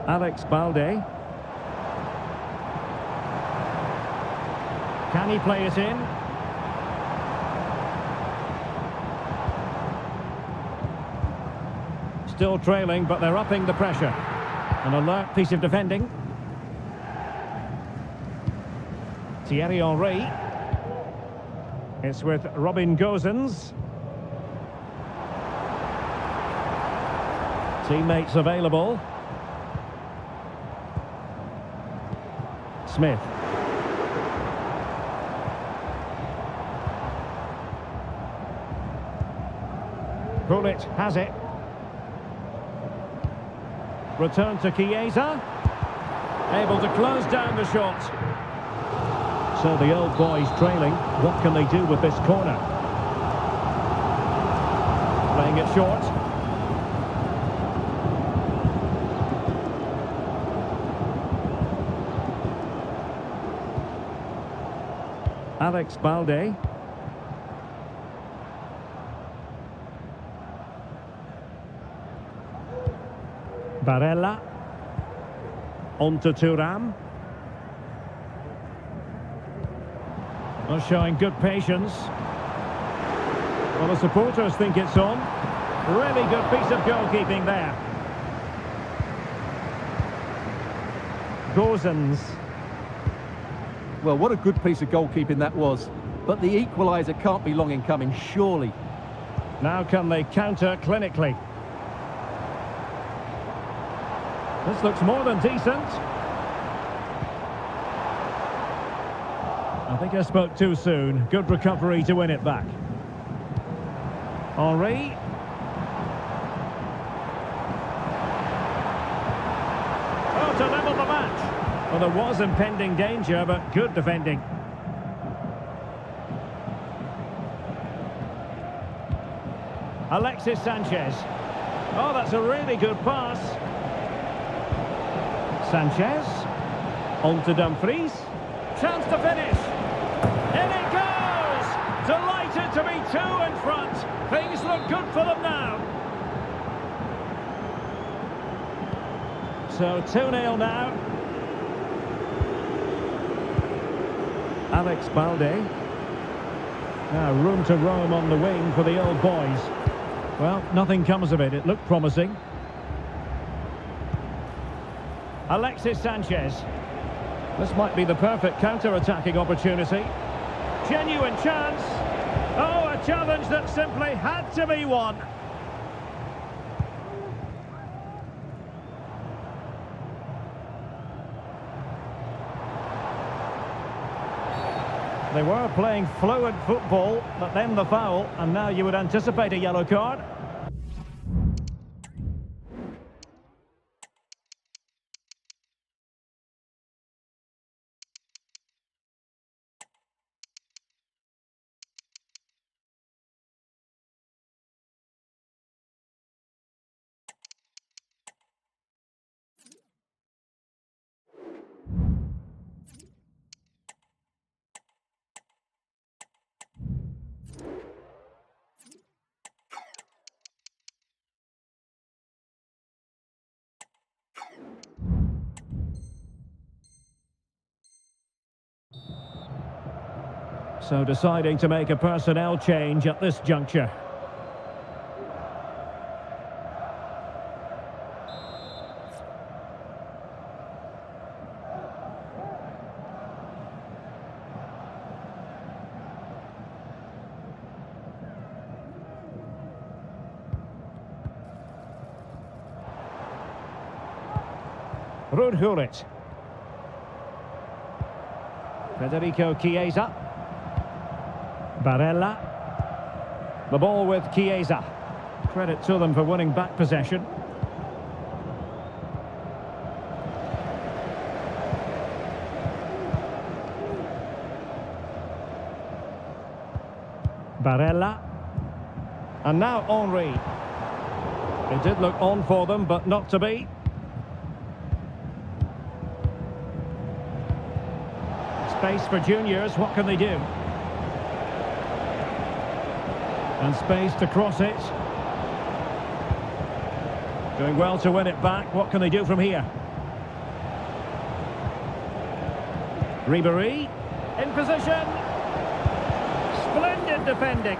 Alex Balde. Can he play it in? Still trailing, but they're upping the pressure. An alert piece of defending. Thierry Henry. It's with Robin Gosens. Teammates available. Smith. Pulic has it. Return to Chiesa. Able to close down the shot. So the old boys trailing. What can they do with this corner? Playing it short. Alex Balde. Barella. On to Thuram. Well, showing good patience. Well, the supporters think it's on. Really good piece of goalkeeping there. Gosens. Well, what a good piece of goalkeeping that was. But the equaliser can't be long in coming, surely. Now can they counter clinically? This looks more than decent. I think I spoke too soon. Good recovery to win it back. Henry. Oh, to level the match. Well, there was impending danger, but good defending. Alexis Sanchez. Oh, that's a really good pass. Sanchez. On to Dumfries. Chance to finish. In it goes! Delighted to be two in front. Things look good for them now. So 2-0 now. Alex Balde. Now room to roam on the wing for the old boys. Well, nothing comes of it. It looked promising. Alexis Sanchez. This might be the perfect counter-attacking opportunity. Genuine chance. Oh, a challenge that simply had to be won. They were playing fluid football, but then the foul, and now you would anticipate a yellow card. So deciding to make a personnel change at this juncture. Rudhurit. Federico Chiesa. Barella. The ball with Chiesa. Credit to them for winning back possession. Barella. And now Henry. It did look on for them, but not to be. Space for juniors, what can they do? And space to cross it. Doing well to win it back. What can they do from here? Ribéry in position. Splendid defending.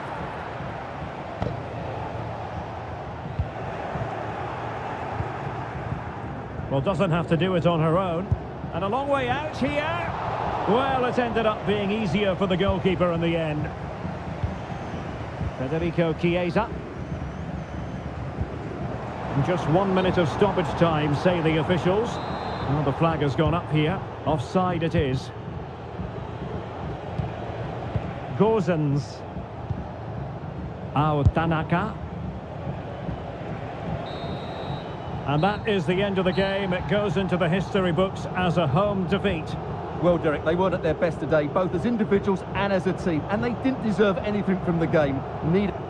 Well, doesn't have to do it on her own. And a long way out here. Well, it ended up being easier for the goalkeeper in the end. Federico Chiesa. And just 1 minute of stoppage time, say the officials. Well, the flag has gone up here. Offside it is. Gozens. Tanaka. And that is the end of the game. It goes into the history books as a home defeat. Well, Derek, they weren't at their best today, both as individuals and as a team, and they didn't deserve anything from the game. Neither.